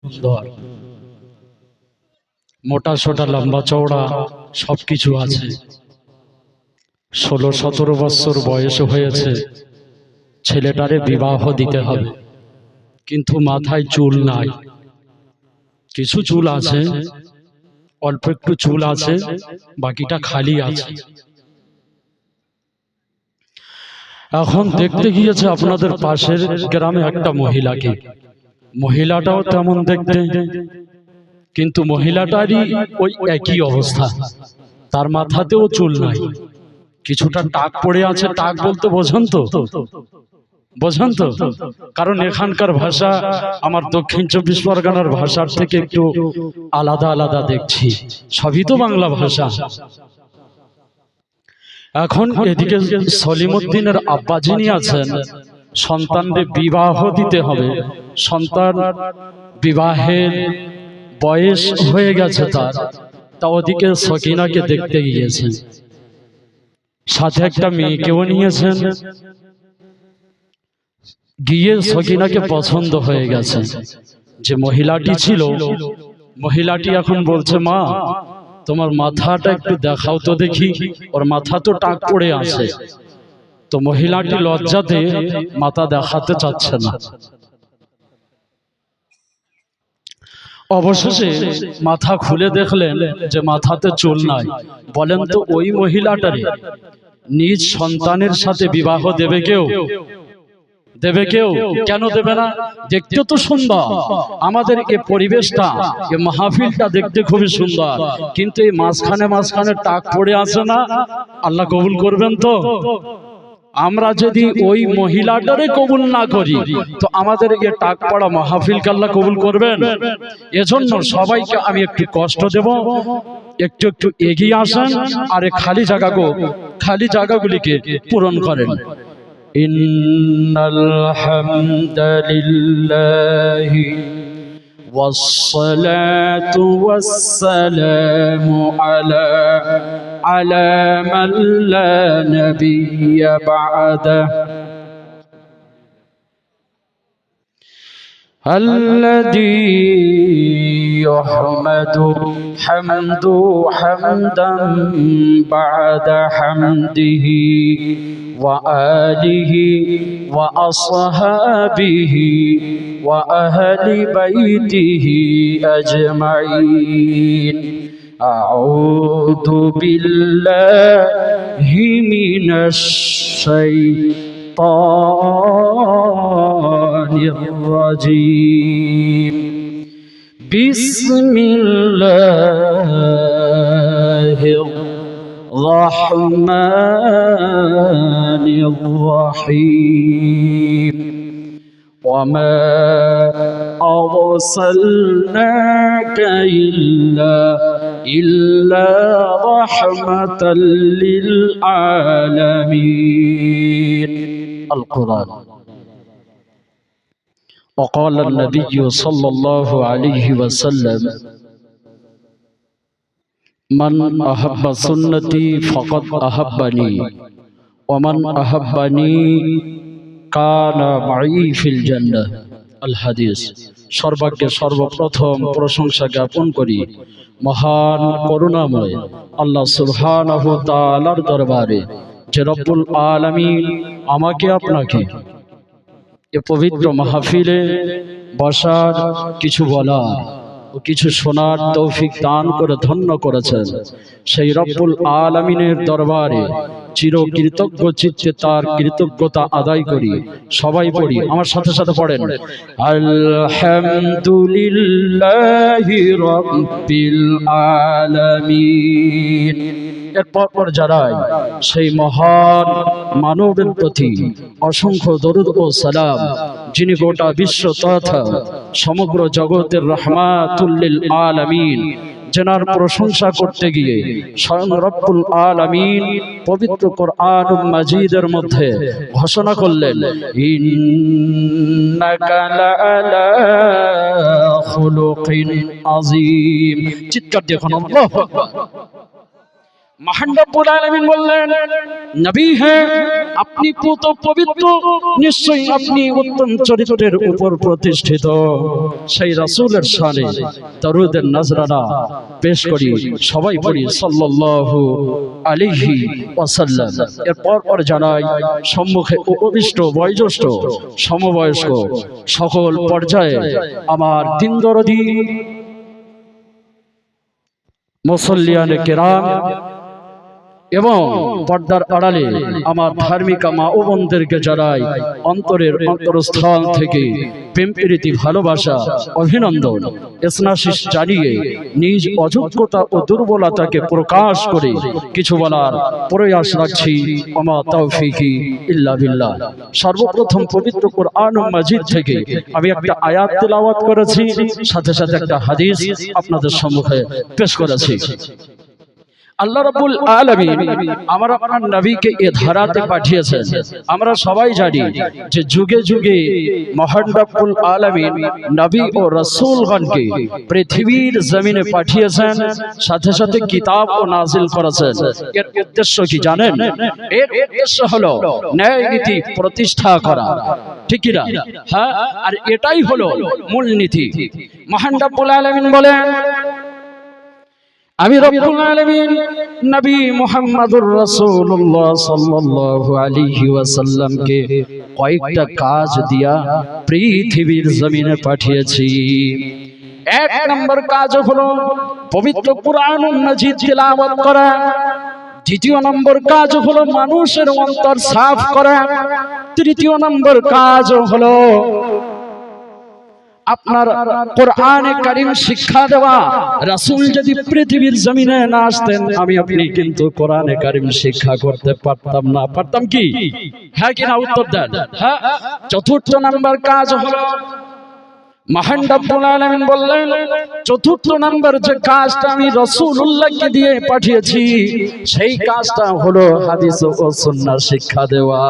সুন্দর, মোটা সোটা লম্বা চওড়া সবকিছু আছে। 16-17 বছর বয়স হয়েছে, ছেলেটারে বিবাহ দিতে হবে, কিন্তু মাথায় চুল নাই। কিছু চুল আছে, অল্প একটু চুল আছে, বাকিটা খালি আছে। এখন দেখতে গিয়েছে আপনাদের পাশের গ্রামে একটা মহিলাকে। মহিলাটাও তেমন দেখতে, কিন্তু মহিলাটারই ওই একই অবস্থা, তার মাথাতেও চুল নাই, কিছুটা টাক পড়ে আছে। টাক বলতে বোঝেন তো? বোঝেন তো? কারণ এখানকার ভাষা আমার দক্ষিণ 24 পরগনার ভাষার থেকে একটু আলাদা আলাদা দেখছি, সবই তো বাংলা ভাষা। এখন এদিকে সলিমউদ্দিনের আব্বা যিনি আছেন, সন্তানদের বিবাহ দিতে হবে, সন্তান বিবাহের বয়স হয়ে গেছে তার, তা ওদিকে সকিনাকে দেখতে গিয়েছেন, সাথে একটা মেয়েকেও নিয়েছেন। গিয়ে সকিনাকে পছন্দ হয়ে গেছে। যে মহিলাটি ছিল, মহিলাটি এখন বলছে, মা তোমার মাথাটা একটু দেখাও তো দেখি, ওর মাথা তো টাক পড়ে আছে। তো মহিলাটি লজ্জাতে মাথা দেখাতে চাচ্ছে না। অবশেষে মাথা খুলে দেখলেন যে মাথাতে চুল নাই। বলেন তো ওই মহিলাটারে নিজ সন্তানের সাথে বিবাহ দেবে কেউ? দেবে কেউ? কেন দেবে না? দেখতে তো সুন্দর, আমাদের এই পরিবেশটা, এই মাহফিলটা দেখতে খুবই সুন্দর, কিন্তু এই মাঝখানে মাঝখানে টাক পড়ে আছে না, আল্লাহ কবুল করবেন তো? আমরা যদি ওই মহিলাটারে কবুল না করি, তো আমাদের এই টাক পড়া মাহফিলকে আল্লাহ কবুল করবেন? এজন্য সবাইকে আমি একটু কষ্ট দেব, একটু একটু এগিয়ে আসেন, আর খালি জায়গাগুলিকে পূরণ করেন। ইন্নাল হামদালিল্লাহি ওয়াসসালাতু ওয়াসসালামু আলা মান লা নাবিয়্যা বা'দা الذي يحمد حمدا بعد حمده وآله وأصحابه وأهل بيته أجمعين. أعوذ بالله من الشيطان الرجيم. بسم الله الرحمن الرحيم. وما أرسلناك إلا رحمة للعالمين. القرآن. وقال النبي صلى الله عليه وسلم من أحب سنتي فقد أحبني ومن أحبني كان معي في الجنة. الحديث. সর্বাগ্যে সর্বপ্রথম প্রশংসা জ্ঞাপন করি মহান করুণাময় আল্লাহ সুবহানাহু ওয়া তাআলার দরবারে, যে রব্বুল আলামিন আমাকে আপনাকে এ পবিত্র মাহফিলে বসার, কিছু বলার ও কিছু শোনার তৌফিক দান করে ধন্য করেছেন। সেই রব্বুল আলামিনের দরবারে চির কৃতজ্ঞ চিত্তে তার কৃতজ্ঞতা আদায় করি। সবাই পড়ি, আমার সাথে সাথে পড়েন, আলহামদুলিল্লাহি রাব্বিল আলামিন। এরপর যারাই সেই মহান মানবের প্রতি অসংখ্য দরুদ ও সালাম, যিনি গোটা বিশ্ব তথা সমগ্র জগতের রাহমাতুল লিল আলামিন, যেনার প্রশংসা করতে গিয়ে স্বয়ং রব্বুল আলামিন পবিত্র কোরআনুল মাজিদের মধ্যে ঘোষণা করলেন, ইন্নাকা লাআলা খুলুকিন আযীম। চিৎকার দিয়ে এখন আল্লাহু আকবার। মহান রব্বুল আলামিন বললেন, নবী হ্যাঁ আপনি পুত পবিত্র, নিশ্চয়ই আপনি উত্তম চরিত্রের উপর প্রতিষ্ঠিত। সেই রাসূলের শানে দরুদের নজরানা পেশ করি, সবাই পড়ি সাল্লাল্লাহু আলাইহি ওয়াসাল্লাম। এরপর জানাই সম্মুখে উপবিষ্ট বয়োজ্যেষ্ঠ সমবয়স্ক সকল পর্যায়ে আমার দিন দরদি মুসল্লিয়ানে কেরাম এবং পর্দার আড়ালে আমার ধার্মিকা মা ও বোনদেরকে জানাই অন্তরের অন্তরস্থল থেকে প্রেম প্রীতি ভালোবাসা অভিনন্দন স্নেহাশিস জানিয়ে নিজ অযোগ্যতা ও দুর্বলতাকে প্রকাশ করে কিছু বলার প্রয়াস রাখছি। ওমা তাওফিকি ইল্লা বিল্লাহ। সর্বপ্রথম পবিত্র কোরআন মাজিদ থেকে আমি একটা আয়াত তেলাওয়াত করেছি, সাথে সাথে একটা হাদিস আপনাদের সম্মুখে পেশ করেছি। আল্লাহ রাব্বুল আলামিন আমার আপনার নবীকে এ ধারাতে পাঠিয়েছেন। আমরা সবাই জানি যে যুগে যুগে মহান রব্বুল আলামিন নবী ও রাসূলগণকে পৃথিবীর জমিনে পাঠিয়েছেন, সাথে সাথে কিতাব ও নাজিল করেছেন। এর উদ্দেশ্য কি জানেন? এর উদ্দেশ্য হলো ন্যায় নীতি প্রতিষ্ঠা করা, ঠিক কি না? হ্যাঁ, আর এটাই হলো মূল নীতি। মহান রব্বুল আলামিন বলেন, আমি রব্বুল আলামিন নবী মুহাম্মদুর রাসূলুল্লাহ সাল্লাল্লাহু আলাইহি ওয়াসাল্লামকে কয়েকটা কাজ দিয়া পৃথিবীর জমিনে পাঠিয়েছি। এক নম্বর কাজ হলো পবিত্র কুরআনুল মাজিদ তিলাওয়াত করা। দ্বিতীয় নম্বর কাজ হলো মানুষের অন্তর সাফ করা। তৃতীয় নম্বর কাজ হলো আপনার কোরআনে কারীম শিক্ষা দেওয়া। রাসূল যদি পৃথিবীর জমিনে না আসতেন আমি আপনি কিন্তু কোরআনে কারীম শিক্ষা করতে পারতাম না। পারতাম কি? হ্যাঁ কি না? উত্তর দেন। হ্যাঁ। চতুর্থ নাম্বার কাজ হলো মহান রব্বুল আলামিন বললেন, চতুর্থ নাম্বার যে কাজটা আমি রাসূলুল্লাহকে দিয়ে পাঠিয়েছি সেই কাজটা হলো হাদিস ও সুন্নাহ শিক্ষা দেওয়া।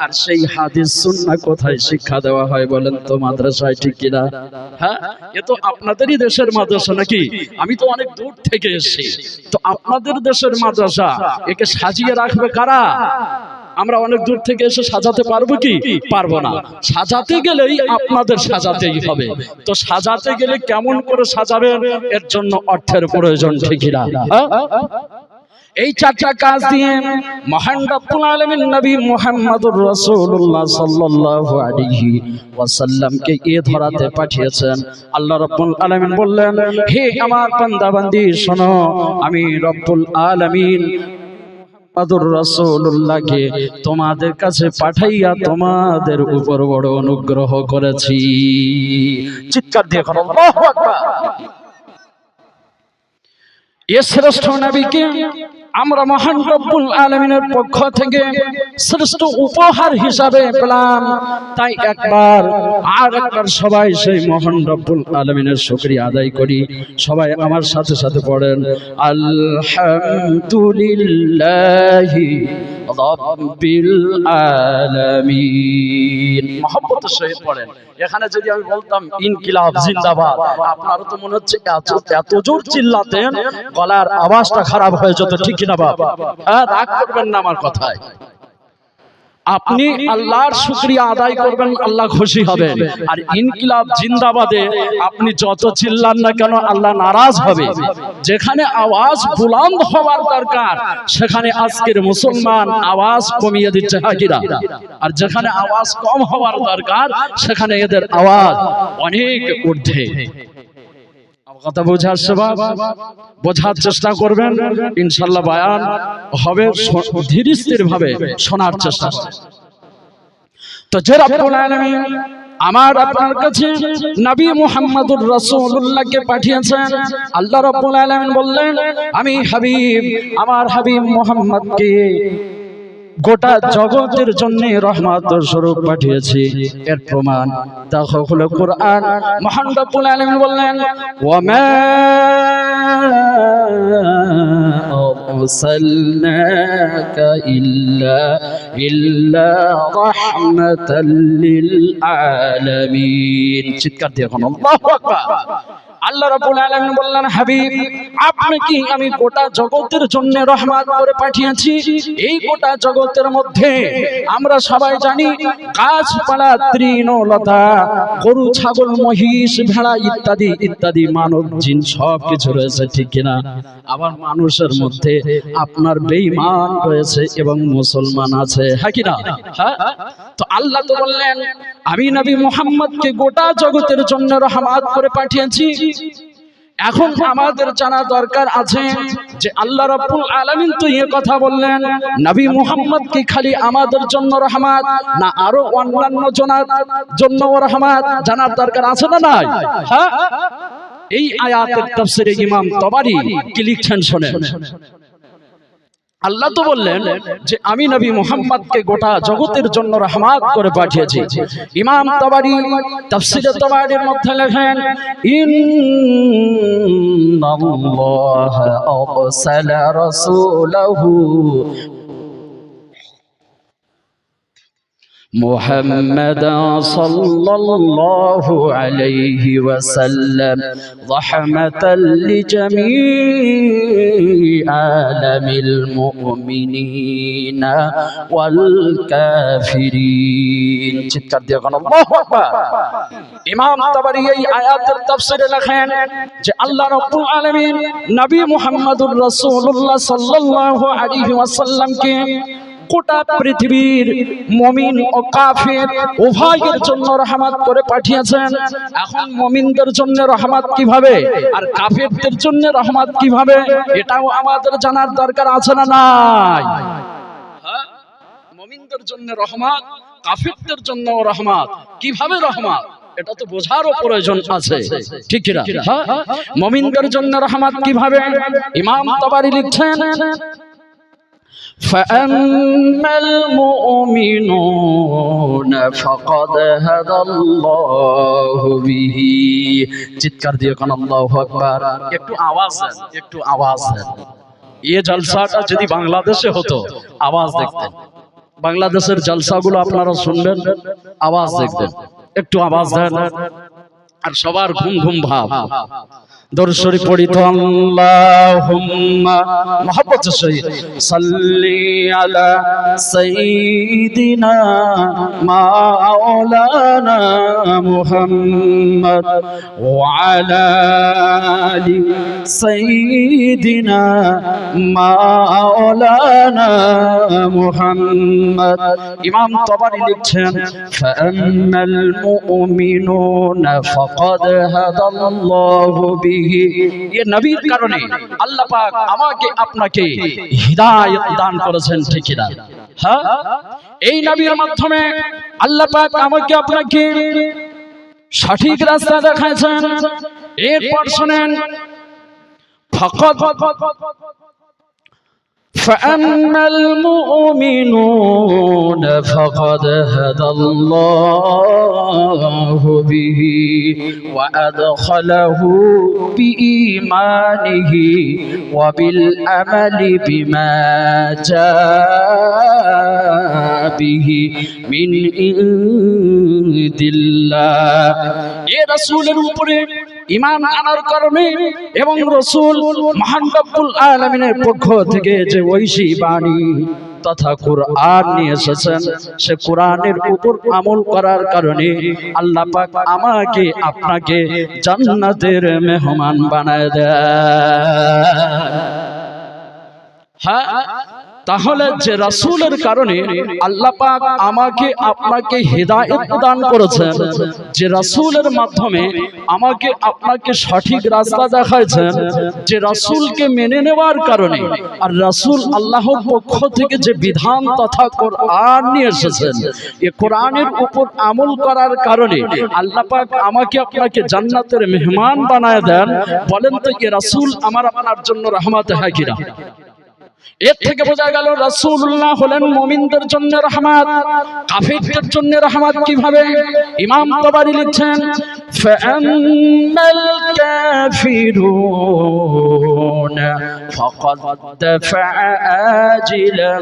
আর সেই হাদিস সুন্নাহ কোথায় শিক্ষা দেওয়া হয় বলেন তো? মাদ্রাসায়, ঠিক কিনা? হ্যাঁ, এ তো আপনাদেরই দেশের মাদ্রাসা নাকি? আমি তো অনেক দূর থেকে এসেছি, তো আপনাদের দেশের মাদ্রাসা, একে সাজিয়ে রাখবে কারা? আমরা অনেক দূর থেকে এসে সাজাতে পারবো কি? পারবো না। সাজাতে গেলেই আপনাদের সাজাতেই হবে। তো সাজাতে গেলে কেমন করে সাজাবেন? এর জন্য অর্থের প্রয়োজন, ঠিক না? এই চারটা কাজ দিয়ে মহান রব্বুল আলামিন নবী মুহাম্মদুর রাসূলুল্লাহ সাল্লাল্লাহু আলাইহি ওয়াসাল্লামকে এ ধরাতে পাঠিয়েছেন। আল্লাহ রব্বুল আলামিন বললেন, হে আমার বান্দা বান্দি শোনো, আমি রব্বুল আলামিন মুহাম্মদুর রাসূলুল্লাহকে তোমাদের কাছে পাঠাইয়া তোমাদের উপর বড় অনুগ্রহ করেছি। চিৎকার দিয়ে বলো আল্লাহু আকবার। এ শ্রেষ্ঠ নবীকে আমরা মহান রব্বুল আলামিনের পক্ষ থেকে শ্রেষ্ঠ উপহার হিসাবে পেলাম। তাই একবার সবাই সেই মহান রব্বুল আলামিনের শুকরিয়া আদায় করি। সবাই আমার সাথে সাথে পড়েন, আলহামদুলিল্লাহি রাব্বিল আলামিন। মহব্বতের সহিত পড়েন। এখানে যদি আমি বলতাম ইনকিলাব জিন্দাবাদ, আপনারও তো মনে হচ্ছে এত জোর চিল্লাতেন গলার আওয়াজটা খারাপ হয়ে যেত, ঠিক কিনা বাবা? হ্যাঁ, রাগ করবেন না আমার কথায়। আপনি আল্লাহর শুকরিয়া আদায় করবেন, আল্লাহ খুশি হবেন। আর ইনকিলাব জিন্দাবাদে আপনি যত চিল্লান না কেন আল্লাহ নারাজ হবে। যেখানে আওয়াজ বুলন্দ হওয়ার দরকার সেখানে আজকের মুসলমান আওয়াজ কমিয়ে দিচ্ছে, হাকিরা। আর যেখানে আওয়াজ কম হওয়ার দরকার সেখানে এদের আওয়াজ অনেক ঊর্ধ্বে। কথা বোঝার সেবক বোঝার চেষ্টা করবেন, ইনশাআল্লাহ বয়ান হবে ধীর স্থির ভাবে শোনার চেষ্টা করবেন। তো যে রব্বুল আলামিন আমার আপনার কাছে নবী মুহাম্মদুর রাসূলুল্লাহকে পাঠিয়েছেন, আল্লাহ রাব্বুল আলামিন বললেন, আমি হাবিব, আমার হাবিব মুহাম্মদকে গোটা জগতের জন্য রহমত স্বরূপ পাঠিয়েছি। এর প্রমাণ দেখো হলো কোরআন। মহান রব্বুল আলামিন বললেন, ওয়া মা আরসালনাকা ইল্লা রাহমাতাল লিল আলামিন। চিৎকার দিয়ে এখন আল্লাহু আকবার। আল্লাহ রাব্বুল আলামিন বললেন, হাবিব আপনি কি আমি গোটা জগতের জন্য রহমত করে পাঠিয়েছি। এই গোটা জগতের মধ্যে আমরা সবাই জানি গাছপালা তৃণলতা গরু ছাগল মহিষ ভেড়া ইত্যাদি ইত্যাদি মানব জিন সব কিছু রয়েছে, ঠিক কিনা? আবার মানুষের মধ্যে আপনার বেঈমান রয়েছে এবং মুসলমান আছে, হ্যাঁ কিনা? হ্যাঁ। তো আল্লাহ তো বললেন আমি নবী মুহাম্মদকে গোটা জগতের জন্য রহমত করে পাঠিয়েছি। এখন আমাদের জানা দরকার আছে যে আল্লাহ রাব্বুল আলামিন তো এই কথা বললেন নবী মুহাম্মদ কি খালি আমাদের জন্য রহমত, না আরো অন্যান্য জনের জন্য রহমত? জানার দরকার আছে না নাই? হ্যাঁ। এই আয়াতের তাফসীরে ইমাম তাবারী কি লিখছেন শুনেন। আল্লাহ তো বললেন যে আমি নবী মুহাম্মদকে গোটা জগতের জন্য রহমত করে পাঠিয়েছি। ইমাম তাবারী তাফসীরে তাবারীর মধ্যে লেখেন ইন্নাল্লাহা আরসালা রাসূলাহু محمدا صلى الله عليه وسلم رحمة لجميع عالم المؤمنين والكافرين চিৎকার দিয়ে বলেন আল্লাহু আকবার। ইমাম তাবারী এই আয়াতের তাফসীরে লেখেন যে আল্লাহ রাব্বুল আলামিন নবী মুহাম্মদুর রাসূলুল্লাহ সাল্লাল্লাহু আলাইহি ওয়াসাল্লামকে গোটা পৃথিবীর মুমিন ও কাফের উভয়ের জন্য রহমত করে পাঠিয়েছেন। এখন মুমিনদের জন্য রহমত কিভাবে আর কাফেরদের জন্য রহমত কিভাবে, এটাও আমাদের জানার দরকার আছে না নাই? হ্যাঁ, মুমিনদের জন্য রহমত, কাফেরদের জন্য রহমত, কিভাবে রহমত এটা তো বোঝারও প্রয়োজন আছে, ঠিক কি না? হ্যাঁ, মুমিনদের জন্য রহমত কিভাবে? ইমাম তাবারী লিখছেন فأما المؤمنون فقد هدى الله به চিৎকার দিয়ে কোন আল্লাহু আকবার। একটু আওয়াজ দেন, একটু আওয়াজ দেন। এই জলসাটা যদি বাংলাদেশে হতো আওয়াজ দেখতেন, বাংলাদেশের জলসাগুলো আপনারা শুনবেন আওয়াজ দেখতেন। একটু আওয়াজ দেন। আর সবার ঘুম ঘুম ভাব। দরুদ শরীফ পড়ি তো আল্লাহুম্মা মুহাব্বতের সহিত সাল্লি আলা সাইয়্যিদিনা মাওলানা মুহাম্মদ ওয়া আলা আলি সাইয়্যিদিনা মাওলানা মুহাম্মদ। ইমাম তাবারী লিখছেন ফাআম্মাল মুমিনুনা ফাকাদ হাদাল্লাহু বিহি। ये নবীর কারণে আল্লাহ পাক আমাকে আপনাকে হিদায়াত দান করেছেন, ঠিক না? হ্যাঁ, এই নবীর মাধ্যমে আল্লাহ পাক আমাকে আপনাকে সঠিক রাস্তা দেখাচ্ছেন। এরপর শুনেন ফাকাদ فأما المؤمنون فقد هدى الله به وأدخله بإيمانه وبالعمل بما جاء به من عند الله। এ রাসূলের উপরে ঈমান আনার কারণে এবং রাসূল মহান রব্বুল আলামিনের পক্ষ থেকে যে ঐশী বাণী তথা কুরআন নিয়ে এসেছেন, সে কুরআনের উপর আমল করার কারণে আল্লাহ পাক আমাকে আপনাকে জান্নাতের মেহমান বানায় দেয়। হ্যাঁ, তাহলে যে রাসূলের কারণে আল্লাহ পাক আমাকে আপনাকে হিদায়াত দান করেছেন, যে রাসূলের মাধ্যমে আমাকে আপনাকে সঠিক রাস্তা দেখাইছেন, যে রাসূলকে মেনে নেওয়ার কারণে আর রাসূল আল্লাহর পক্ষ থেকে যে বিধান তথা কোরআন নিয়ে এসেছেন, এই কোরআনের উপর আমল করার কারণে আল্লাহ পাক আমাকে আপনাকে জান্নাতের মেহমান বানায় দেন। বলেন তো এই রাসূল আমার আপনার জন্য রহমত হয় কিনা? এর থেকে বোঝা গেল রাসূলুল্লাহ হলেন মুমিনদের জন্য রহমত, কাফিরদের জন্য রহমত কিভাবে? ইমাম তাবারী লিখছেন ফাআম্মাল কাফিরুন يعصون فقد دفع آجلا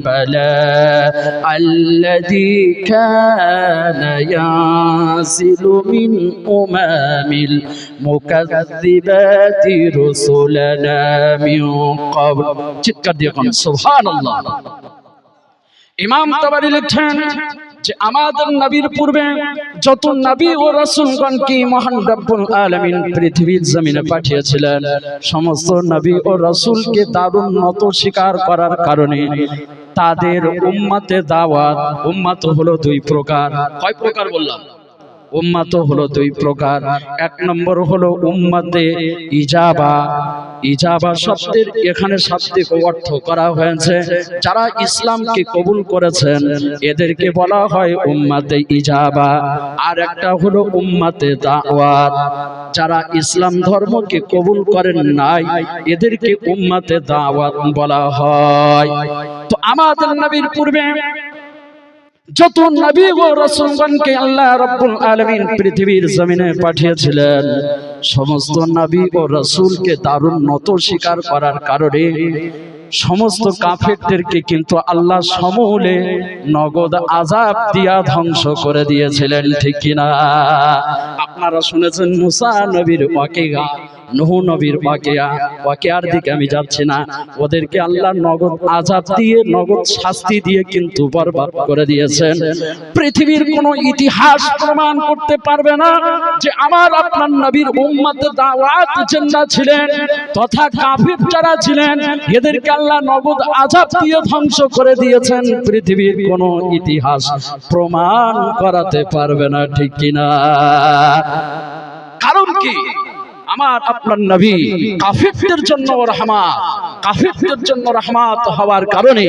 بلاء الذي كان ينزل من المكذبات رسلنا من قبل চিৎকার দিয়ে কোন সুবহানাল্লাহ। ইমাম তাবারী লিখেন যে আমাদের নবীর পূর্বে যত নবী ও রাসূলগণকে মহান রব্বুল আলামিন পৃথিবীর জমিনে পাঠিয়েছিলেন, সমস্ত নবী ও রাসূলকে দারুণ নত স্বীকার করার কারণে তাদের উম্মতে দাওয়াত, উম্মত হলো দুই প্রকার। কয় প্রকার বললাম? উম্মত হলো দুই প্রকার। এক নম্বর হলো উম্মতে ইজাবা। ইজাবা শব্দের এখানে শাব্দিক অর্থ করা হয়েছে যারা ইসলামকে কবুল করেছেন এদেরকে বলা হয় উম্মতে ইজাবা। আর একটা হলো উম্মতে দাওয়াত, যারা ইসলাম ধর্মকে কবুল করেন নাই এদেরকে উম্মতে দাওয়াত বলা হয়। তো আমাদের নবীর পূর্বে যত নবী ও রাসূলগণকে আল্লাহ রাব্বুল আলামিন পৃথিবীর জমিনে পাঠিয়েছিলেন, সমস্ত নবী ও রাসূলকে দারুণ নত স্বীকার করার কারণে সমস্ত কাফেরদেরকে কিন্তু আল্লাহ সমূলে নগদ আযাব দিয়া ধ্বংস করে দিয়েছিলেন, ঠিক কিনা? আপনারা শুনেছেন মুসা নবীর ওয়াকিয়া, নূহ নবীর ওয়াকিয়ার দিকে আমি যাচ্ছি না। ওদেরকে আল্লাহ নগদ আযাব দিয়ে, নগদ শাস্তি দিয়ে কিন্তু বরবাদ করে দিয়েছেন। পৃথিবীর কোন ইতিহাস প্রমাণ করতে পারবে না যে আমার আপনার নবীর উম্মতে দাওয়াত যারা ছিলেন তথা কাফির যারা ছিলেন এদেরকে আল্লাহ নগদ আযাব দিয়ে ধ্বংস করে দিয়েছেন। পৃথিবীর কোন ইতিহাস প্রমাণ করাতে পারবে না, ঠিক কিনা? কারণ কি? আমার আপনার নবী কাফিরদের জন্য রহমত, কাফিরদের জন্য রহমত হওয়ার কারণে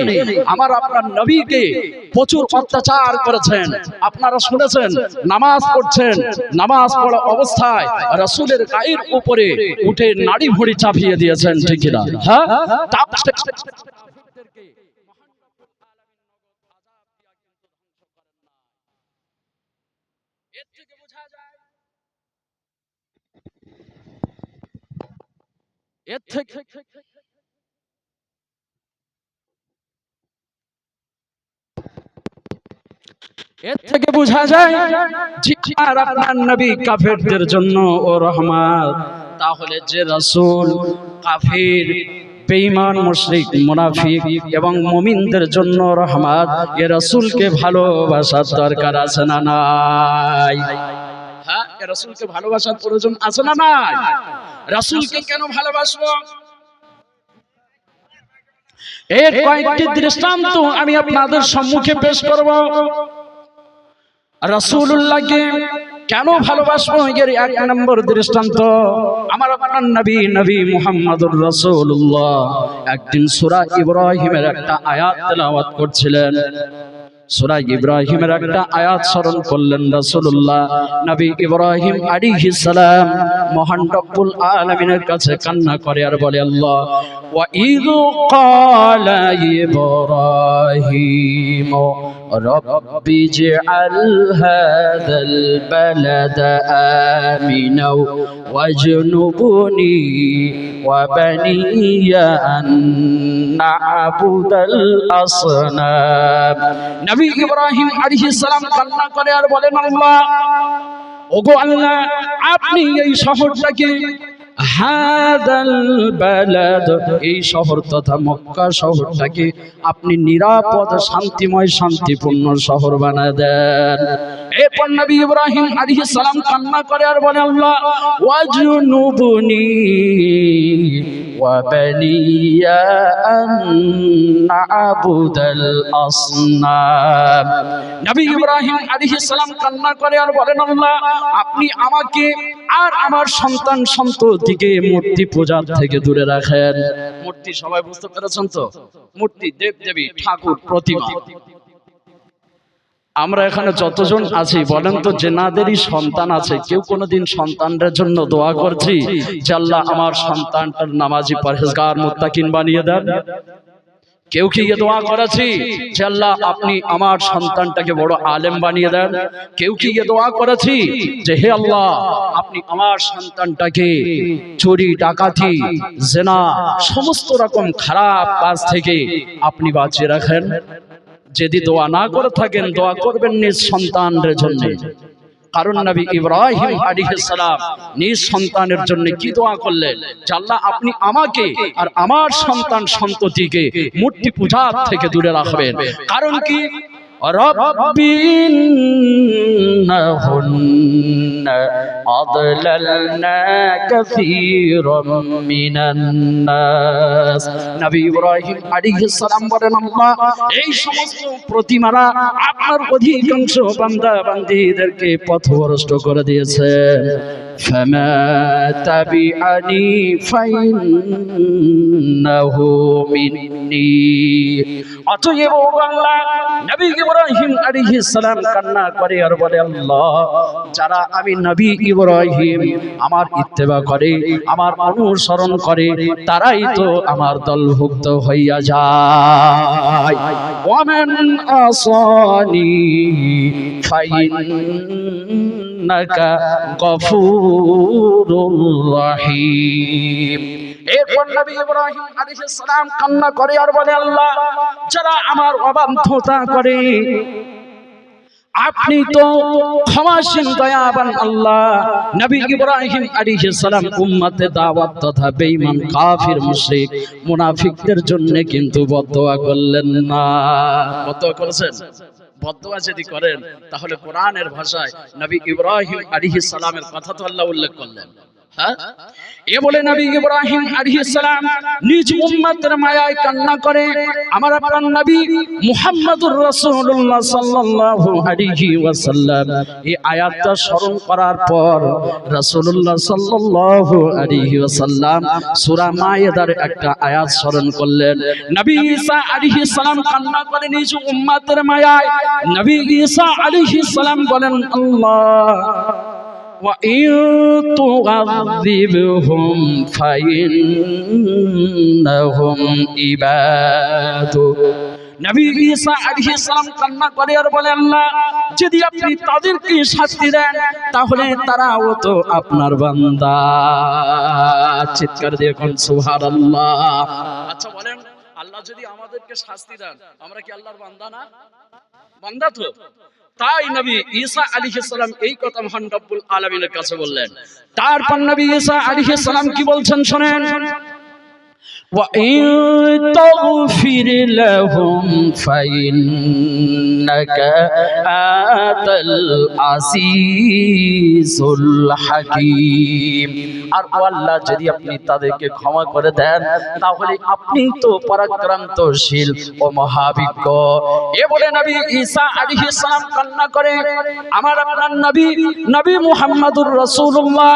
আমার আপনার নবীকে প্রচুর অত্যাচার করেছেন। আপনারা শুনেছেন নামাজ পড়ছেন, নামাজ পড়া অবস্থায় রাসূলের গায়ের উপরে উঠে নাড়ি ভুঁড়ি চাপিয়ে দিয়েছেন, ঠিক কিনা? হ্যাঁ, এর থেকে বোঝা যায় যে আর আপনার নবী কাফেরদের জন্য ও রহমত। তাহলে যে রাসূল কাফির, বেঈমান, মুশরিক, মুনাফিক এবং মুমিনদের জন্য রহমত, এ রাসূলকে ভালোবাসার দরকার আছে না নাই? হ্যাঁ, এ রাসূলকে ভালোবাসার প্রয়োজন আছে না নাই? রাসূলকে কেন ভালোবাসবো? এর কয়েকটি দৃষ্টান্ত আমি আপনাদের সম্মুখে পেশ করব। রাসূলুল্লাহকে কেন ভালোবাসবো এর এক নম্বর দৃষ্টান্ত আমার আপনার নবী মুহাম্মদুর রাসূলুল্লাহ একদিন সূরা ইব্রাহিমের একটা আয়াত তেলাওয়াত করছিলেন। সূরা ইব্রাহিমের একটা আয়াত স্মরণ করলেন রাসূলুল্লাহ। নবী ইব্রাহিম আলাইহিস সালাম মহান রব্বুল আলামিনের কাছে কান্না করে আর বলে, আল্লাহ ওয়া ইযু ক্বালা ইব্রাহিম রব্বি ইজআল হাযাল বালাদা আমিনা ওয়াজনুবনি ওয়া বানিয়া আন না'বুদাল আসনাম। নবী ইব্রাহিম আলাইহিস সালাম কান্না করে আর বলেন, আল্লাহ, ওগো আল্লাহ, আপনি এই শহরটাকে হাযাল বালাদ, এই শহর তথা মক্কা শহরটাকে আপনি নিরাপদ, শান্তিময়, শান্তিপূর্ণ শহর বানায় দেন। এরপর নবী ইব্রাহিম আলাইহিস সালাম কান্না করে আর বলে, আল্লাহ ওয়াজনুবনি ওয়া বানিয়া আন না'বুদাল আসনাম। নবী ইব্রাহিম আলাইহিস সালাম কান্না করে আর বলেন, আল্লাহ, আপনি আমাকে আর আমার সন্তান সন্ততিকে মূর্তি পূজার থেকে দূরে রাখেন। মূর্তি সবাই বুঝতে পেরেছেন তো? মূর্তি, দেবদেবী, ঠাকুর, প্রতিমা। আমরা এখানে যতজন আছি বলেন তো, যেনাদেরই সন্তান আছে কেউ কোনোদিন সন্তানদের জন্য দোয়া করছি যে আল্লাহ আমার সন্তানটার নামাজি, পরহেজগার, মুত্তাকিন বানিয়ে দেন? কেউ কি এ দোয়া করেছি যে আল্লাহ আপনি আমার সন্তানটাকে বড় আলেম বানিয়ে দেন? কেউ কি এ দোয়া করেছি যে হে আল্লাহ আপনি আমার সন্তানটাকে চুরি ডাকাতি জিনা সমস্ত রকম খারাপ কাজ থেকে আপনি বাঁচিয়ে রাখেন? যদি দোয়া না করে থাকেন, দোয়া করবেন নিজ সন্তানের জন্য। কারণ নবী ইব্রাহিম আলাইহিস সালাম নিজ সন্তানের জন্য কি দোয়া করলেন? যে আল্লাহ আপনি আমাকে আর আমার সন্তান সন্ততিকে মূর্তি পূজা থেকে দূরে রাখবেন। কারণ কি? রব্বি ইন্নাহুন্না আদলালনা কাসীরাম মিনান নাস। নবী ইব্রাহিম আলাইহিস সালাম বলেন আল্লাহ এই সমস্ত প্রতিমারা আপনার অধিকাংশ বান্দা বান্দীদেরকে পথভ্রষ্ট করে দিয়েছেন। ফামা তাবিআনি ফাইন্নাহু মিন্নি। অতএব আল্লাহ নবী ইব্রাহিম আলাইহিস সালাম কান্না করে আর বলে আল্লাহ যারা আমি নবী ইব্রাহিম আমার ইত্তেবা করে আমার অনুসরণ করে তারাই তো আমার দলভুক্ত হইয়া যায়। ওয়ামান আসানি ফাইন্নাকা গফুরুর রহিম। এরপর নবী ইব্রাহিম আলাইহিস সালাম কান্না করে আর বলে আল্লাহ যারা আমার অবাধ্যতা করে আপনি তো ক্ষমাশীল দয়াবান আল্লাহ। নবী ইব্রাহিম আলাইহিস সালাম উম্মতে দাওয়াত তথা বেঈমান কাফির মুশরিক মুনাফিকদের জন্য কিন্তু বদদোয়া করলেন না। বদদোয়া করেছেন? বদদোয়া যদি করেন তাহলে কোরআনের ভাষায় নবী ইব্রাহিম আলাইহিস সালামের কথা তো আল্লাহ উল্লেখ করলেন। হ্যাঁ, এ বলে নবী ইব্রাহিম আলাইহিস সালাম নিজ উম্মতের মায়ায় কান্না করে আমার আপনার নবী মুহাম্মদুর রাসূলুল্লাহ সাল্লাল্লাহু আলাইহি ওয়াসাল্লাম এই আয়াতটা স্মরণ করার পর রাসূলুল্লাহ সাল্লাল্লাহু আলাইহি ওয়াসাল্লাম সূরা মায়েদার একটা আয়াত স্মরণ করলেন। নবী ঈসা আলাইহিস সালাম কান্না করে নিজ উম্মতের মায়ায়। নবী ঈসা আলাইহিস সালাম বলেন আল্লাহ وَإِن تُعَذِّبْهُمْ فَإِنَّهُمْ عِبَادُكَ। নবী ঈসা আলাইহিস সালাম কান্না করে আর বলে আল্লাহ যদি আপনি তাদেরকে শাস্তি দেন তাহলে তারাও তো আপনার বান্দা। চিৎকার দিয়ে কোন সুবহানাল্লাহ। আচ্ছা বলেন আল্লাহ যদি আমাদেরকে শাস্তি দেন আমরা কি আল্লাহর বান্দা না? বান্দা তো। তাই নবী ঈসা আলাইহিস সালাম এই কথা মহান রব্বুল আলামিনের কাছে বললেন। তারপর নবী ঈসা আলাইহিস সালাম কি বলছেন শুনেন। وَإِن تَغْفِرْ لَهُمْ فَإِنَّكَ أَنْتَ الْعَزِيزُ الْحَكِيمُ। আর আল্লাহ যদি আপনি তাদেরকে ক্ষমা করে দেন তাহলে আপনি তো পরাক্রান্তশীল ও মহাবিজ্ঞ। এ বলে নবী ঈসা আলাইহিস সালাম কান্না করে আমার আপনার নবী মুহাম্মদুর রাসূলুল্লাহ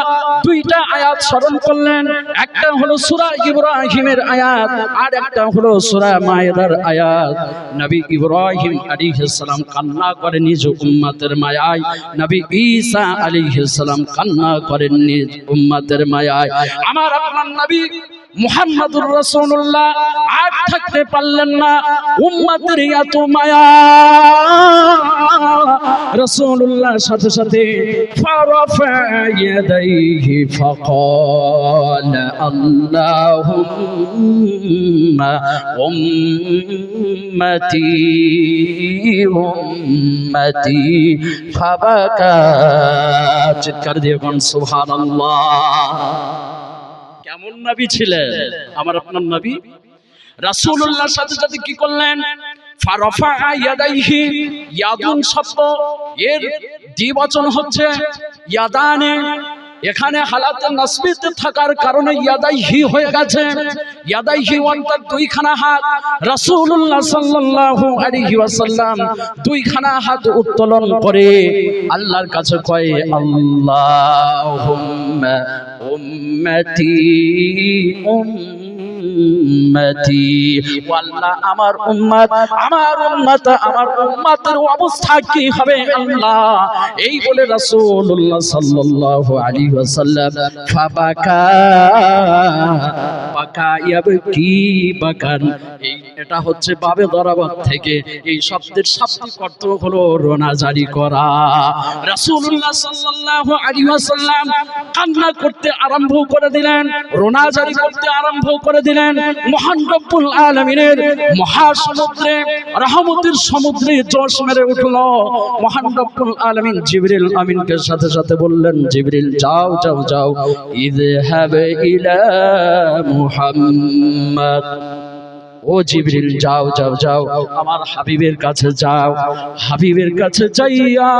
দুইটা আয়াত স্মরণ করলেন। একটা হলো সূরা ইব্রাহিমের আয়াত আর একটা হলো সূরা মায়েদার আয়াত। নবী ইব্রাহিম আলাইহিস সালাম কান্না করেন নিজ উম্মতের মায়ায়, নবী ঈসা আলাইহিস সালাম কান্না করেন নিজ উম্মতের মায়ায়। আমার আপনার নবী মুহাম্মদুর রাসূলুল্লাহ আর থাকতে পারলেন না, উম্মতের এত মায়া। রাসূলুল্লাহ সাথে সাথে ফারাফা ইয়াদাইহি ফাকালা আল্লাহুম্মা উম্মতি উম্মতি ফাবাকা। চিৎকার দিয়ে কোন সুবহানাল্লাহ। কেমন নবী ছিলেন আমার আপনার নবী? রাসূলুল্লাহর সাথে সাথে কি করলেন? ফারাফা ইয়াদাইহি। ইয়াদুন শব্দ এর দ্বিবচন হচ্ছে ইয়াদানে। এখানে হালাতে নাসবিতে থাকার কারণে ইয়াদাইহি হয়ে গেছে। ইয়াদাইহি অর্থাৎ দুইখানা হাত। রাসূলুল্লাহ সাল্লাল্লাহু আলাইহি ওয়াসাল্লাম দুইখানা হাত উত্তোলন করে আল্লাহর কাছে কয় আল্লাহুম্মা উম্মতি উম্মতি। ও আল্লাহ আমার উম্মত আমার উম্মতের অবস্থা কি হবে আল্লাহ? এই বলে রাসূলুল্লাহ সাল্লাল্লাহু আলাইহি ওয়াসাল্লাম ফাবাকা বাকা ইয়াবকি বাকান। এটা হচ্ছে বাবে দরাবাত থেকে। এই শব্দের শাব্দিক অর্থ হলো রোনা জারি করা। রাসূলুল্লাহ সাল্লাল্লাহু আলাইহি ওয়াসাল্লাম কান্না করতে আরম্ভ করে দিলেন, রোনা জারি করতে আরম্ভ করে দিলেন। মহান রব্বুল আলামিনের মহাসমুদ্রে, রহমতের সমুদ্রে জোশ মেরে উঠল। মহান রব্বুল আলামিন জিবরিল আমিনকে সাথে সাথে বললেন, জিবরিল যাও যাও যাও, ইযহাব ইলা মুহাম্মদ, ও জিবরিল যাও যাও যাও, আমার হাবিবের কাছে যাও। হাবিবের কাছে যাইয়া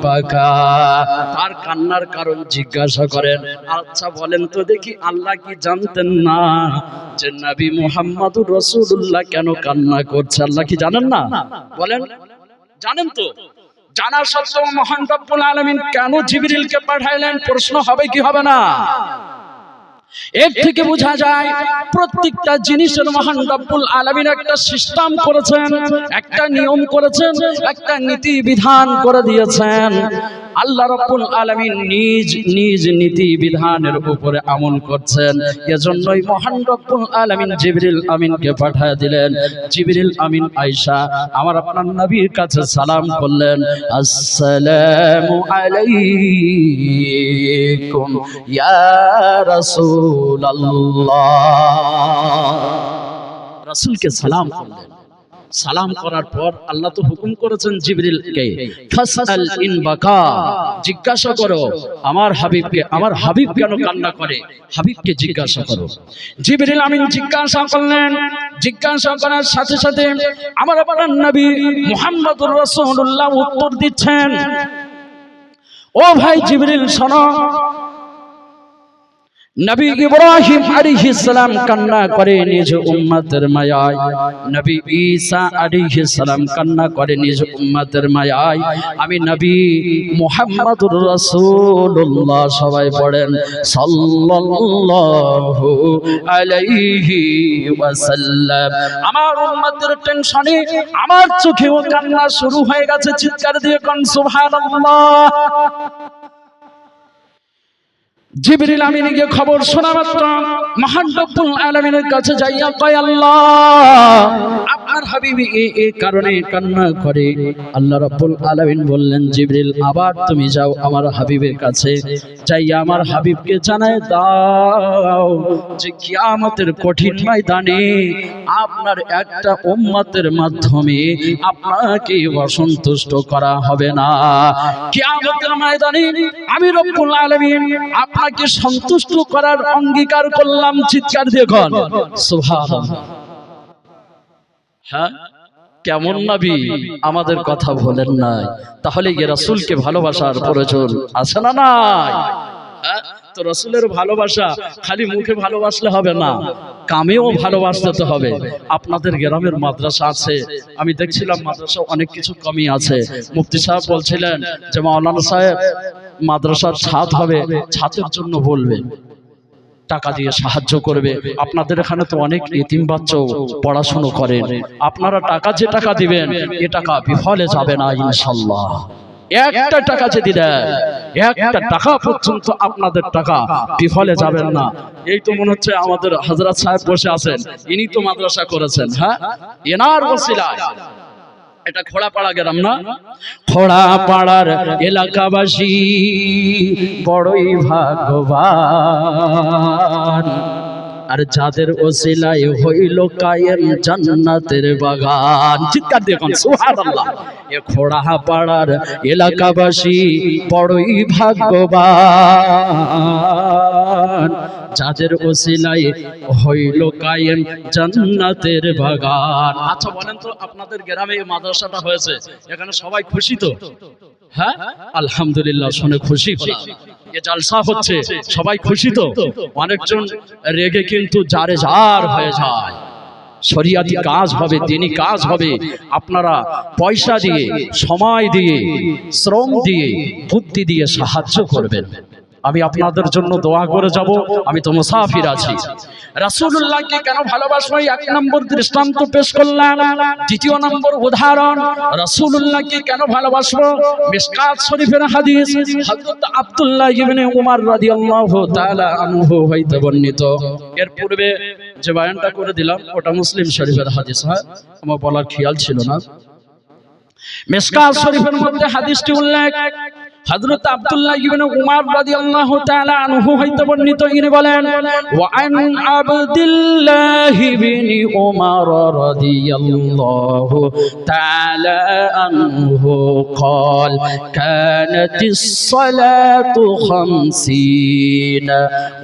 বাকা, তার কান্নার কারণ জিজ্ঞাসা করেন। আচ্ছা বলেন তো দেখি, আল্লাহ কি জানতেন না যে নবী মুহাম্মদুর রাসূলুল্লাহ কেন কান্না করছে? আল্লাহ কি জানেন না? বলেন, জানেন তো? জানার সত্ত্বেও মহান রব্বুল আলামিন কেন জিবরিলকে পাঠাইলেন? প্রশ্ন হবে কি হবে না? এর থেকে বোঝা যায় প্রত্যেকটা জিনিসের মহান রব্বুল আলামিন একটা সিস্টেম করেছেন, একটা নিয়ম করেছেন, একটা নীতি বিধান করে দিয়েছেন। আল্লাহ রাব্বুল আলামিন নিজ নিজ নীতি বিধানের উপরে আমল করছেন। এজন্যই মহান রব্বুল আলামিন জিবরিল আমিনকে পাঠিয়ে দিলেন। জিবরিল আমিন আয়েশা আমার আপনার নবীর কাছে সালাম করলেন, আসসালামু আলাইকুম ইয়া রাসূলুল্লাহ। রাসূলকে সালাম করলেন। সালাম করার পর আল্লাহ তো হুকুম করেছেন জিবরিলকে, ফাসআল ইন বাকা, জিজ্ঞাসা করো আমার হাবিবকে, আমার হাবিব কেন কান্না করে, হাবিবকে জিজ্ঞাসা করো। জিবরিল আমিন জিজ্ঞাসা করলেন। জিজ্ঞাসা করার সাথে সাথে আমার আপনার নবী মুহাম্মদুর রাসূলুল্লাহ উত্তর দিচ্ছেন, ও ভাই জিবরিল শোনো, নবী ইব্রাহিম আলাইহিস সালাম কান্না করে নিজ উম্মতের মায়ায়, নবী ঈসা আলাইহিস সালাম কান্না করে নিজ উম্মতের মায়ায়, আমি নবী মুহাম্মদুর রাসূলুল্লাহ, সবাই পড়েন সাল্লাল্লাহু আলাইহি ওয়াসাল্লাম, আমার উম্মতের টেনশনে আমার চোখেও কান্না শুরু হয়ে গেছে। চিৎকার দিয়ে কোন সুবহানাল্লাহ। জিবরিল আমিনকে খবর শোনা মাত্র মহান রব্বুল আলামিনের কাছে যাইয়া কয়, আল্লাহ আপনার হাবিব এই কারণে কান্না করে। আল্লাহ রাব্বুল আলামিন বললেন, জিবরিল আবার তুমি যাও আমার হাবিবের কাছে, যাইয়া আমার হাবিবকে জানায় দাও যে কিয়ামতের কঠিন ময়দানে আপনার একটা উম্মতের মাধ্যমে আপনাকে অসন্তুষ্ট করা হবে না। কিয়ামতের ময়দানে আমি রব্বুল আলামিন আপনাকে সন্তুষ্ট করার অঙ্গীকার করলাম। চিৎকার দিয়ে কোন সুবহানাল্লাহ। হ্যাঁ, কেমন নবী, আমাদের কথা বলেন নাই? তাহলে কি রাসূলকে ভালোবাসার প্রয়োজন আছে না নাই? হ্যাঁ, তো রাসূলের ভালোবাসা খালি মুখে ভালোবাসলে হবে না, কামেও ভালোবাসতে তো হবে। আপনাদের গ্রামের মাদ্রাসা আছে, আমি দেখছিলাম মাদ্রাসা অনেক কিছু কমই আছে। মুফতি সাহেব বলছিলেন যে মাওলানা সাহেব মাদ্রাসার ছাদ হবে, ছাদের জন্য বলবে, টাকা দিয়ে সাহায্য করবে। আপনাদের এখানে তো অনেক এতিম বাচ্চাও পড়াশোনা করেন, আপনারা টাকা যে টাকা দিবেন এ টাকা বিফলে যাবে না ইনশাআল্লাহ। একটা টাকা যদি দেন, একটা টাকা পর্যন্ত আপনাদের টাকা বিফলে যাবেন না। এই তো মনে হচ্ছে আমাদের হযরত সাহেব বসে আছেন, ইনি তো মাদ্রাসা করেছেন। হ্যাঁ, এনার ওসিলায়, এটা খোড়াপাড়া গ্রাম না? খোড়াপাড়ার এলাকাবাসী বড়ই ভাগ্যবান, আর যাদের ওসিলায় হইল কায়েম জান্নাতের বাগান। চিৎকার দিয়ে কোন সুবহানাল্লাহ। এ খোড়াপাড়ার এলাকাবাসী বড়ই ভাগ্যবান, যাদের ওসিলায় হইল কায়েম জান্নাতের বাগান। আচ্ছা বলেন তো, আপনাদের গ্রামে এই মাদ্রাসাটা হয়েছে, এখানে সবাই খুশি তো? হ্যাঁ, আলহামদুলিল্লাহ, শুনে খুশি হলাম। এই জলসা হচ্ছে, সবাই খুশি তো? অনেকজন রেগে কিন্তু জারে জার হয়ে যায়। শরিয়াতি কাজ হবে, দ্বীনি কাজ হবে, আপনারা পয়সা দিয়ে, সময় দিয়ে, শ্রম দিয়ে, বুদ্ধি দিয়ে সাহায্য করবেন। আমি আপনাদের জন্য দোয়া করে যাব, আমি তো মুসাফির আছি। রাসূলুল্লাহকে কেন ভালোবাসবো এক নম্বর দৃষ্টান্ত পেশ করলাম। দ্বিতীয় নম্বর উদাহরণ, রাসূলুল্লাহকে কেন ভালোবাসবো, মিশকাত শরীফের হাদিস হযরত আব্দুল্লাহ ইবনে উমর রাদিয়াল্লাহু তাআলা আনহু হইতে বর্ণিত। এর পূর্বে যে বয়ানটা করে দিলাম ওটা মুসলিম শরীফের হাদিস, হ্যাঁ আমার বলার খেয়াল ছিল না। মিশকাত শরীফের মধ্যে হাদিসটি উল্লেখ, হযরত আব্দুল্লাহ ইবনে উমর রাদিয়াল্লাহু তাআলা আনহু হইতে বর্ণিত, ইনি বলেন ওয়া আন আব্দুল্লাহ ইবনে উমর রাদিয়াল্লাহু তাআলা আনহু قال كانت الصلاة 50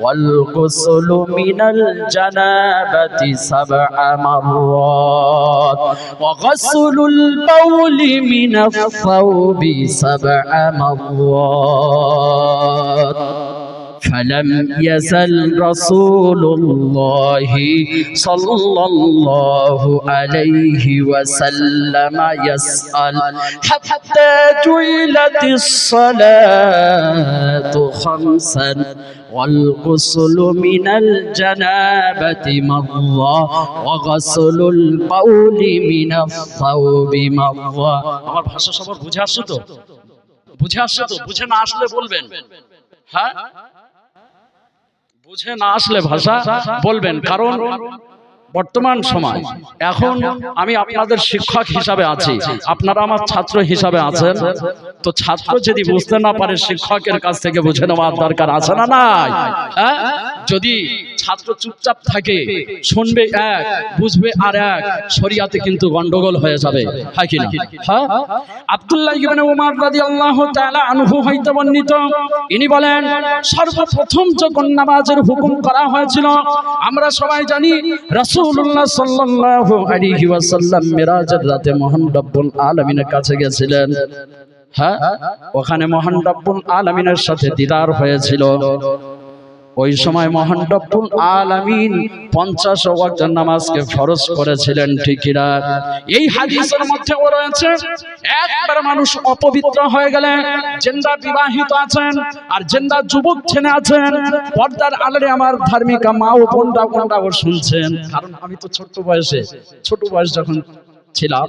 والغسل من الجنابة 7 مرات وغسل البول من الثوب 7 مرات فلم يزل رسول الله صلى الله عليه وسلم يسأل حتى جعلت الصلاة 5 والغسل من الجنابة مرة وغسل البول من الثوب مرة। আমার ভাষা সবার বুঝে আসছে তো? বুঝে আসছে তো? বুঝে না আসলে বলবেন, হ্যাঁ বুঝে না আসলে ভাষা বলবেন। কারণ বর্তমান সময় এখন আমি আপনাদের শিক্ষক হিসাবে আছি, আপনারা আমার ছাত্র হিসাবে আছেন, তো ছাত্র যদি বুঝতে না পারে শিক্ষকের কাছ থেকে বুঝে নেওয়ার দরকার আছে না নাই? হ্যাঁ, যদি ছাত্র চুপচাপ থাকে, শুনবে এক বুঝবে আর এক, শরিয়াতে কিন্তু গন্ডগোল হয়ে যাবে, হয় কি না? হ্যাঁ, আব্দুল্লাহ ইবনে উমর রাদিয়াল্লাহু তাআলা আনহু হইতে বর্ণিত, ইনি বলেন সর্বপ্রথম যখন নামাজের হুকুম করা হয়েছিল, আমরা সবাই জানি রাসূলুল্লাহ সাল্লাল্লাহু আলাইহি ওয়াসাল্লাম মিরাজের রাতে মহান রব্বুল আলামিনের কাছে গেছিলেন। হ্যাঁ, ওখানে মহান রব্বুল আলামিনের সাথে দিদার হয়েছিল। ওই সময় মহান রব্বুল আলামিন 50 ওয়াক্ত নামাজকে ফরজ করেছিলেন, ঠিক কি না? এই হাদিসের মধ্যেও রয়েছে একবার মানুষ অপবিত্র হয়ে গেলে, জেন্দা বিবাহিত আছেন আর জেন্দা যুবক ছেলে আছেন, পর্দার আড়ালে আমার ধার্মিক মা ও বোনরাও শুনছেন, কারণ আমি তো ছোট বয়স যখন ছিলাম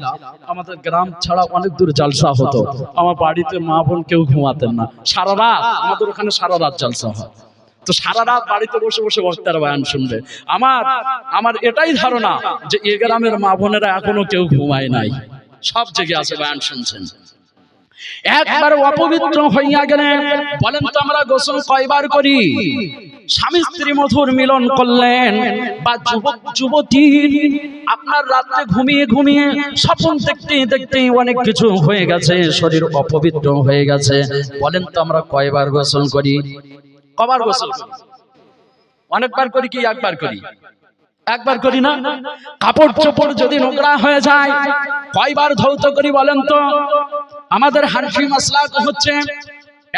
আমাদের গ্রাম ছাড়া অনেক দূর জালসা হতো, আমার বাড়িতে মা বোন কেউ ঘুমাতেন না, সারা রাত আমাদের ওখানে সারা রাত জালসা হয়, তো সারা রাত বাড়িতে বসে বসে বক্তার বয়ান শুনবে। আমার এটাই ধারণা যে এই গ্রামের মা বোনেরা এখনো কেউ ঘুমায় নাই, সব জেগে আছে, বয়ান শুনছেন। একবার অপবিত্র হইয়া গেলে বলেন তো আমরা গোসল কয়বার করি? স্বামী স্ত্রী মধুর মিলন করলেন বা যুবক যুবতী আপনার রাতে ঘুমিয়ে স্বপ্ন দেখতে অনেক কিছু হয়ে গেছে, শরীর অপবিত্র হয়ে গেছে, বলেন তো আমরা কয়বার গোসল করি? কবার গোসল করি? অনেকবার করি কি একবার করি? একবার করি না? কাপড় চোপড় যদি নোংরা হয়ে যায় কয়বার ধৌত করি বলেন তো? আমাদের হানফি মাসলাক হচ্ছে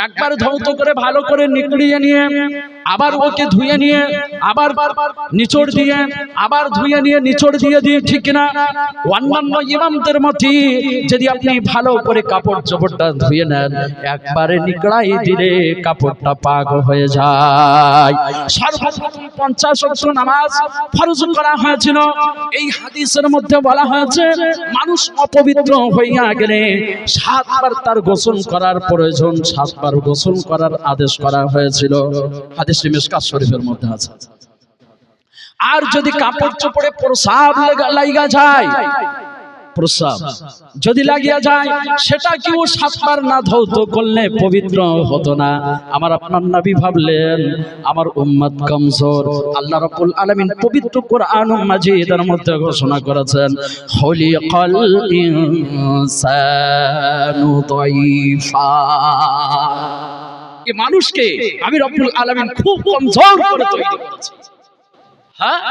একবার ধৌত করে ভালো করে নিকড়িয়ে নিয়ে আবার ওকে ধুয়ে নিয়ে আবার নিচড় দিয়ে আবার ধুয়ে নিয়ে নিচড় দিয়ে, ঠিক না? অন্যান্য ইমামদের মতে যদি আপনি ভালো করে কাপড় চোপড়টা ধুয়ে নেন, একবারে নিকড়াই দিলে কাপড়টা পাক হয়ে যায়। সর্বপ্রথম 50 ওয়াক্ত নামাজ ফরজ করা হয়েছিল। এই হাদিসের মধ্যে বলা হয়েছে মানুষ অপবিত্র হইয়া গেলে 7 বার তার গোসল করার প্রয়োজন, 7 বার গোসল করার আদেশ করা হয়েছিল। হাদিসটি মিশকাত শরীফের মধ্যে আছে। আর যদি কাপড় চোপড়ে প্রসাব লাগা যায়, প্রসাব যদি লাগিয়া যায়, সেটা কেউ 7 বার না ধৌত করলে পবিত্র হতো না। আমার আপনার নবী ভাবলেন আমার উম্মত কমজোর, আল্লাহ রাব্বুল আলামিন পবিত্র কোরআন মাজিদের মধ্যে ঘোষণা করেছেন খলিকাল ইনসানু দাইফা, এই মানুষকে আমি রব্বুল আলামিন খুব কমজোর করে তৈরি করেছি। হ্যাঁ,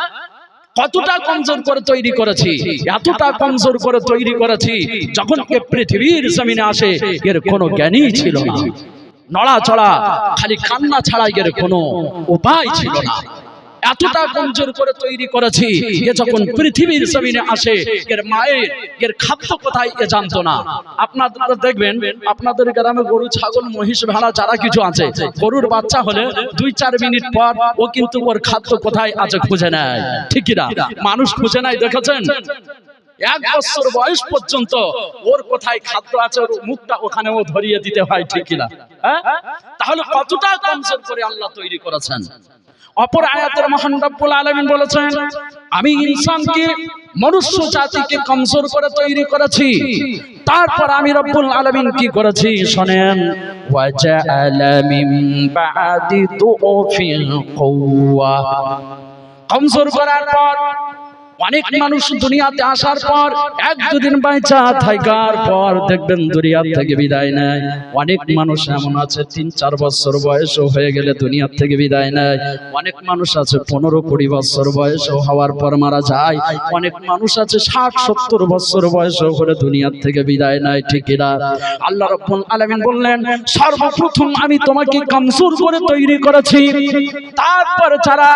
কতটা কমজোর করে তৈরি করেছি? এতটা কমজোর করে তৈরি করেছি যখন এ পৃথিবীর জমিনে আসে এর কোনো জ্ঞানই ছিল না, নড়াচড়া খালি কান্না ছাড়া এর কোনো উপায় ছিল না। এতটা কমজোর করে তৈরি করেছি, এ যখন পৃথিবীর জমিনে আসে এর মায়ের এর খাদ্য কোথায় এ জানতো না। আপনারা দেখবেন আপনাদের গ্রামে গরু ছাগল মহিষ ভেড়া যারা কিছু আছে, গরুর বাচ্চা হলে 2-4 মিনিট পর ও কিন্তু ওর খাদ্য কোথায় আছে খুঁজে নেয়, ঠিক কি না? মানুষ খুঁজে নেয়, দেখেছেন? 1 বছর বয়স পর্যন্ত ওর কোথায় খাদ্য আছে ওর মুখটা ওখানে ও ধরিয়ে দিতে হয়, ঠিক কি না? হ্যাঁ, তাহলে কতটা কমজোর করে আল্লাহ তৈরি করেছেন। অপর আয়াতের মহান রব্বুল আলামিন বলেছেন, আমি ইনসানকে মনুষ্য জাতিকে কমজোর করে তৈরি করেছি। তারপর আমি রব্বুল আলামিন কি করেছি শোনেন, ওয়াজআলা মিন বাদি তুফিল কুওয়া। কমজোর করার পর অনেক মানুষ দুনিয়াতে আসার পর 1-2 দিন বাঁচা থাকার পর দেখবেন দুনিয়া থেকে বিদায় নেয়। অনেক মানুষ এমন আছে 3-4 বছর বয়স হয়ে গেলে দুনিয়া থেকে বিদায় নেয়। অনেক মানুষ আছে 15-20 বছর বয়স হওয়ার পর মারা যায়। অনেক মানুষ আছে 60-70 বছর বয়স হলে দুনিয়া থেকে বিদায় নেয়, ঠিক না? আল্লাহ রাব্বুল আলামিন বললেন, সর্বপ্রথম আমি তোমাকে কমজোর করে তৈরি করেছি। তারপর যারা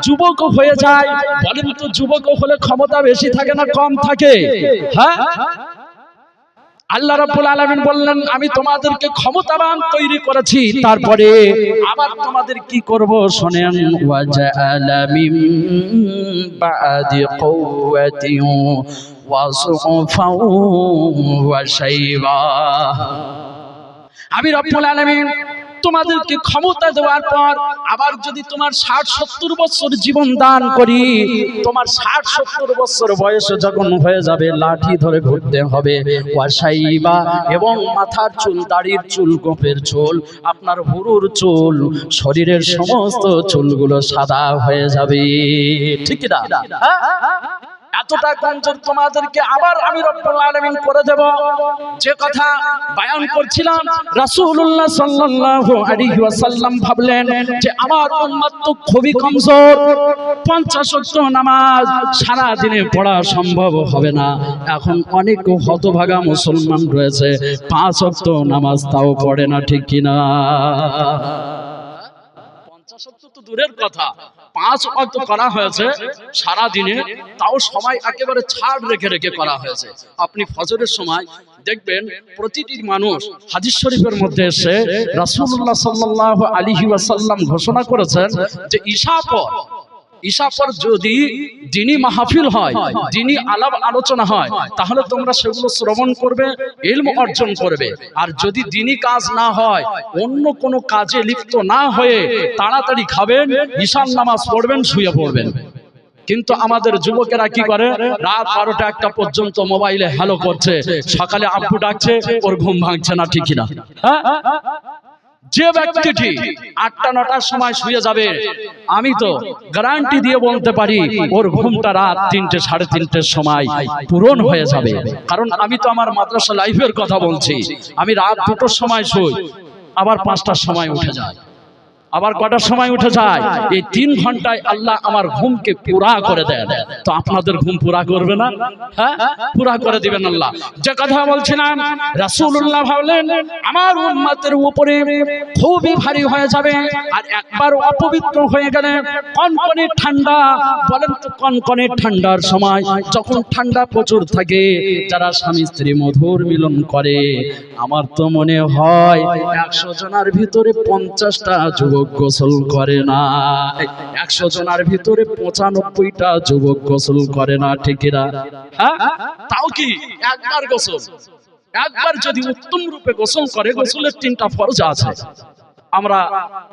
যুবক হয়ে যায়, বলেন তো যুবক হলে ক্ষমতা বেশি থাকে না কম থাকে? হ্যাঁ, আল্লাহ রাব্বুল আলামিন বললেন আমি তোমাদেরকে ক্ষমতাবান তৈরি করেছি। তারপরে আবার তোমাদের কি করব শোনেন, ওয়াজআলা মিন বাদি কুওয়াতিন ওয়াসফাও ওয়া শাইবা। আমি রব্বুল আলামিন তোমাদেরকে ক্ষমতা দেওয়ার পর আবার যদি তোমার 60-70 বছর জীবন দান করি, তোমার 60-70 বছর বয়স যখন হয়ে যাবে লাঠি ধরে ঘুরতে হবে, ওয়াশাইবা এবং মাথার চুল, দাড়ির চুল, গোপের চুল, আপনার হুরুর চুল, শরীরের সমস্ত চুলগুলো সাদা হয়ে যাবে, ঠিক না? এতটা কমজোর তোমাদেরকে আবার আমি রব্বুল আলামিন করে দেব। যে কথা বয়ান করছিলাম, রাসূলুল্লাহ সাল্লাল্লাহু আলাইহি ওয়াসাল্লাম ভাবলেন যে আমার উম্মত তো খুবই কমজোর, 50 ওয়াক্ত নামাজ সারা দিনে পড়া সম্ভব হবে না। এখন অনেক হতভাগা মুসলমান রয়েছে 5 ওয়াক্ত নামাজ তাও পড়ে না, ঠিক কি না? 50 ওয়াক্ত তো দূরের কথা, 5 ওয়াক্ত করা হয়েছে সারা দিনে, তাও সময় একেবারে ছাড় রেখে রেখে করা হয়েছে। আপনি ফজরের সময় দেখবেন প্রতিটি মানুষ, হাদিস শরীফের মধ্যে এসে রাসূলুল্লাহ সাল্লাল্লাহু আলাইহি ওয়াসাল্লাম ঘোষণা করেছেন যে ঈশা পর যদি দ্বীনি মাহফিল হয়, দ্বীনি আলাপ আলোচনা হয়, তাহলে তোমরা সেগুলো শ্রবণ করবে, ইলম অর্জন করবে। আর যদি দ্বীনি কাজ না হয়, অন্য কোনো কাজে লিপ্ত না হয়ে তাড়াতাড়ি খাবেন, ঈশার নামাজ পড়বেন, শুয়ে পড়বেন। কিন্তু আমাদের যুবকেরা কি করে, রাত 12টা-1টা পর্যন্ত মোবাইলে হ্যালো করছে, সকালে আব্বু ডাকছে, ওর ঘুম ভাঙছে না, ঠিক না? হ্যাঁ, যে ব্যক্তিটি 8টা-9টার সময় শুয়ে যাবে, আমি তো গ্যারান্টি দিয়ে বলতে পারি ওর ঘুমটা রাত 3টে-3:30টার সময় পূরণ হয়ে যাবে। কারণ আমি তো আমার মাদ্রাসা লাইফের কথা বলছি। আমি রাত 2টোর সময় শুই, আবার 5টার সময় উঠে যাই, আবার কটার সময় উঠে যায়। এই 3 ঘন্টায় আল্লাহ আমার ঘুমকে পুরা করে দেন। তো আপনাদের ঘুম পুরা করবে না? হ্যাঁ, পুরা করে দিবেন আল্লাহ। যে কথা বলছিলাম, রাসূলুল্লাহ ভাবলেন আমার উম্মতের উপরে খুবই ভারী হয়ে যাবে, আর একবার অপবিত্র হয়ে গেলে কনকনে ঠান্ডা, বলেন তো কনকনে ঠান্ডার সময় যখন ঠান্ডা প্রচুর থাকে, যারা স্বামী স্ত্রী মধুর মিলন করে, আমার তো মনে হয় 100 জনের ভিতরে 50টা যুবক গোসল করে না, 100 জনের ভিতরে 95টা যুবক গোসল করে না, ঠিক না? হ্যাঁ, তাও কি একবার গোসল, একবার যদি উত্তম রূপে গোসল করে, গোসলের 3টা ফরজ আছে, আমরা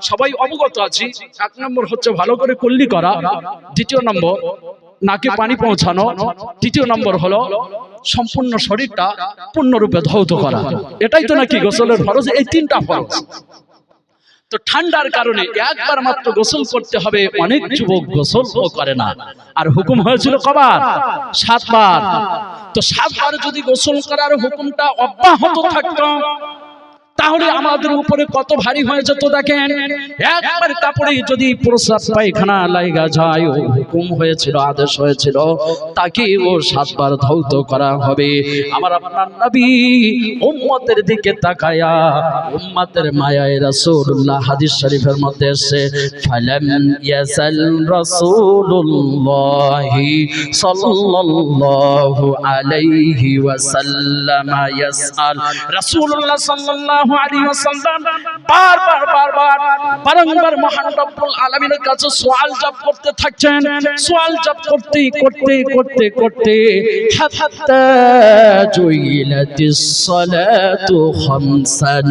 সবাই অবগত আছি। 1 নম্বর হচ্ছে ভালো করে কুল্লি করা, 2য় নম্বর নাকে পানি পৌঁছানো, 3য় নম্বর হলো সম্পূর্ণ শরীরটা পূর্ণরূপে ধৌত করা। এটাই তো নাকি গোসলের ফরজ, এই 3টা ফরজ। তো ঠান্ডার কারণে একবার মাত্র গোসল করতে হবে, অনেক যুবক গোসল করে না। আর হুকুম হয়েছিল কবার? 7 বার। তো 7 বার যদি গোসল করার হুকুমটা অব্যাহত থাকতো, তাহলে আমাদের উপরে কত ভারী হয়ে যেত। দেখেন একবার কাপড়ে যদি প্রস্রাব পায়খানা লাগা যায়, ও হুকুম হয়েছিল, আদেশ হয়েছিল তাকে ও 7 বার ধৌত করা হবে। আমার আপনার নবী উম্মতের দিকে তাকায়া উম্মতের মায়ায় রাসূলুল্লাহ হাদিস শরীফের মধ্যে এসেছে, ফালাম ইয়াসাল রাসূলুল্লাহি সাল্লাল্লাহু আলাইহি ওয়াসাল্লাম ইয়াসআল। রাসূলুল্লাহ সাল্লাল্লাহু আলাইহি ওয়াসাল্লাম বারবার মহান রব্বুল আলামিনের কাছে সওয়াল জবাব করতে থাকছেন। সওয়াল জবাব করতে করতে করতে করতে হাত্তা জুইলাতিস সালাতু খামসান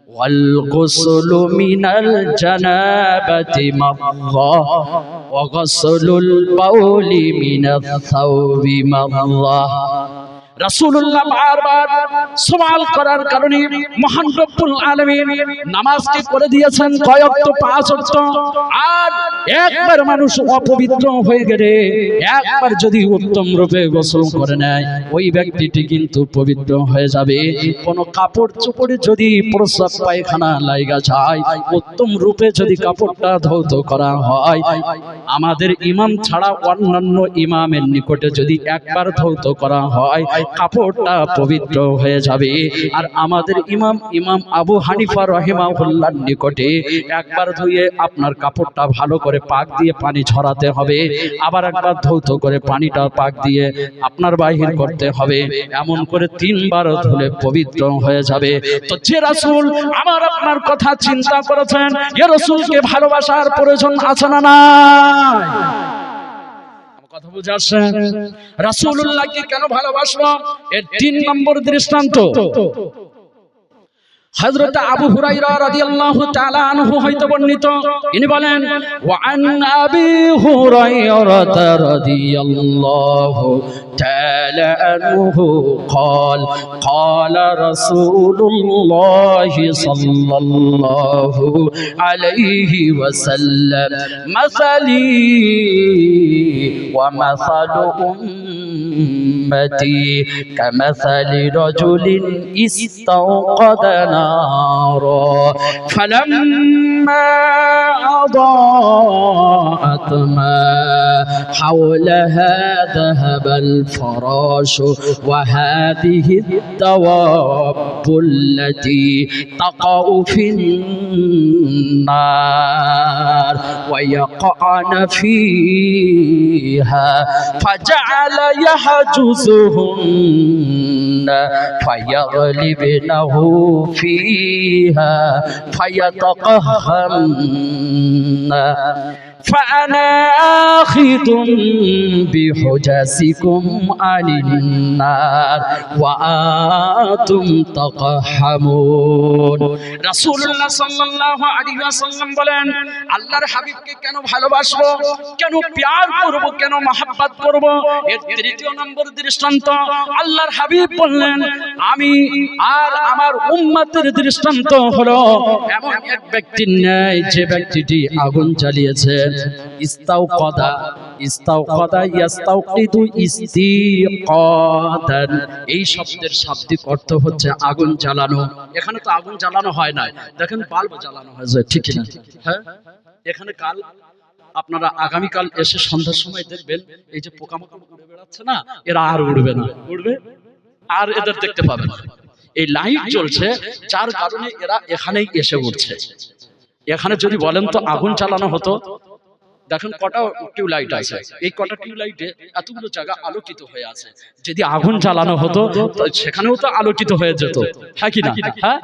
والغسل من الجنابة مرة وغسل البول من الثوب مرة। রাসূলুল্লাহ বারবার সওয়াল করার কারণে মহান রব্বুল আলামিন নামাজকে করে দিয়েছেন কয় ওয়াক্ত? 5 ওয়াক্ত। আর একবার মানুষ অপবিত্র হয়ে গেলে একবার যদি উত্তম রূপে গোসল করে নেয়, ওই ব্যক্তিটি কিন্তু পবিত্র হয়ে যাবে। কোন কাপড় চোপড়ে যদি প্রস্রাব পায়খানা লাগা যায়, উত্তম রূপে যদি কাপড়টা ধৌত করা হয়, আমাদের ইমাম ছাড়া অন্যান্য ইমামের নিকটে যদি একবার ধৌত করা হয়, কাপড়টা পবিত্র হয়ে যাবে। আর আমাদের ইমাম আবু হানিফা রাহিমাহুল্লাহর নিকটে একবার ধুয়ে আপনার কাপড়টা ভালো করে পাক দিয়ে পানি ঝরাতে হবে, আবার একবার ধৌত করে পানিটা পাক দিয়ে আপনার বাহির করতে হবে। এমন করে 3 বার ধুলে পবিত্র হয়ে যাবে। তো যে রাসূল আমার আপনার কথা চিন্তা করেছেন, এ রাসূলকে ভালোবাসার প্রয়োজন আছে না নাই? কথা বুঝে আসছে? রাসূলুল্লাহকে কেন ভালোবাসবো, এর 3 নম্বর দৃষ্টান্ত হযরত আবু হুরায়রা রাদিয়াল্লাহু তাআলা আনহু হইতে বর্ণিত। ইনি বলেন, ওয়া আন আবি হুরায়রা রাদিয়াল্লাহু তাআলা আনহু قال قال رسول الله صلى الله عليه وسلم مثلي ومثل أمتي كمثل رجل استوقد نارا فلما أضاءت ما حولها ذهب الفراش وهذه الدواب التي تقع في النار ويقعن فيها فجعل يحجزهن فيغلبنه فيها فيتقهرن فأنا آخذ بحجزكم عن النار وأنتم تقحمون। রাসূলুল্লাহ সাল্লাল্লাহু আলাইহি ওয়াসাল্লাম বলেন, আল্লাহর হাবিবকে কেন ভালোবাসবো, কেন প্যার করব, কেন মহব্বত করব, এর 3য় নম্বর দৃষ্টান্ত আল্লাহর হাবিব বললেন, আমি আর আমার উম্মতের দৃষ্টান্ত হলো এমন এক ব্যক্তির ন্যায় যে ব্যক্তিটি আগুন জ্বালিয়েছে। ইস্তাওকাদা ইয়াস্তাওকিদু ইস্তিকাদান, এই শব্দের শাব্দিক অর্থ হচ্ছে আগুন জ্বালানো। এখানে তো আগুন জ্বালানো হয় না, দেখেন বাল্ব জ্বালানো হয়েছে, ঠিক না? হ্যাঁ, এখানে কাল আপনারা আগামীকাল এসে সন্ধ্যার সময় দেখবেন এই যে পোকামাকড় উড়ে বেড়াচ্ছে না, এরা আর উড়বে না, উড়বে আর এদের দেখতে পাবেন। এই লাইট জ্বলছে যার কারণে এরা এখানেই এসে উঠছে। এখানে যদি বলেন তো আগুন চালানো হতো, দেখেন কটা টিউবলাইট আছে, এই কটা টিউবলাইটে এতগুলো জায়গা আলোকিত হয়ে আছে। যদি আগুন জ্বালানো হতো সেখানেও তো আলোকিত হয়ে যেত, হ্যাঁ কি না? হ্যাঁ,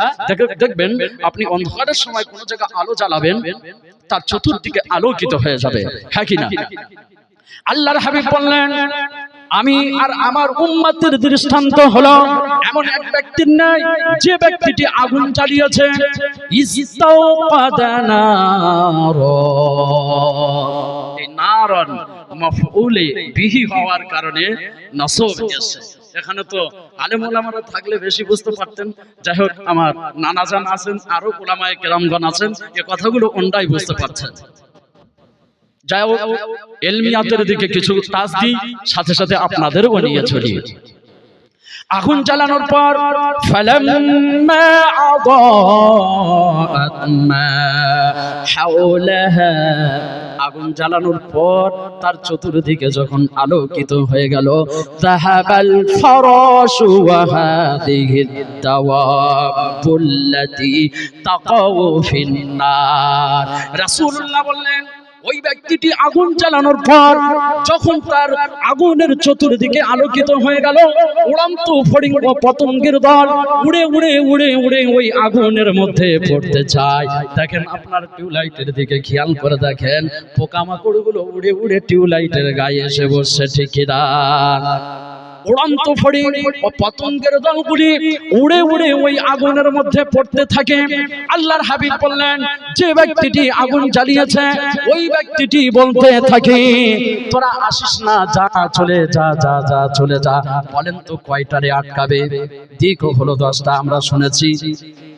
দেখবেন আপনি অন্ধকারের সময় কোন জায়গা আলো জ্বালাবেন, তার চতুর্দিকে আলোকিত হয়ে যাবে, হ্যাঁ কি না? আল্লাহর হাবিব বললেন, আমি আর আমার উম্মতের দৃষ্টান্ত হলো এমন এক ব্যক্তির নাই যে ব্যক্তিটি আগুন জ্বালিয়েছে। ইস্তাওকাদা নারা, এই নারন মাফউলে বিহি হওয়ার কারণে নাসব এসেছে। এখানে তো আলেম ওলামারা থাকলে বেশি বুঝতে পারতেন। যাই হোক, আমার নানাজান আছেন, আরো উলামায়ে কেরামগণ আছেন, এই কথাগুলো ওনরাই বুঝতে পারছেন। যাই হোক, ইলমিয়াতের দিকে কিছু টাচ দিই, সাথে সাথে আপনাদেরও নিয়ে চলি। আগুন জ্বালানোর পর ফালাম্মা আদাআত মা হাওলাহা, আগুন জ্বালানোর পর তার চতুর্দিকে যখন আলোকিত হয়ে গেল, যাহাবাল ফারাশু ওয়া হাদিহি দাওয়াবুল্লাতী তাকাউ ফিন্নার। রাসূলুল্লাহ বললেন, ওই ব্যক্তিটি আগুন জ্বালানোর পর যখন তার আগুনের চতুর্দিকে আলোকিত হয়ে গেল, উড়ন্ত ফড়িং ও পতঙ্গের দল উড়ে উড়ে উড়ে উড়ে ওই আগুনের মধ্যে পড়তে চায়। দেখেন, আপনার টিউবলাইটের দিকে খেয়াল করে দেখেন, পোকামাকড়গুলো উড়ে উড়ে টিউবলাইটের গায়ে এসে বসছে, ঠিক না? উড়ন্ত ফড়িং ও পতঙ্গের দলগুলি উড়ে উড়ে ওই আগুনের মধ্যে পড়তে থাকে। আল্লাহর হাবিব বললেন, যে ব্যক্তিটি আগুন জ্বালিয়েছে ওই ব্যক্তিটি বলতে থাকে, তোরা আসিস না, যা, চলে যা, যা যা চলে যা। বলেন তো কয়টারে আটকাবে? দিক হলো 10টা, আমরা শুনেছি।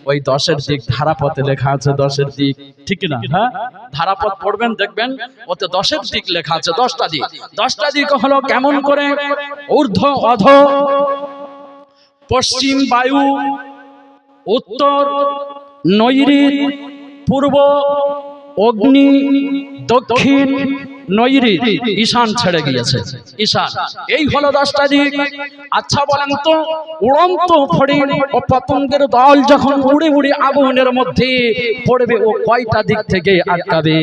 ওই 10-এর দিক ধারাপথে লেখা আছে, 10-এর দিক, ঠিক না? হ্যাঁ, ধারাপথ পড়বেন, দেখবেন ওতে 10-এর দিক লেখা আছে, 10টা দিক। 10টা দিক হলো কেমন করে? ঊর্ধ্ব অধ, পশ্চিম বায়ু, উত্তর নৈঋত, পূর্ব অগ্নি, দক্ষিণ নৈঋত, ঈশান ছেড়ে গিয়েছে, ঈশান। এই হলো 10টা দিক। আচ্ছা বলেন তো, উড়ন্ত ফড়িং ও পতঙ্গের দল যখন উড়ে উড়ে আগুনের মধ্যে পড়বে, ও কয়টা দিক থেকে আটকাবে?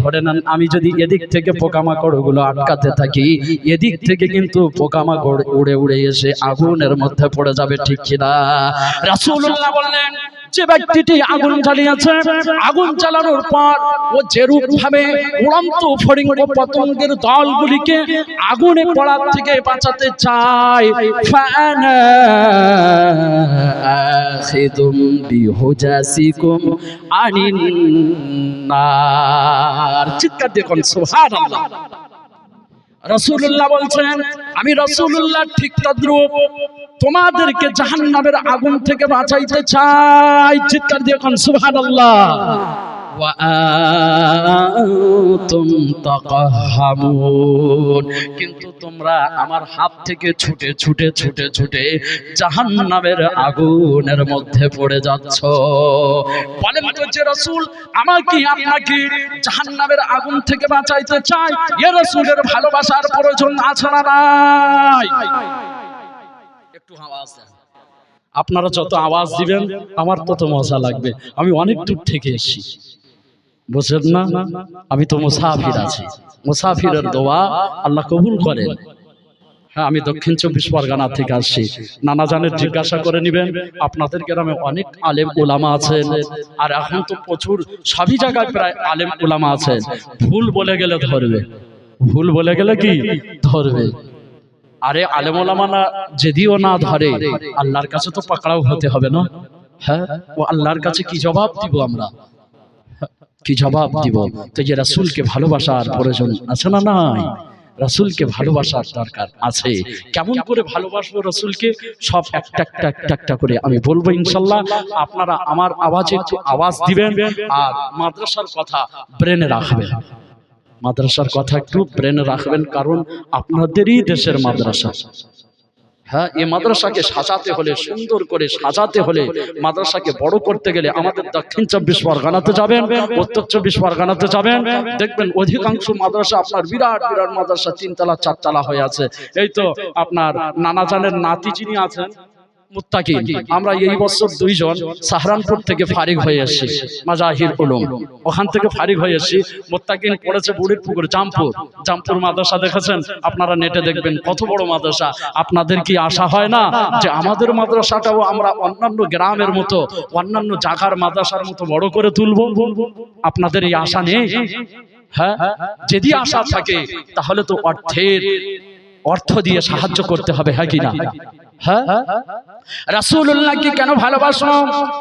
ধরে নেন, আমি যদি এদিক থেকে পোকামাকড়গুলো আটকাতে থাকি, এদিক থেকে কিন্তু পোকামাকড় উড়ে উড়ে এসে আগুনের মধ্যে পড়ে যাবে, ঠিক কিনা? রাসূলুল্লাহ বললেন, যে ব্যক্তিটি আগুন জ্বালিয়েছে, আগুন জ্বালানোর পর ও যেরূপ ভাবে উড়ন্ত ফড়িং ও পতঙ্গের দলগুলিকে আগুনে পড়ার থেকে বাঁচাতে চায়, ফানা আখিদুম বিহুজাসিকুম আনিন নার। চিৎকার দিয়ে কোন সুবহানাল্লাহ। রাসূলুল্লাহ বলছেন, আমি রাসূলুল্লাহ ঠিক তদ্রূপ তোমাদেরকে জাহান্নামের আগুন থেকে বাঁচাইতে চাই। চিৎকার দিয়ে কোন সুবহানাল্লাহ। ওয়া আনতুম তাকাহামুন, কিন্তু তোমরা আমার হাত থেকে ছুটে ছুটে ছুটে ছুটে জাহান্নামের আগুনের মধ্যে পড়ে যাচ্ছ। বলেন তো, যে রাসূল আমাকে আপনাকে জাহান্নামের আগুন থেকে বাঁচাইতে চায়, এ রাসূলের ভালোবাসার প্রয়োজন আছে না নাই? একটু আওয়াজ দেন। আপনারা যত আওয়াজ দিবেন আমার তত মজা লাগবে। আমি অনেক দূর থেকে এসেছি, বুঝলেন না? আমি তো মুসাফির আছি, মুসাফিরের দোয়া আল্লাহ কবুল করেন। হ্যাঁ, আমি দক্ষিণ 24 পরগনা থেকে আসছি। নানা জানের জিজ্ঞাসা করে নেবেন, আপনাদের গ্রামে অনেক আলেম উলামা আছেন, আর এখন তো প্রচুর সবই জায়গায় প্রায় আলেম উলামা আছেন। ভুল বলে গেলে ধরবে, ভুল বলে গেলে কি ধরবে? আরে আলেম ওলামা না যদিও না ধরে, আল্লাহর কাছে তো পাকড়াও হতে হবে না? হ্যাঁ, ও আল্লাহর কাছে কি জবাব দিব আমরা? কি জবাব দিব? তো যে রাসূলকে ভালোবাসার প্রয়োজন আছে না নাই? রাসূলকে ভালোবাসার দরকার আছে। কেমন করে ভালোবাসবো রাসূলকে? সব একটা একটা একটা একটা করে আমি বলবো ইনশাআল্লাহ। আপনারা আমার আওয়াজে একটু আওয়াজ দিবেন, আর মাদ্রাসার কথা ব্রেনে রাখবেন। মাদ্রাসার কথা একটু ব্রেনে রাখবেন, কারণ আপনাদেরই দেশের মাদ্রাসা। হ্যাঁ, এই মাদ্রাসাকে সাজাতে হলে, সুন্দর করে সাজাতে হলে, মাদ্রাসাকে বড় করতে গেলে আমাদের দক্ষিণ 24 পরগনাতে যাবেন, উত্তর 24 পরগনাতে যাবেন, দেখবেন অধিকাংশ মাদ্রাসা আপনার বিরাট বিরাট মাদ্রাসা 3 তলা 4 তলা হয়ে আছে। এই তো আপনার নানাজানের নাতি যিনি আছেন মুত্তাকিন, আমরা এই বছর 2 জন সাহারানপুর থেকে ফারিগ হয়ে এসেছি, মাজাহির উলুম, ওখান থেকে ফারিগ হয়ে এসেছি। মুত্তাকিন পড়েছে বুড়ির পুকুর, জামপুর। জামপুর মাদ্রাসা দেখেছেন আপনারা, নেটে দেখবেন কত বড় মাদ্রাসা। আপনাদের কি আশা হয় না যে আমাদের মাদ্রাসাটাও আমরা অন্যান্য গ্রামের মতো, অন্যান্য জায়গার মাদ্রাসার মতো বড় করে তুলব? আপনাদের এই আশা নেই? হ্যাঁ, যদি আশা থাকে তাহলে তো অর্থ দিয়ে সাহায্য করতে হবে, হ্যাঁ কি না? হ্যাঁ, রাসূলুল্লাহকে কেন ভালোবাসবো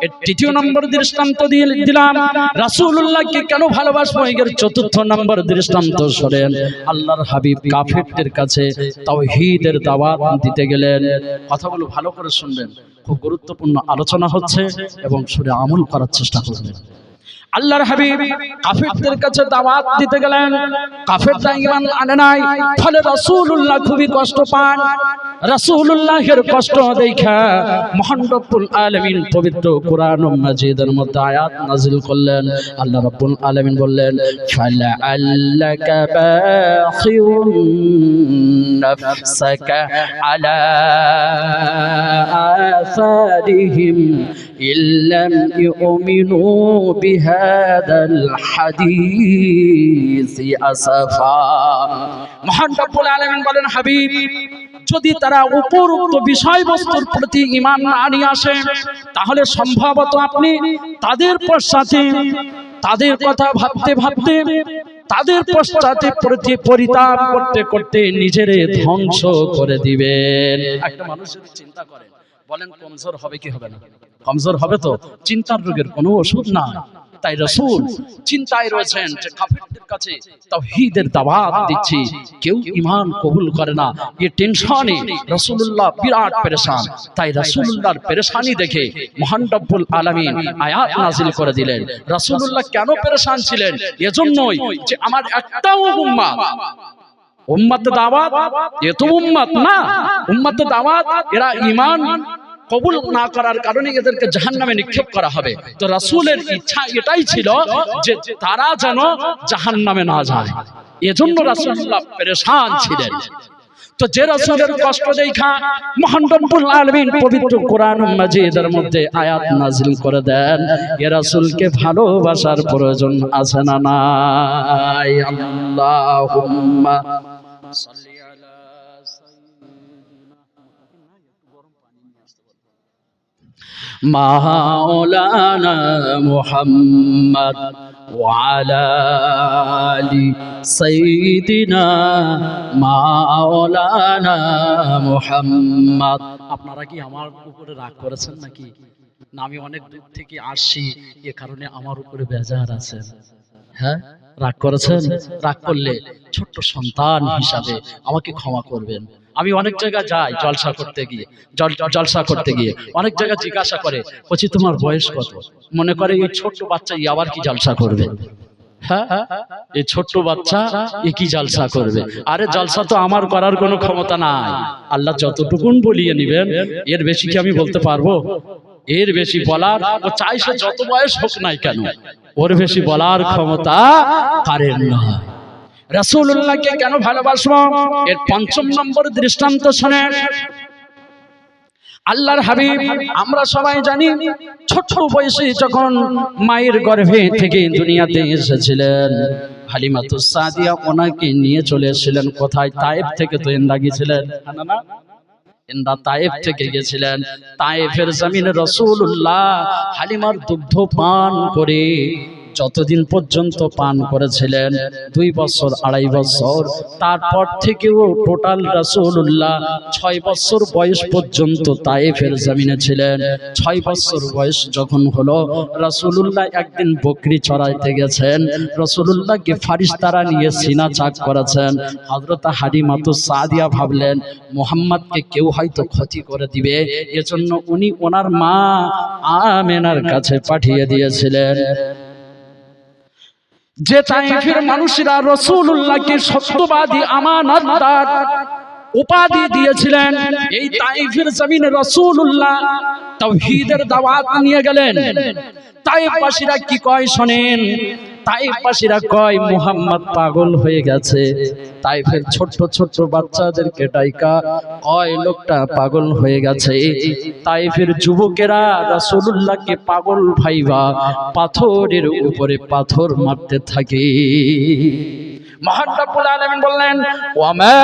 এর 3য় নম্বর দৃষ্টান্ত দিয়ে দিলাম। রাসূলুল্লাহকে কেন ভালোবাসবো এর 4র্থ নম্বর দৃষ্টান্ত শোনেন। আল্লাহর হাবিব কাফেরদের কাছে তাওহীদের দাওয়াত দিতে গেলেন। কথাগুলো ভালো করে শুনবেন, খুব গুরুত্বপূর্ণ আলোচনা হচ্ছে এবং শুনে আমল করার চেষ্টা করবেন। আল্লাহর হাবিব কাফেরদের কাছে দাওয়াত দিতে গেলেন, কাফেররা ঈমান আনে নাই, ফলে রাসূলুল্লাহ খুবই কষ্ট পান। রাসূলুল্লাহের কষ্ট দেখা মহান রব্বুল আলামিন পবিত্র কোরআন মাজিদের মধ্যে আয়াত নাযিল করলেন। আল্লাহ রব্বুল আলামিন বললেন, ফালাআল্লাকা বাখিউন নাফসাকা আলা আসারিহিম ইল্লাম ইউমিনু বিহাদাল হাদিসি আসাফা। মহান রব্বুল আলামিন বলেন, হাবিব, যদি তারা উপরোক্ত বিষয়বস্তুর প্রতি ঈমান না নিয়ে আসে, তাহলে সম্ভবত আপনি তাদের পশ্চাতে, তাদের কথা ভাবতে ভাবতে, তাদের পশ্চাতে পরিতাপ করতে করতে নিজেরে ধ্বংস করে দিবেন। একটা মানুষ যদি চিন্তা করে, বলেন কমজোর হবে কি হবে না? কমজোর হবে তো। চিন্তার রোগের কোনো ওষুধ না। তাই রাসূল চিন্তায় রয়েছেন যে কাফিরদের কাছে তাওহীদের দাওয়াত দিচ্ছি, কেউ ঈমান কবুল করে না। এই টেনশনে রাসূলুল্লাহ বিরাট পেরেশান। তাই রাসূলুল্লাহর পেরেশানি দেখে মহান রব্বুল আলামিন আয়াত নাযিল করে দিলেন। রাসূলুল্লাহ কেন পেরেশান ছিলেন? এজন্যই যে আমার একটাও উম্মতে দাওয়াত, এত উম্মত না, উম্মতে দাওয়াত এরা ঈমান কবুল না করার কারণে এদেরকে জাহান্নামে নিক্ষেপ করা হবে। তো রাসূলের ইচ্ছা এটাই ছিল যে তারা যেন জাহান্নামে না যায়। এজন্য রাসূলুল্লাহ পেরেশান ছিলেন। তো যে রাসূলের কষ্ট দেখা মহান রব্বুল আলামিন পবিত্র কোরআন মাজিদের মধ্যে আয়াত নাযিল করে দেন, এ রাসূলকে ভালোবাসার প্রয়োজন আছে না নাই? আল্লাহুম্মা সাল্লি আলা মাওলানা মুহাম্মদ ওয়া আলা আলি সাইয়্যিদিনা মাওলানা মুহাম্মদ। আপনারা কি আমার উপরে রাগ করেছেন নাকি? না আমি অনেক দূর থেকে আসছি এ কারণে আমার উপরে বেজার আছেন? হ্যাঁ, রাগ করেছেন? রাগ করলে ছোট্ট সন্তান হিসাবে আমাকে ক্ষমা করবেন। আমি অনেক জায়গায় যাই জলসা করতে গিয়ে অনেক জায়গায় জিজ্ঞাসা করে, বলছি তোমার বয়স কত? মনে করে এই ছোট্ট বাচ্চা আবার কি জলসা করবে? হ্যাঁ, এই ছোট্ট বাচ্চা এ কি জলসা করবে? আরে জলসা তো আমার করার কোনো ক্ষমতা নাই। আল্লাহ যতটুকুন বলিয়ে নিবেন, এর বেশি কি আমি বলতে পারবো? এর বেশি বলার, ও চাই সে যত বয়স হোক নাই কেন, ওর বেশি বলার ক্ষমতা কারের নয়। রাসূলুল্লাহকে কেন ভালোবাসবো? এর পঞ্চম নম্বর দৃষ্টান্ত শোনেন। আল্লাহর হাবিব, আমরা সবাই জানি, ছোট বয়সে যখন মায়ের গর্ভে থেকে দুনিয়াতে এসেছিলেন, হালিমাতুস সাদিয়া ওনাকে নিয়ে চলে এসেছিলেন কোথায়? তায়েফ থেকে তো এন্ডা গিয়েছিলেন না? এন্ডা তায়েফ থেকে গেছিলেন। তায়েফের জমিনে রাসূলুল্লাহ হালিমার দুগ্ধ পান করে যতদিন পর্যন্ত পান করেছিলেন, 2 বছর 2.5 বছর, তারপর থেকেও টোটাল রাসূলুল্লাহ 6 বছর বয়স পর্যন্ত তায়েফের জমিনে ছিলেন। 6 বছর বয়স যখন হলো, রাসূলুল্লাহ একদিন বকরি চড়াইতে গেছেন। রাসূলুল্লাহকে ফারিস্তারা নিয়ে সিনা চাক করেছেন। হযরত হালিমাতুস সাদিয়া ভাবলেন মুহাম্মদকে কেউ হয়তো ক্ষতি করে দিবে, এজন্য উনি ওনার মা আমেনার কাছে পাঠিয়ে দিয়েছিলেন। যে তায়েফের মানুষরা রাসূলুল্লাহকে সত্যবাদী আমানতদার উপাধি দিয়েছিলেন, এই তায়েফের জমিনে রাসূলুল্লাহ তাওহীদের দাওয়াত নিয়ে গেলেন। তায়েফবাসীরা কি কয় শোনেন। তায়েফবাসীরা কয় মুহাম্মদ পাগল হয়ে গেছে। তায়েফের ছোট্ট ছোট্ট বাচ্চাদেরকে ডাইকা কয় লোকটা পাগল হয়ে গেছে। তায়েফের যুবকেরা রাসূলুল্লাহকে পাগল ভাইবা পাথরের উপরে পাথর মারতে থাকে। মহান রব্বুল আলামিন বললেন, ওয়ামা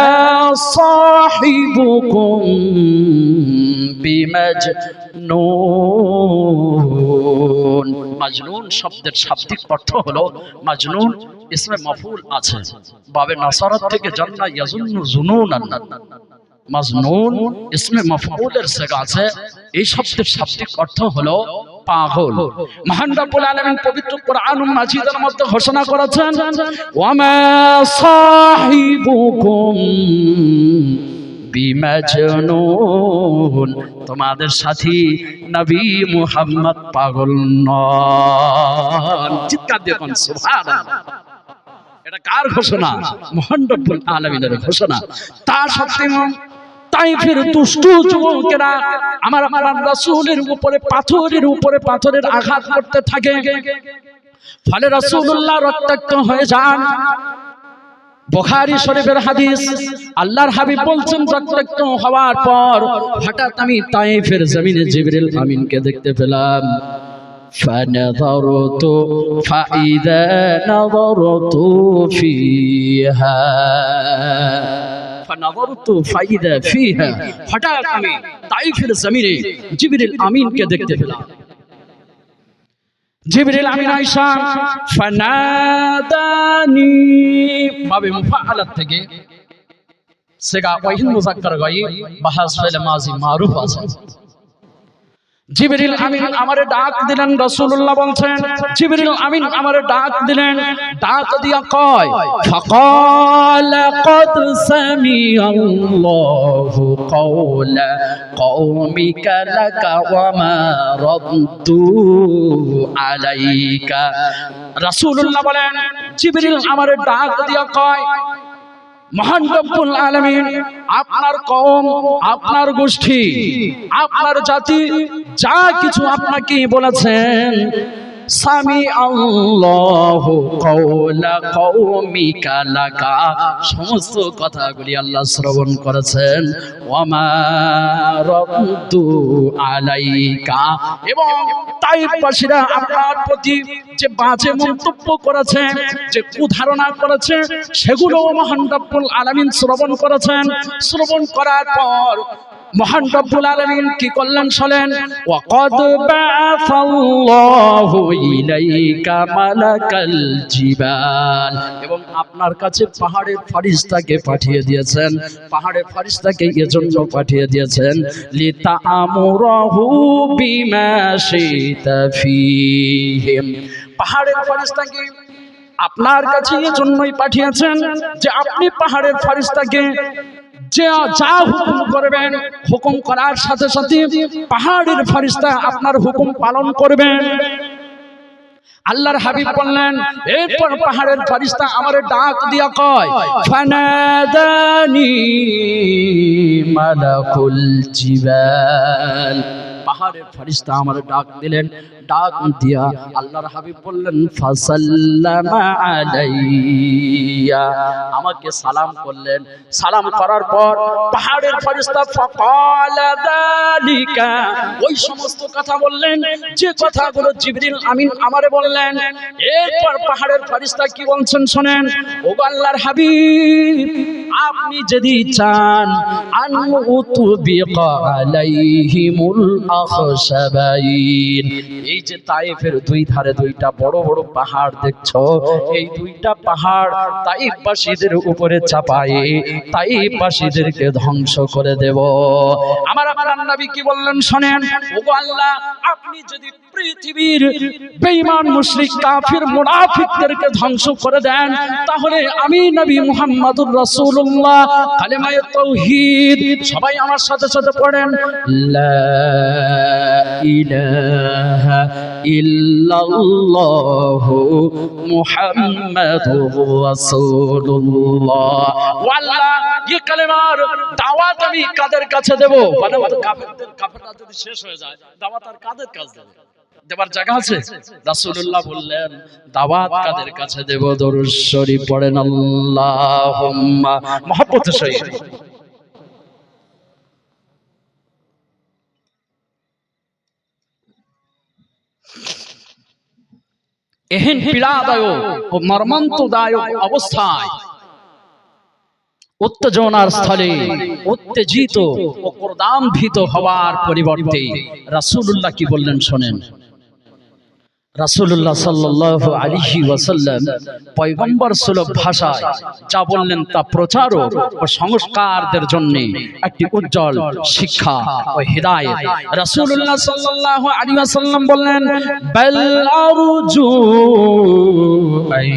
সাহিবুকুম বিমাজনুন। মাজনুন শব্দের শাব্দিক অর্থ হলো, মাজনুন ইসমে মাফউল আছে, বাবে নাসারাত থেকে জান্না ইয়াজুন্নু জুনুনান। মাজনুন ইসমে মাফউলের সিগা আছে, এই শব্দের শাব্দিক অর্থ হলো পাগল। মহান রব্বুল আলামিন পবিত্র কোরআন মাজিদের মধ্যে ঘোষণা করেছেন, ওয়ামা সাহিবুকুম বিমাজনুন, তোমাদের সাথী নবী মুহাম্মদ পাগল নন। চিৎকার দিয়ে কোন সুবহানাল্লাহ। এটা কার ঘোষণা? মহান রব্বুল আলামিনের ঘোষণা। তা সত্ত্বেও তাইফের দুষ্ট যুবকেরা আমার রাসূলের উপরে পাথরের আঘাত করতে থাকে। ফলে রাসূলুল্লাহ রক্তাক্ত হয়ে যান। বুখারী শরীফের হাদিস, আল্লাহর হাবিব বলছেন রক্তাক্ত হওয়ার পর হঠাৎ আমি তাইফের জমিনে জিবরিল আমিনকে দেখতে পেলাম। فنظرت فإذا نظرت فيها হঠাৎ আমি তাইফের জমিনে জিবরিল আমিনকে দেখতে পেলাম। জিবরিল আমিন আয়েশা ফানাদানি বাবে মুফাআলাত থেকে সেগা ওয়াহিন মুযাক্কার গায়ব বাহাস ফেল মাজি মারুফ আছে। জিবরিল আমিন আমারে ডাক দিলেন, রাসূলুল্লাহ বলছেন জিবরিল আমিন আমারে ডাক দিলেন, ডাক দিয়া কয় ফাকালা ক্বাদ সামিআল্লাহু কওলা কওমিকা লাকা ওয়া মা রাদ্দু আলাইকা। রাসূলুল্লাহ বলেন জিবরিল আমারে ডাক দিয়া কয় মহান রব্বুল আলামিন আপনার কওম, আপনার গোষ্ঠী, আপনার জাতি যা কিছু আপনাকে বলেছেন, সামি আল্লাহু কওলা কওমিকা লাকা, সমস্ত কথাগুলি আল্লাহ শ্রবণ করেছেন। ওয়া মা রাদ্দু আলাইকা, এবং তাইফবাসীরা আপনার প্রতি যে বাজে মন্তব্য করেছে, যে কুধারণা করেছে, সেগুলো মহান রব্বুল আলামিন শ্রবণ করেছেন। শ্রবণ করার পর মহান রব্বুল আলামিন কি করলেন শোনেন, ওয়াকাদ বাআসাল্লাহু ইলাইকা মালাকাল জিবাল, এবং আপনার কাছে পাহাড়ের ফেরেশতাকে পাঠিয়ে দিয়েছেন। পাহাড়ের ফেরেশতাকে এজন্য পাঠিয়ে দিয়েছেন লিতা'মুরাহু বিমা শিতা ফীহিম, পাহাড়ের ফেরেশতাকে আপনার কাছে এজন্যই পাঠিয়েছেন যে আপনি পাহাড়ের ফেরেশতাকে যা হুকুম করবেন, হুকুম করার সাথে সাথে পাহাড়ের ফেরেশতা আপনার হুকুম পালন করবেন। আল্লাহর হাবিব বললেন, এরপর পাহাড়ের ফেরেশতা আমারে ডাক দিয়া কয় ফানাদানি মালাকুল জিবাল, পাহাড়ের ফেরেশতা আমারে ডাক দিলেন। ডাক দিয়া আল্লাহর হাবিব বললেন ফাসাল্লামা আলাইয়া, আমাকে সালাম করলেন। সালাম করার পর পাহাড়ের ফেরেশতা ফাকালা যালিকা, ওই সমস্ত কথা বললেন যে কথাগুলো জিবরিল আমিন আমারে বললেন। এরপর পাহাড়ের ফেরেশতা কি বলছেন শুনেন, ও আল্লাহর হাবিব আপনি যদি চান আন উতবিকা আলাইহিমুল আখশাবাইন, এই যে তাইফের দুই ধারে দুইটা বড় বড় পাহাড় দেখছো, এই দুইটা পাহাড় তাইফবাসীদের উপরে চাপায়ে তাইফবাসীদেরকে ধ্বংস করে দেব। আমার নবী কি বললেন শুনেন, ওগো আল্লাহ আপনি যদি পৃথিবীর বেঈমান মুশরিক কাফির মুনাফিকদেরকে ধ্বংস করে দেন, তাহলে আমি নবী মুহাম্মদুর রাসূলুল্লাহ কালেমায়ে তাওহীদ, সবাই আমার সাথে সাথে পড়েন, লা ইলাহা ইল্লাল্লাহু মুহাম্মাদুর রাসূলুল্লাহ। আল্লাহ এই কালেমার দাওয়াত আমি কাদের কাছে দেব? মানে কাফেররা যদি শেষ হয়ে যায়, দাওয়াত আর কাদের কাছে দেব? দেবার জায়গা আছে? রাসূলুল্লাহ বললেন দাওয়াত কাদের কাছে দেব? দরুদ শরীফ পড়েন আল্লাহুম্মা, মহব্বতের সহিত। এহেন পীড়াদায়ক ও মর্মান্তদায়ক অবস্থায় উত্তেজনার স্থলে উত্তেজিত ও ক্রোধান্বিত হওয়ার পরিবর্তে রাসূলুল্লাহ কি বললেন শোনেন। রাসূলুল্লাহ সাল্লাল্লাহু আলাইহি ওয়াসাল্লাম পয়গম্বর সুলভ ভাষায় যা বললেন তা প্রচার ও সংস্কারদের জন্য একটি উজ্জ্বল শিক্ষা ও হিদায়াত। রাসূলুল্লাহ সাল্লাল্লাহু আলাইহি ওয়াসাল্লাম বললেন, বাল আরজু আই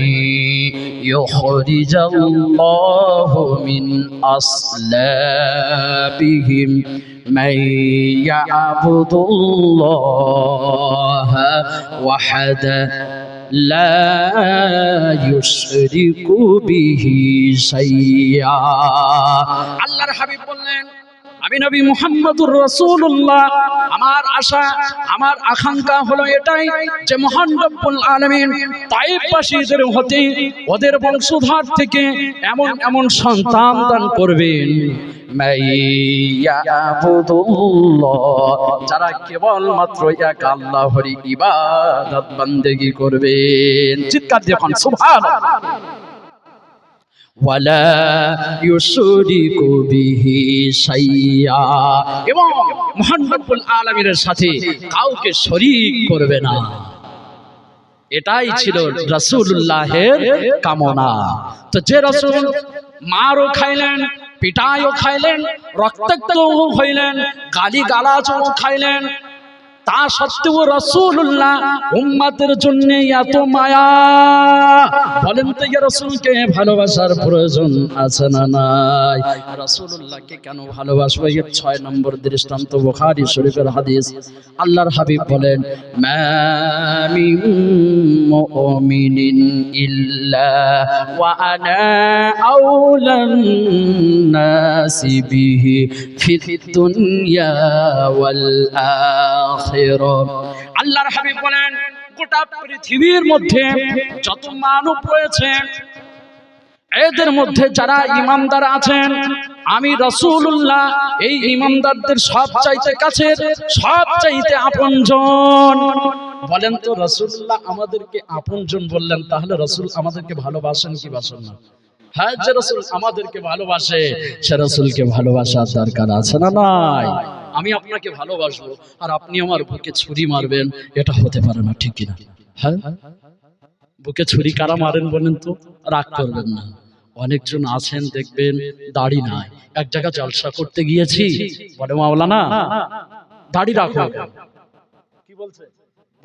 ইউখরিজাল্লাহু মিন আসলাবিহিম من يعبد الله وحده لا يشرك به شيئا। আল্লাহর হাবিব বললেন আমি নবী মুহাম্মদুর রাসূলুল্লাহ, আমার আশা আমার আকাঙ্ক্ষা হলো এটাই যে মহান রব্বুল আলামিন তায়েফবাসীদের হতে ওদের বংশধর থেকে এমন এমন সন্তান দান করবেন যারা কেবলমাত্র এক আল্লাহর ইবাদত বান্দেগি করবেন। চিৎকার দিয়ে কোন সুবহানাল্লাহ। ওয়ালা ইউশরিকু বিহি শাইয়্যা, এবং মহান রব্বুল আলামিনের সাথে কাউকে শরীক করবে না। এটাই ছিল রাসূলুল্লাহের কামনা। তো যে রাসূল মারও খাইলেন, পিটাইও খাইলেন, রক্তাক্তও হইলেন, গালি গালাজও খাইলেন, তা সত্ত্বেও রাসূলুল্লাহ উম্মতের জন্য এত মায়া। বলেন তো ইয়া রাসূলকে ভালোবাসার প্রয়োজন আছে না নাই? রাসূলুল্লাহকে কেন ভালোবাসবো? এর 6 নম্বর দৃষ্টান্ত বুখারী শরীফের হাদিস। আল্লাহর হাবিব বলেন, মা মিন মুমিনিন ইল্লা ওয়া আনা আউলান নাসি বিহি ফিদ দুনিয়া ওয়াল আখিরা। আল্লাহর হাবিব বলেন, গোটা পৃথিবীর মধ্যে যত মানব রয়েছে এদের মধ্যে যারা ইমানদার আছেন, আমি রাসূলুল্লাহ এই ইমানদারদের সবচাইতে কাছের, সবচাইতে আপনজন। বলেন তো রাসূলুল্লাহ আমাদেরকে আপনজন বললেন, তাহলে রাসূল আমাদেরকে ভালোবাসেন কি বাসেন না? হ্যাঁ, যে রাসূল আমাদেরকে ভালোবাসে সে রাসূলকে ভালোবাসার দরকার আছে না নাই? আমি আপনাকে ভালোবাসবো আর আপনি আমার বুকে ছুরি মারবেন, এটা হতে পারে না, ঠিক কিনা? হ্যাঁ, বুকে ছুরি কারা মারেন বলেন তো? রাগ করবেন না। অনেকজন আছেন দেখবেন দাড়ি নাই, এক জায়গায় জলসা করতে গিয়েছি, বলে মাওলানা দাড়ি রাখো। কি বলছে?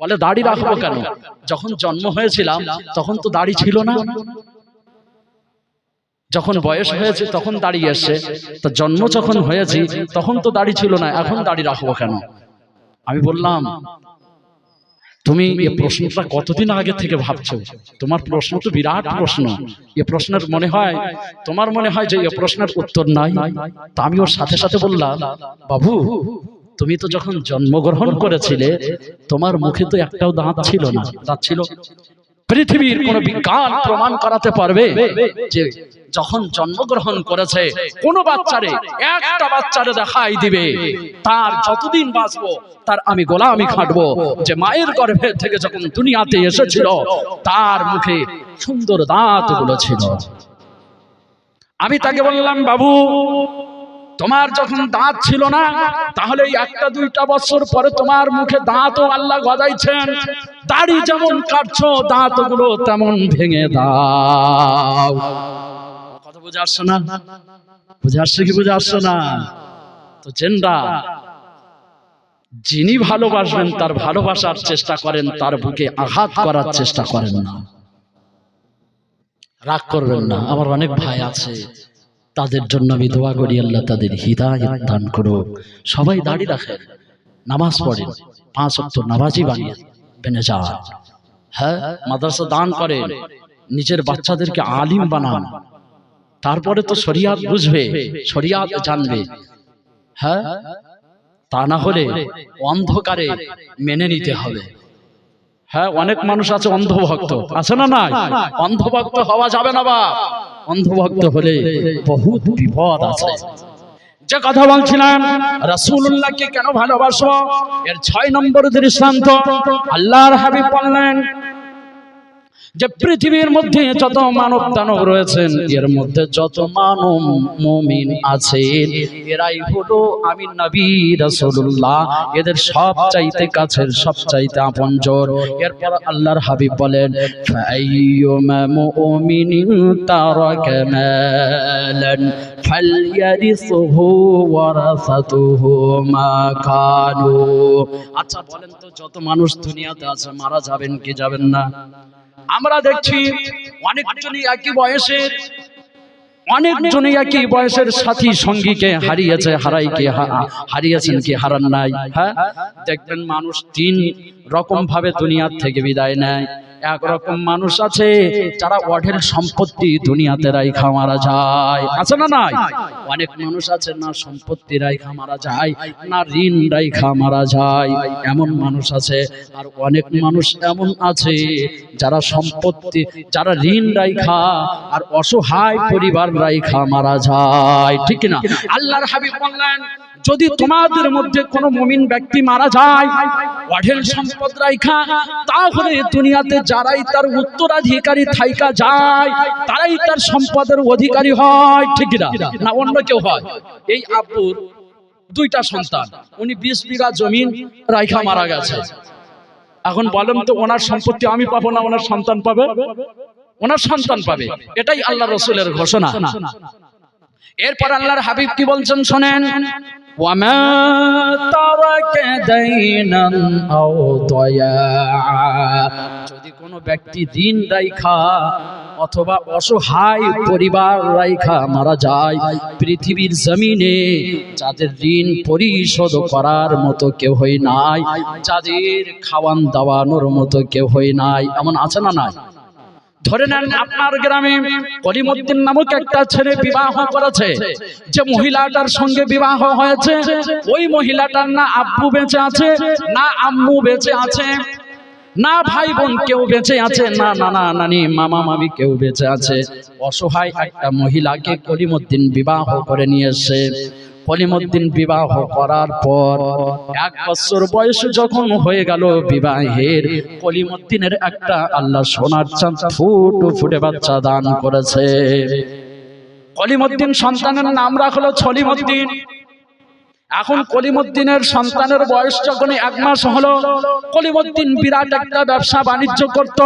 বলে দাড়ি রাখবো কেন? যখন জন্ম হয়েছিলাম তখন তো দাড়ি ছিল না, যখন বয়স হয়েছে তখন দাড়ি এসে, তো জন্ম যখন হয়েছি তখন তো দাড়ি ছিল না, এখন দাড়ি রাখবো কেন? আমি বললাম, তুমি এই প্রশ্নটা কতদিন আগে থেকে ভাবছো? তোমার প্রশ্ন তো বিরাট প্রশ্ন। এই প্রশ্নের মনে হয় তোমার মনে হয় যে এই প্রশ্নের উত্তর নাই। তা আমি ওর সাথে সাথে বললাম, বাবু তুমি তো যখন জন্মগ্রহণ করেছিলে তোমার মুখে তো একটাও দাঁত ছিল না। দাঁত ছিল? পৃথিবীর কোন বিজ্ঞান প্রমাণ করাতে পারবে যে যখন জন্মগ্রহণ করেছে কোন বাচ্চারে, একটা বাচ্চারে দেখাই দিবে তার যতদিন বাঁচবো তার আমি গোলামি খাটবো, যে মায়ের গর্ভে থেকে যখন দুনিয়াতে এসেছিল তার মুখে সুন্দর দাঁতগুলো ছিল। আমি তাকে বললাম, বাবু তোমার যখন দাঁত ছিল না, তাহলে একটা দুইটা বছর পরে তোমার মুখে দাঁতও আল্লাহ গজাইছেন, দাড়ি যেমন কাটছো দাঁতগুলো তেমন ভেঙে দাও। কথা বুঝে আসছে না? বুঝে আসছে কি বুঝে আসছে না? তো জেনরা যিনি ভালোবাসবেন তার ভালোবাসার চেষ্টা করেন, তার বুকে আঘাত করার চেষ্টা করেন না। রাগ করবেন না, আমার অনেক ভাই আছে তাদের জন্য আমি দোয়া করি আল্লাহ তাদের হিদায়াত দান করুক। সবাই দাড়ি রাখেন, নামাজ পড়েন, 5 ওয়াক্ত নামাজি বেনে যান, হ্যাঁ মাদ্রাসা দান করেন, নিজের বাচ্চাদেরকে আলিম বানান, তারপরে তো শরিয়াত বুঝবে, শরিয়াত জানবে। হ্যাঁ, তা না হলে অন্ধকারে মেনে নিতে হবে। হ্যাঁ, অনেক মানুষ আছে অন্ধভক্ত, আছে না? নাই, অন্ধভক্ত হওয়া যাবে না বাপ। অন্ধভক্ত হলে বহুত বিপদ আছে। যে কথা বলছিলাম রাসূলুল্লাহকে কেন ভালোবাসো, এর 6 নম্বর দৃষ্টান্ত আল্লাহর হাবিব বললেন যে পৃথিবীর মধ্যে যত মানব দানব রয়েছেন এর মধ্যে যত মানব মুমিন আছেন এরাই হলো আমি নবী রাসূলুল্লাহ, এদের সবচাইতে কাছের, সবচাইতে আপনজন। এরপর আল্লাহর হাবিব বলেন, ফাআইয়ুমা মুমিনিন তারাকা মালান ফালইয়ারিসহু ওয়ারাসাতুহু মা কানু। আচ্ছা বলেন তো, যত মানুষ দুনিয়াতে আছে মারা যাবেন কি যাবেন না? আমরা দেখছি অনেকজনই একই বয়সের, অনেকজনই একই বয়সের সাথী সঙ্গীকে হারিয়েছে, হারিয়েছেন কি হারান নাই? হ্যাঁ, দেখবেন মানুষ 3 রকম ভাবে দুনিয়ার থেকে বিদায় নেয়। একরকম মানুষ আছে যারা অঢেল সম্পত্তি দুনিয়াতে রাইখা মারা যায়, আছে না নাই? অনেক মানুষ আছে না সম্পত্তি রাইখা মারা যায়, না ঋণ রাইখা মারা যায়, এমন মানুষ আছে। আর অনেক মানুষ এমন আছে যারা সম্পত্তি, যারা ঋণ রাইখা আর অসহায় পরিবার রাইখা মারা যায়, ঠিক না? আল্লাহর হাবিব বললেন, যদি তোমাদের মধ্যে কোনো মুমিন ব্যক্তি মারা যায় অঢেল সম্পদ রাইখা, তাহলে দুনিয়াতে যারাই তার উত্তরাধিকারী থাইকা যায় তারাই তার সম্পদের অধিকারী হয়, ঠিক না? না অন্য কেউ হয়? এই আব্বুর দুইটা সন্তান, উনি 20 বিঘা জমিন রাইখা মারা গেছে। এখন বলেন তো ওনার সম্পত্তি আমি পাবো না ওনার সন্তান পাবে? ওনার সন্তান পাবে, এটাই আল্লাহ রাসূলের ঘোষণা। এরপর আল্লাহর হাবিব কি বলছেন শোনেন, ওয়ামা তারাকা দাইনান আও দয়া, যদি কোনো ব্যক্তি ঋণ রাইখা অথবা অসহায় পরিবার রাইখা মারা যায়, পৃথিবীর জমিনে যাদের ঋণ পরিশোধ করার মতো কেউ হই নাই, যাদের খাওয়ান দাওয়ানোর মতো কেউ হই নাই, এমন আছে না নাই? ধরে নেন আপনার গ্রামে কলিমউদ্দিন নামক একটা ছেলে বিবাহ করেছে, যে মহিলাটার সঙ্গে বিবাহ হয়েছে ওই মহিলাটার না আব্বু বেঁচে আছে, না আম্মু বেঁচে আছে, না ভাই বোন কেউ বেঁচে আছে, না নানা নানি মামা মামি কেউ বেঁচে আছে। অসহায় একটা মহিলাকে কলিমউদ্দিন বিবাহ করে নিয়ে এসে, কলিমউদ্দিন বিবাহ করার পর 1 বছর বয়স যখন হয়ে গেল বিবাহের, কলিমউদ্দিনের একটা আল্লাহ সোনার চাঁদ ফুটে বাচ্চা দান করেছে। কলিমউদ্দিন সন্তানের নাম রাখলো ছলিমউদ্দিন। এখন কলিমউদ্দিনের সন্তানের বয়স যখন 1 মাস হলো, কলিমউদ্দিন বিরাট একটা ব্যবসা বাণিজ্য করত।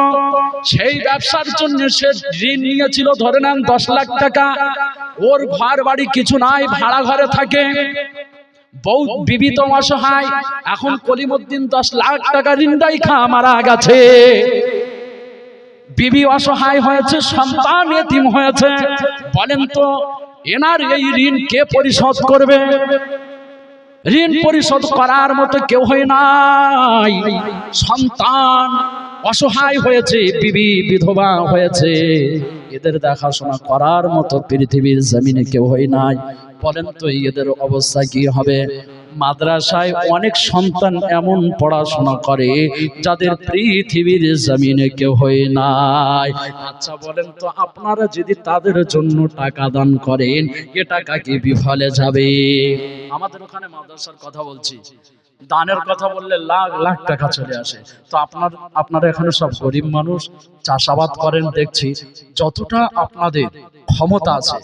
সেই ব্যবসার জন্য সে ঋণ নিয়েছিল, ধরে নেন 10 লাখ টাকা। ওর ঘর বাড়ি কিছু নাই, ভাড়া ঘরে থাকে, বউ বিবি তো অসহায়। এখন কলিমউদ্দিন 10 লাখ টাকা ঋণ রাইখা মারা গেছে, বিবি অসহায় হয়েছে, সন্তান এতিম হয়েছে। বলেন তো এনার এই ঋণ কে পরিশোধ করবে? ঋণ পরিশোধ করার মতো কেউ হয় নাই, সন্তান অসহায় হয়েছে, বিবি বিধবা হয়েছে, এদের দেখাশোনা করার মতো পৃথিবীর জমিনে কেউ হয় নাই। বলেন তো এদের অবস্থা কি হবে? মাদ্রাসায় অনেক সন্তান এমন পড়াশোনা করে যাদের পৃথিবীর জমিনে কেউ হয় নাই। আচ্ছা বলেন তো আপনারা যদি তাদের জন্য টাকা দান করেন, এ টাকা কি বিফলে যাবে? আমাদের ওখানে মাদ্রাসার কথা বলছি, দানের কথা বললে লাখ লাখ টাকা চলে আসে। তো আপনারা এখানে সব গরিব মানুষ, চাষাবাদ করেন, দেখছি যতটা আপনাদের ক্ষমতা আছে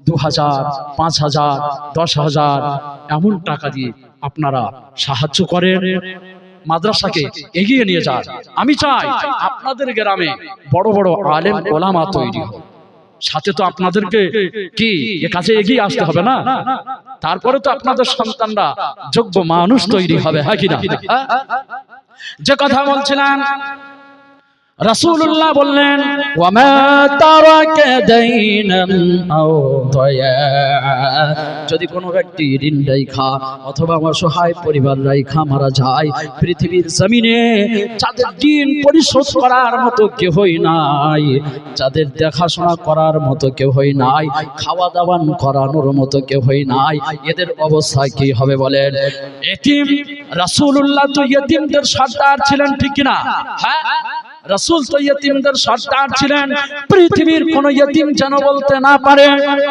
2000, 5000, 10,000 এমন টাকা দিয়ে আপনারা সাহায্য করেন, মাদ্রাসাকে এগিয়ে নিয়ে যান। আমি চাই আপনাদের গ্রামে বড় বড় আলেম ওলামা তৈরি হোক, সাথে তো আপনাদেরকে কি এ কাজে এগিয়ে আসতে হবে না? তারপরে তো আপনাদের সন্তানরা যোগ্য মানুষ তৈরি হবে, হ্যাঁ কি না? যে কথা বলছিলাম, রাসূলুল্লাহ বললেন, ওয়ামা তারাকা দাইনান আও দয়া, যদি কোনো ব্যক্তি ঋণ রাইখা অথবা অসহায় পরিবার রাইখা মারা যায়, পৃথিবীর জমিনে যাদের ঋণ পরিশোধ করার মতো কেউই নাই, যাদের দেখাশোনা করার মতো কেউই নাই, খাওয়া দাওয়া করানোর মতো কেউই নাই, এদের অবস্থা কি হবে বলেন? এতিম, রাসূলুল্লাহ তো ইতিমদের সর্দার ছিলেন, ঠিক না? হ্যাঁ, রাসূল তো ইতিমদের সর্দার ছিলেন। পৃথিবীর কোন ইতিম যেন বলতে না পারে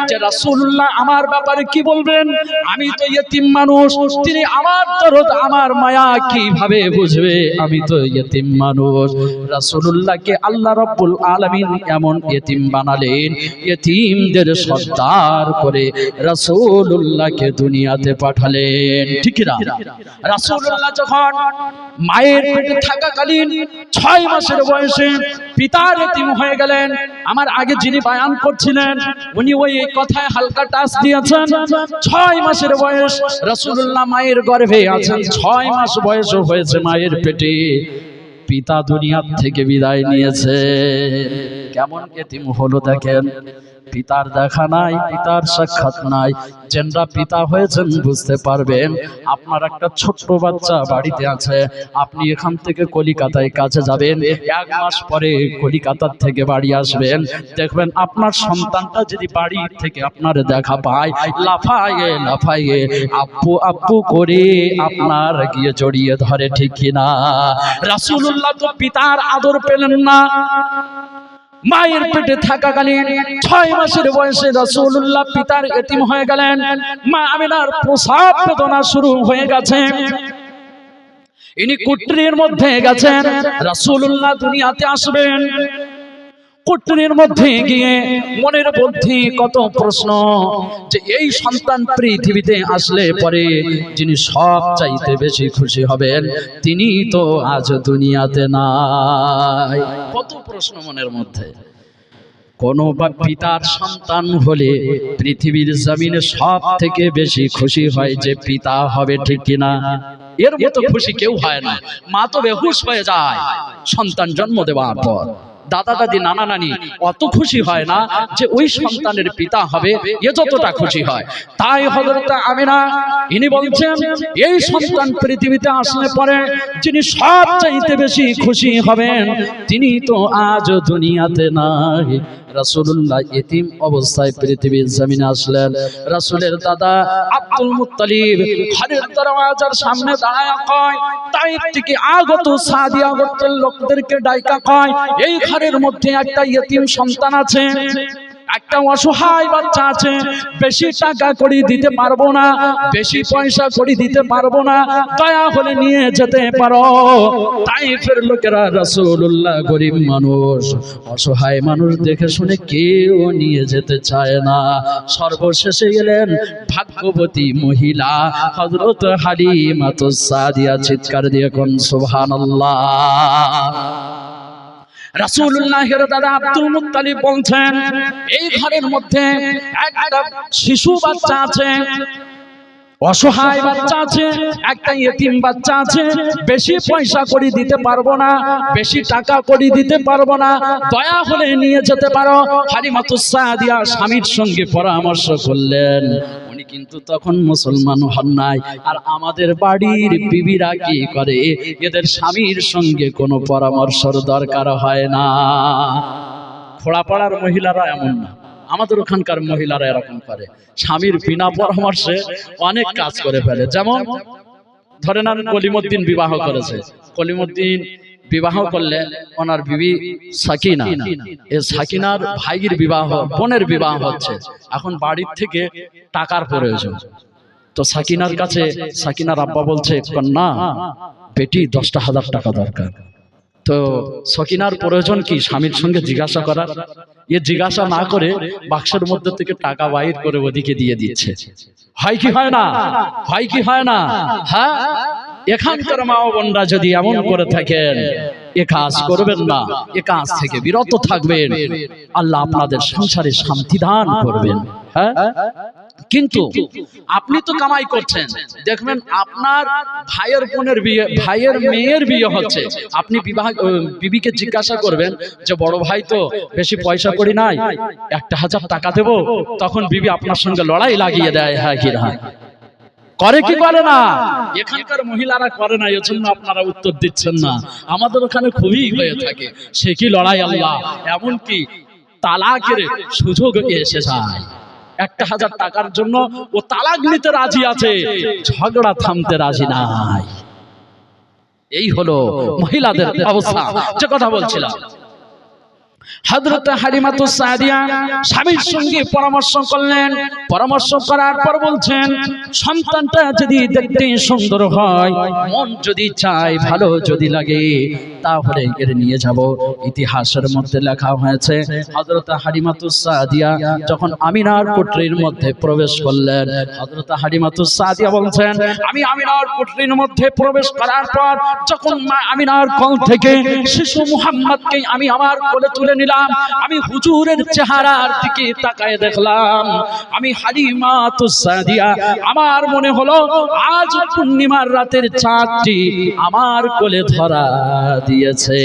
যে রাসূলুল্লাহ আমার ব্যাপারে কি বলবেন, আমি তো ইতিম মানুষ, তিনি আমার দরদ আমার মায়া কিভাবে বুঝবে, আমি তো ইতিম মানুষ। রাসূলুল্লাহকে আল্লাহ রাব্বুল আলামিন এমন ইতিম বানালেন, ইতিমদের সর্দার করে রাসূলুল্লাহকে দুনিয়াতে পাঠালেন, ঠিক না? রাসূলুল্লাহ যখন মায়ের পেটে থাকাকালীন 6 মাসের বয়সে পিতার এতিম হয়ে গেলেন। আমার আগে যিনি বয়ান করছিলেন উনি ওই কথায় হালকা টাচ দিয়েছেন। 6 মাসের বয়স রাসূলুল্লাহ মায়ের গর্ভে আছেন, 6 মাস বয়স হয়েছে মায়ের পেটে। পিতা দুনিয়ার থেকে বিদায় নিয়েছে। কেমন এতিম হলো দেখেন, পিতার দেখা নাই, পিতার সাক্ষাৎ নাই। যেনরা পিতা হয়েছেন বুঝতে পারবেন। আপনার একটা ছোট্ট বাচ্চা বাড়িতে আছে, আপনি এখান থেকে কলিকাতায় কাজে যাবেন, 1 মাস পরে কলিকাতার থেকে বাড়ি আসবেন, দেখবেন আপনার সন্তানটা যদি বাড়ি থেকে আপনার দেখা পায়, লাফায়ে লাফায়ে আব্বু আব্বু করে আপনার গিয়ে জড়িয়ে ধরে, ঠিক কিনা? রাসূলুল্লাহ তো পিতার আদর পেলেন না। মায়ের পেটে থাকাকালীন 6 মাসের বয়সে রাসূলুল্লাহ পিতার এতিম হয়ে গেলেন। মা আমিনার প্রসব বেদনা শুরু হয়ে গেছে। ইনি কুটরির মধ্যে গেছেন, রাসূলুল্লাহ দুনিয়াতে আসবেন। কুটরির মধ্যে গিয়ে মনের মধ্যে কত প্রশ্ন, যে এই সন্তান পৃথিবীতে আসলে পরে যিনি সব চাইতে বেশি খুশি হবেন তিনি তো আজ দুনিয়াতে নাই। কত প্রশ্ন মনের মধ্যে। কোন পিতার সন্তান হলে পৃথিবীর জমিনে সব থেকে বেশি খুশি হয় যে পিতা হবে, ঠিক কিনা? এর মতো খুশি কেউ হয় না। মা তো বেহুশ হয়ে যায় সন্তান জন্ম দেওয়ার পর। দাদা দাদি নানা নানি অত খুশি হয় না যে ওই সন্তানের পিতা হবে, এ যতটা খুশি হয়। তাই হযরত আমিনা ইনি বলছেন, এই সন্তান পৃথিবীতে আসলে পরে যিনি সব চাইতে বেশি খুশি হবেন তিনি তো আজ দুনিয়াতে নাই। রাসূলুল্লাহ এতিম অবস্থায় পৃথিবীর জমিনে আসলেন। রাসূলের দাদা আব্দুল মুত্তালিব ঘরের দরওয়াজার সামনে দাঁড়ায় কয়, তাইফ থেকে আগত সাদিয়া গোত্রের লোকদেরকে ডাইকা কয়, এই ঘরের মধ্যে একটা এতিম সন্তান আছে, একটা অসহায় বাচ্চা আছে, বেশি টাকা করে দিতে পারবো না, বেশি পয়সা করে দিতে পারবো না, দয়া হলে নিয়ে যেতে পারো। তাইফের লোকেরা রাসূলুল্লাহ গরিব মানুষ, অসহায় মানুষ দেখে শুনে কেউ নিয়ে যেতে চায় না। সর্বশেষে এলেন ভাগ্যবতী মহিলা হযরত হালিমাতুস সাদিয়া। চিৎকার দিয়ে কোন সুবহানাল্লাহ। রাসূলুল্লাহের দাদা আব্দুল মুত্তালিব বলছেন, এই ঘরের মধ্যে একটা শিশু বাচ্চা আছে, অসহায় বাচ্চা আছে, একটা ইতিম বাচ্চা আছে, বেশি পয়সা করে দিতে পারবো না, বেশি টাকা করে দিতে পারবো না, দয়া হলে নিয়ে যেতে পারো। হালিমাতুস সাদিয়া স্বামীর সঙ্গে পরামর্শ করলেন। উনি কিন্তু তখন মুসলমান হন নাই। আর আমাদের বাড়ির বিবিরা কি করে, এদের স্বামীর সঙ্গে কোনো পরামর্শের দরকার হয় না। খোড়াপাড়ার মহিলারা এমন না, আমাদের ওখানকার মহিলারা এরকম করে, স্বামীর বিনা পরামর্শে অনেক কাজ করে ফেলে। যেমন ধরেন কলিমুদ্দিন বিবাহ করেছে, কলিমুদ্দিন বিবাহ করলে ওনার বিবি সাকিনা, এই সাকিনার ভাইয়ের বিবাহ, বোনের বিবাহ হচ্ছে। এখন বাড়ির থেকে টাকার প্রয়োজন, তো সাকিনার কাছে সাকিনার আব্বা বলছে, না বেটি 10,000 টাকা দরকার। তো সকিনার প্রয়োজন কি স্বামীর সঙ্গে জিজ্ঞাসা করার? এ জিজ্ঞাসা না করে বাক্সের মধ্যে থেকে টাকা বাইর করে ওদিকে দিয়ে দিচ্ছে। হয় কি হয় না? হয় কি হয় না? হ্যাঁ, এখানকার মা ও বোনরা যদি এমন করে থাকেন, এ কাজ করবেন না, এ কাজ থেকে বিরত থাকবেন, আল্লাহ আপনাদের সংসারে শান্তি দান করবেন। হ্যাঁ, কিন্তু আপনি তো কামাই করছেন, দেখবেন আপনার ভাইয়ের বোনের বিয়ে, ভাইয়ের মেয়ের বিয়ে হচ্ছে, আপনি বিবিকে জিজ্ঞাসা করবেন যে বড় ভাই তো বেশি পয়সা করি নাই, 1,000 টাকা দেব, তখন বিবি আপনার সঙ্গে লড়াই লাগিয়ে দেয়। হ্যাঁ কি হ্যাঁ, করে কি করে না? এখানকার মহিলারা করে না, এজন্য আপনারা উত্তর দিচ্ছেন না। আমাদের ওখানে খুবই হয়ে থাকে। সে কি লড়াই আল্লাহ, এমন কি তালাকের সুযোগ এসে যায়। 1,000 টাকার জন্য ও তালাক নিতে রাজি আছে, ঝগড়া থামতে রাজি নাই। এই হলো মহিলাদের অবস্থা। যে কথা বলছিলাম, হযরত হালিমাতুস সাদিয়া স্বামীর সঙ্গে পরামর্শ করলেন। পরামর্শ করার পর বলছেন, সন্তানটা যদি দেখতে সুন্দর হয়, মন যদি চায়, ভালো যদি লাগে, তাহলে এর নিয়ে যাব। ইতিহাসের মধ্যে লেখা হয়েছে, হযরত হালিমাতুস সাদিয়া যখন আমিনার কুঠরির মধ্যে প্রবেশ করলেন, হযরত হালিমাতুস সাদিয়া বলছেন, আমি আমিনার কুঠরির মধ্যে প্রবেশ করার পর যখন মা আমিনার কোল থেকে শিশু মুহাম্মদকে আমি আমার কোলে তুলে নিলাম, দিলাম, আমি হুজুরের চেহারার দিকে তাকায় দেখলাম আমি হালিমাতুস সাদিয়া, আমার মনে হলো আজ পূর্ণিমার রাতের চাঁদটি আমার কোলে ধরা দিয়েছে।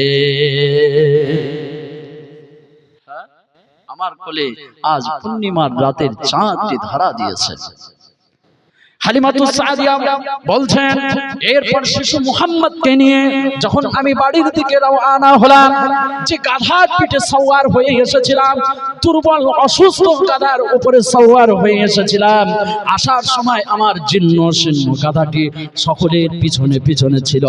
আমার কোলে আজ পূর্ণিমার রাতের চাঁদটি ধরা দিয়েছে। হালিমাতুস সাদিয়া বলছেন, এরপর শিশু মুহাম্মদকে নিয়ে যখন আমি বাড়ির দিকে রওনা হলাম, যে গাধার পিঠে সওয়ার হয়ে এসেছিলাম, দুর্বল অসুস্থ গাধার উপরে সওয়ার হয়ে এসেছিলাম, আসার সময় আমার জীর্ণ শীর্ণ গাধাটি সকলের পিছনে পিছনে ছিল,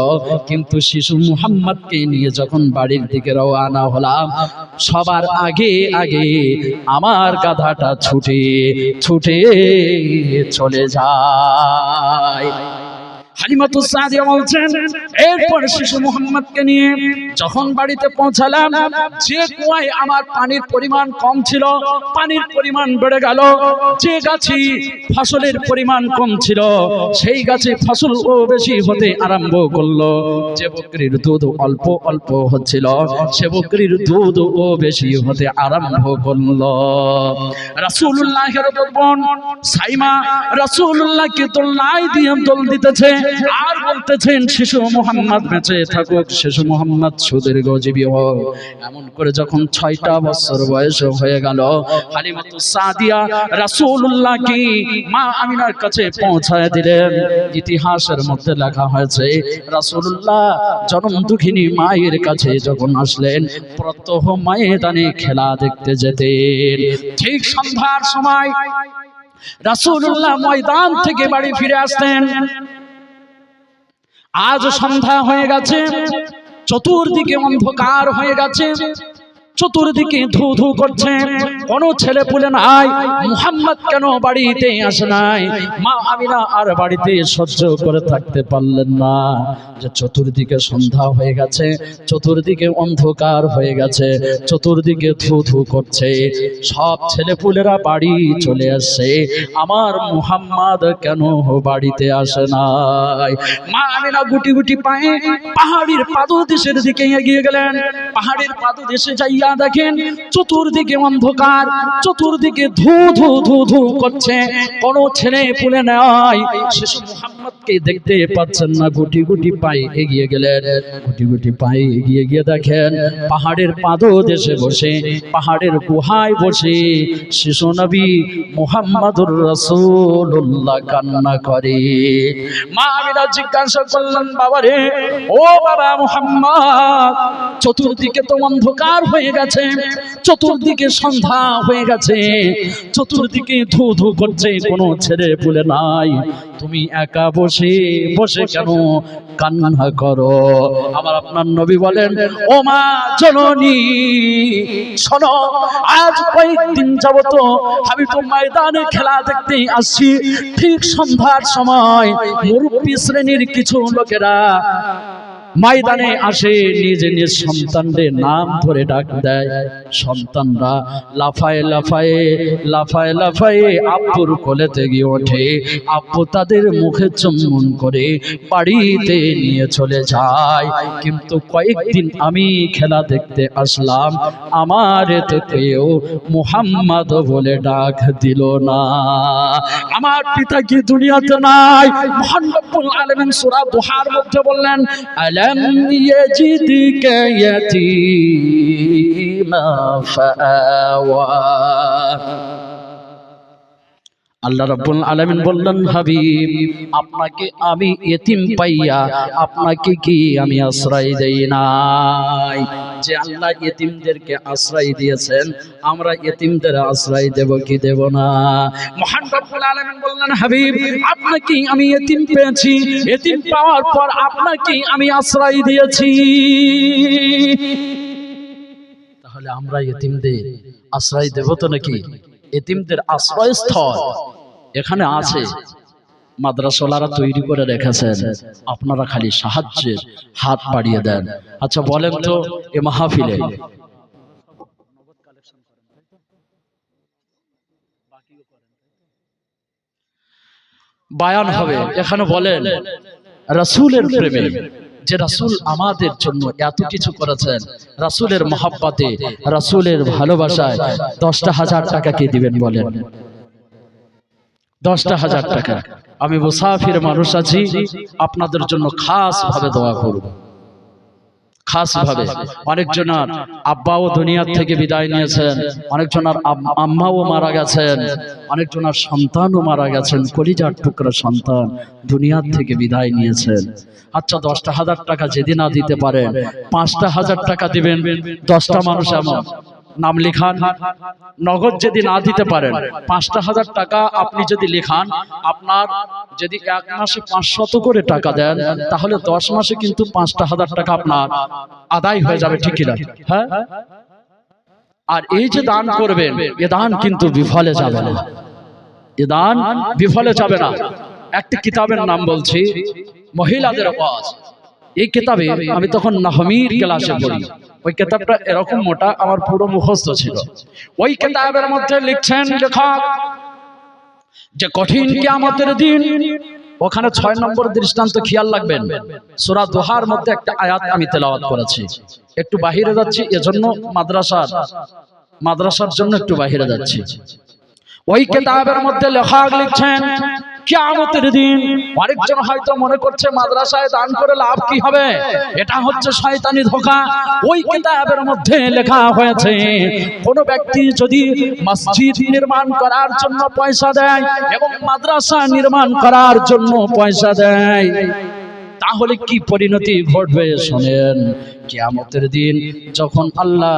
কিন্তু শিশু মুহাম্মদকে নিয়ে যখন বাড়ির দিকে রওনা হলাম, সবার আগে আগে আমার গাধাটা ছুটে ছুটে চলে যায়। হালিমাতুস সাদিয়া বলছেন, এরপর শিশু মুহাম্মদকে নিয়ে যখন বাড়িতে পৌঁছালাম, যে কুয়ায় আমার পানির পরিমাণ কম ছিল, পানির পরিমাণ বেড়ে গেল। যে গাছে ফসলের পরিমাণ কম ছিল, সেই গাছে ফসল ও বেশি হতে আরম্ভ করলো। যে বকরির দুধ অল্প অল্প হচ্ছিল, সে বকরির দুধ ও বেশি হতে আরম্ভ করলো। রাসূলুল্লাহর বোন সাইমা রাসূলুল্লাহকে দোলনায় দিয়ে দোল দিতেছে আর বলতেছেন, শিশু মুহাম্মদ বেঁচে থাকুক, শিশু মুহাম্মদ সুদীর্ঘজীবী হোক। এমন করে যখন 6টা বছর বয়স হয়ে গেল, হালিমাতুস সাদিয়া রাসূলুল্লাহকে মা আমিনার কাছে পৌঁছায় দিলেন। ইতিহাসের মধ্যে লেখা হয়েছে, রাসূলুল্লাহ জনম দুঃখিনী মায়ের কাছে যখন আসলেন, প্রত্যহ ময়দানে খেলা দেখতে যেতেন। ঠিক সন্ধ্যার সময় রাসূলুল্লাহ ময়দান থেকে বাড়ি ফিরে আসতেন। আজ সন্ধ্যা হয়ে গেছে, চতুর্দিকে অন্ধকার হয়ে গেছে, চতুর্দিকে ধু ধু করছে, কোন ছেলে পুলে নাই। মুহাম্মদ কেন বাড়িতে আসে নাই? মা আমিনা আর বাড়িতে সহ্য করে থাকতে পারলেন না, যে চতুর্দিকে সন্ধ্যা হয়ে গেছে, চতুর্দিকে অন্ধকার হয়ে গেছে, চতুর্দিকে ধু ধু করছে, সব ছেলে পুলেরা বাড়ি চলে আসছে, আমার মুহাম্মদ কেন বাড়িতে আসে নাই? মা আমিনা গুটি গুটি পায়ে পাহাড়ের পাদদেশের দিকে এগিয়ে গেলেন। পাহাড়ের পাদদেশে যাইয়া দেখেন চতুর্দিকে অন্ধকার, চতুর্দিকে ধু ধু ধু ধু করছে, কোন ছেলে পুলে নাই। শিশু মুহাম্মদকে দেখতে পাচ্ছেন না, গুটি গুটি পায়ে এগিয়ে গেলেন। গুটি গুটি পায়ে এগিয়ে গিয়ে দেখেন পাহাড়ের পাদদেশে বসে, পাহাড়ের গুহায় বসে শিশু নবী মুহাম্মদুর রাসূলুল্লাহ কান্না করে। মা আমিনা জিজ্ঞাসা করলেন, বাবা রে, ও বাবা মুহাম্মদ, চতুর্দিকে তো অন্ধকার হয়ে গেছে, চতুর্দিকে সন্ধ্যা হয়ে গেছে, চতুর্দিকে ধু ধু করছে, কোনো ছেলে পুলে নাই, তুমি একা বসে বসে কেন কান্না করো? আমার আপনার নবী বলেন, ও মা জননী, শোনো, আজ কয়েকদিন যাবত আমি তো ময়দানে খেলা দেখতে আসছি। ঠিক সন্ধ্যার সময় মুরব্বী শ্রেণীর কিছু লোকেরা ময়দানে আসে, নিজ নিজ সন্তানদের নাম ধরে ডাক দেয়। সন্তানরা লাফায় লাফায়ে লাফায় লাফায়ে আব্বুর কোলেতে গিয়ে ওঠে, আব্বু তাদের মুখে চুম্বন করে বাড়িতে নিয়ে চলে যায়। কিন্তু কয়েকদিন আমি খেলা দেখতে আসলাম, আমার তো কেউ মুহাম্মদ বলে ডাক দিল না। আমার পিতা কি দুনিয়াতে নাই? মহান রব্বুল আলামিন সূরা দুহার মধ্যে বললেন, আলাম ইয়াজিদকা ইয়াতীমা ফাআওয়া। আল্লাহ রাব্বুল আলামিন বললেন, হাবিব, আপনাকে আমি এতিম পাইয়া আপনাকে কি আমি আশ্রয় দেই নাই? যে আল্লাহ এতিমদেরকে আশ্রয় দিয়েছেন, আমরা এতিমদের আশ্রয় দেব কি দেব না? মহান রব্বুল আলামিন বললেন, হাবিব, আপনাকে আমি এতিম পেয়েছি, এতিম পাওয়ার পর আপনাকে আমি আশ্রয় দিয়েছি। তাহলে আমরা এতিমদের আশ্রয় দেব তো নাকি? এতিমদের আশ্রয়স্থল এখানে আছে, মাদ্রাসাওয়ালারা তৈরি করে রেখেছেন, আপনারা খালি সাহায্যের হাত বাড়িয়ে দেন। আচ্ছা বলেন তো, এ মাহফিলে বায়ান হবে, এখানে বলেন রাসূলের প্রেমে যে রাসূল আমাদের জন্য এত কিছু করেছেন, রাসূলের মহব্বতে, রাসূলের ভালোবাসায় 10,000 টাকা কে দিবেন বলেন? 10,000 টাকা। আমি মুসাফির মানুষ আছি, আপনাদের জন্য খাস ভাবে দোয়া করব, খাস ভাবে। অনেকজনের আব্বাও দুনিয়া থেকে বিদায় নিয়েছেন, অনেকজনের আম্মাও মারা গেছেন, অনেকজনের সন্তানও মারা গেছেন, কলিজার টুকরা সন্তান দুনিয়া থেকে বিদায় নিয়েছেন। আচ্ছা, 10,000 টাকা যদি না দিতে পারেন, 5,000 টাকা দিবেন। 10টা মানুষ এমন নাম লিখান, নগদ যদি না দিতে পারেন 5,000 টাকা আপনি যদি লিখান, আপনার যদি এক মাসে 500 করে টাকা দেন, তাহলে 10 মাসে কিন্তু 5,000 টাকা আপনার আদায় হয়ে যাবে, ঠিক কিনা? হ্যাঁ। আর এই যে দান করবেন, এ দান কিন্তু বিফলে যাবে না, এ দান বিফলে যাবে না। একটা কিতাবের নাম বলছি, মহিলাদের ওয়াজ। এই কিতাবে আমি তখন নাহমির ক্লাসে পড়ি, ওই কিতাবটা এরকম মোটা, আমার পুরো মুখস্থ ছিল। ওই কিতাবের মধ্যে লিখছেন লেখক যে কঠিন কিয়ামতের দিন, ওখানে 6 নম্বর দৃষ্টান্ত খেয়াল রাখবেন। সূরা দোহার মধ্যে একটা আয়াত আমি তেলাওয়াত করেছি। একটু বাহিরে যাচ্ছি, এজন্য মাদ্রাসার জন্য একটু বাহিরে যাচ্ছি। ওই কিতাবের মধ্যে লেখক লিখছেন কিয়ামতের দিন, অনেকজন হয়তো মনে করছে মাদ্রাসায় দান করে লাভ কি হবে, এটা হচ্ছে শয়তানি ধোঁকা। ওই কিতাবের মধ্যে লেখা হয়েছে কোন ব্যক্তি যদি মসজিদ নির্মাণ করার জন্য পয়সা দেয় এবং মাদ্রাসা নির্মাণ করার জন্য পয়সা দেয়, তাহলে কি পরিণতি ঘটবে শোনেন। কিয়ামতের দিন যখন আল্লাহ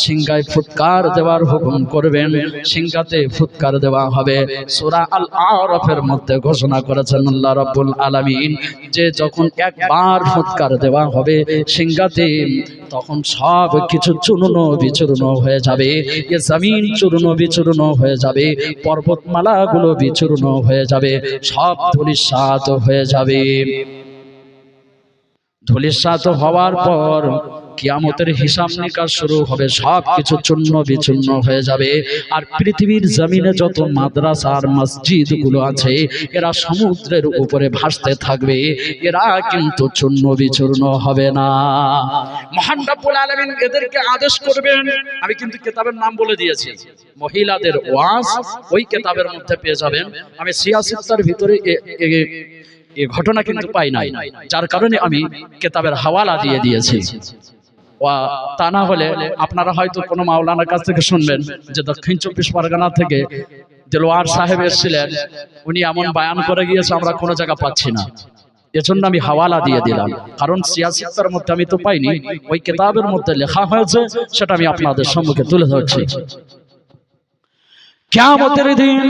সিংহায় ফুৎকার দেওয়ার হুকুম করবেন, সিংহাতে ফুৎকার দেওয়া হবে। সূরা আল আরাফের মধ্যে ঘোষণা করেছেন আল্লাহ রাব্বুল আলামিন যে যখন একবার ফুৎকার দেওয়া হবে সিংহাতে, তখন সব কিছু চূর্ণ বিচূর্ণ হয়ে যাবে, এ জমিন চূর্ণ বিচূর্ণ হয়ে যাবে, পর্বতমালাগুলো বিচূর্ণ হয়ে যাবে, সব ধূলিসাৎ হয়ে যাবে। ধূলিসাৎ হওয়ার পর কিয়ামতের হিসাব নিকাশ শুরু হবে, সব কিছু চূর্ণ বিচূর্ণ হয়ে যাবে। আর পৃথিবীর জমিনে যত মাদ্রাসা আর মসজিদ গুলো আছে, এরা সমুদ্রের উপরে ভাসতে থাকবে, এরা কিন্তু চূর্ণ বিচূর্ণ হবে না। মহান রব্বুল আলামিন এদেরকে আদেশ করবেন। আমি কিন্তু কিতাবের নাম বলে দিয়েছি, মহিলাদের ওয়াজ, ওই কিতাবের মধ্যে পেয়ে যাবেন। আমি সিয়াসিত্তার ভিতরে এই ঘটনা কিন্তু পাই নাই, যার কারণে আমি কিতাবের হাওয়ালা দিয়ে দিয়েছি। তা না হলে আপনারা হয়তো কোনো মাওলানার কাছ থেকে শুনবেন যে দক্ষিণ 24 পরগনা থেকে দেলোয়ার সাহেব এসেছিলেন, উনি এমন বায়ান করে গিয়েছে আমরা কোনো জায়গা পাচ্ছি না, এজন্য আমি হাওয়ালা দিয়ে দিলাম। কারণ সিয়াসিত্তার মধ্যে আমি তো পাইনি, ওই কিতাবের মধ্যে লেখা হয়েছে, সেটা আমি আপনাদের সম্মুখে তুলে ধরছি। কিয়ামতের দিন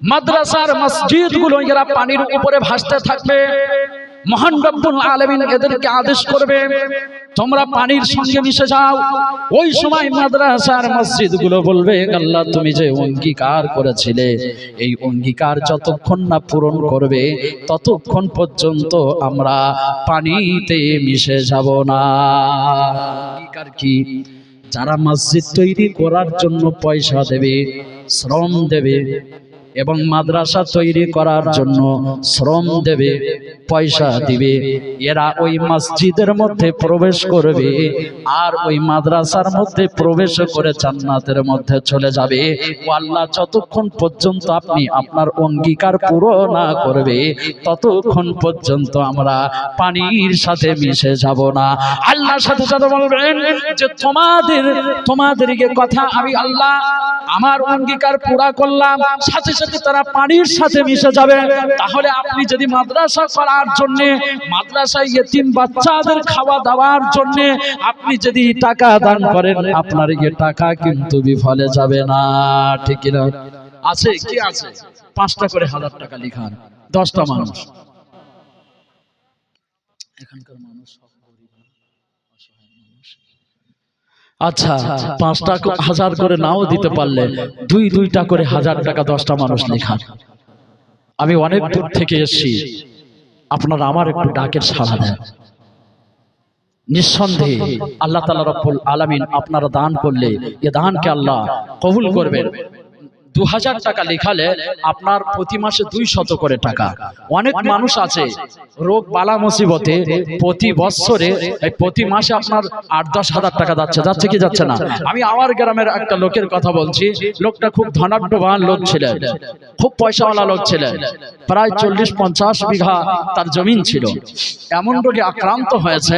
মাদ্রাসার মসজিদ গুলো এরা পানির উপরে ভাসতে থাকবে। মহান রব্বুল আলামিন এদেরকে আদেশ করবে তোমরা পানির সঙ্গে মিশে যাও। ওই সময় মাদ্রাসার মসজিদ গুলো বলবে আল্লাহ তুমি যে অঙ্গীকার করেছিলে, এই অঙ্গীকার যতক্ষণ না পূরণ করবে ততক্ষণ পর্যন্ত আমরা পানিতে মিশে যাব না। অঙ্গীকার কি? যারা মসজিদ তৈরি করার জন্য পয়সা দেবে, শ্রম দেবে, এবং মাদ্রাসা তৈরি করার জন্য শ্রম দেবে, পয়সা দিবে, এরা ওই মসজিদের মধ্যে প্রবেশ করবে আর ওই মাদ্রাসার মধ্যে প্রবেশ করে জান্নাতের মধ্যে চলে যাবে। ও আল্লাহ, যতক্ষণ পর্যন্ত আপনি আপনার অঙ্গীকার পুরো না করবে ততক্ষণ পর্যন্ত আমরা পানির সাথে মিশে যাব না। আল্লাহর সাথে সাথে বলবেন যে তোমাদেরকে কথা আমি আল্লাহ আমার অঙ্গীকার পুরা করলাম, সাথে সাথে তারা পানির সাথে মিশে যাবে। তাহলে আপনি যদি মাদ্রাসা করার জন্য, মাদ্রাসায় ইতিম বাচ্চাদের খাওয়া দাওয়ার জন্য আপনি যদি টাকা দান করেন, আপনার এই টাকা কিন্তু বিফলে যাবে না, ঠিক না? আছে কি আছে? 5টা করে 1000 টাকা লিখান, 10টা মানুষ। এখানকার মানুষ সব গরিব, অসহায় মানুষ। আচ্ছা, 5টা 1000 করে নাও দিতে পারলে 2টা করে 1000 টাকা 10টা মানুষ লেখান। আমি অনেক দূর থেকে এসেছি, আপনারা আমার একটু ডাকের সাড়া দেন। নিঃসন্দেহে আল্লাহ তাআলা রব্বুল আলামিন আপনারা দান করলে এ দানকে আল্লাহ কবুল করবেন। 2000 টাকা লেখালে আপনার প্রতি মাসে 200 করে টাকা। অনেক মানুষ আছে রোগ বালা মুসিবতে প্রতি বছরে প্রতি মাসে আপনার 8-10 হাজার টাকা যাচ্ছে কি যাচ্ছে না? আমি আমার গ্রামের একটা লোকের কথা বলছি, লোকটা খুব ধনাঢ্যবান লোক ছিলেন, খুব পয়সাওয়ালা লোক ছিলেন, প্রায় 40-50 বিঘা তার জমিন ছিল। এমন রোগে আক্রান্ত হয়েছে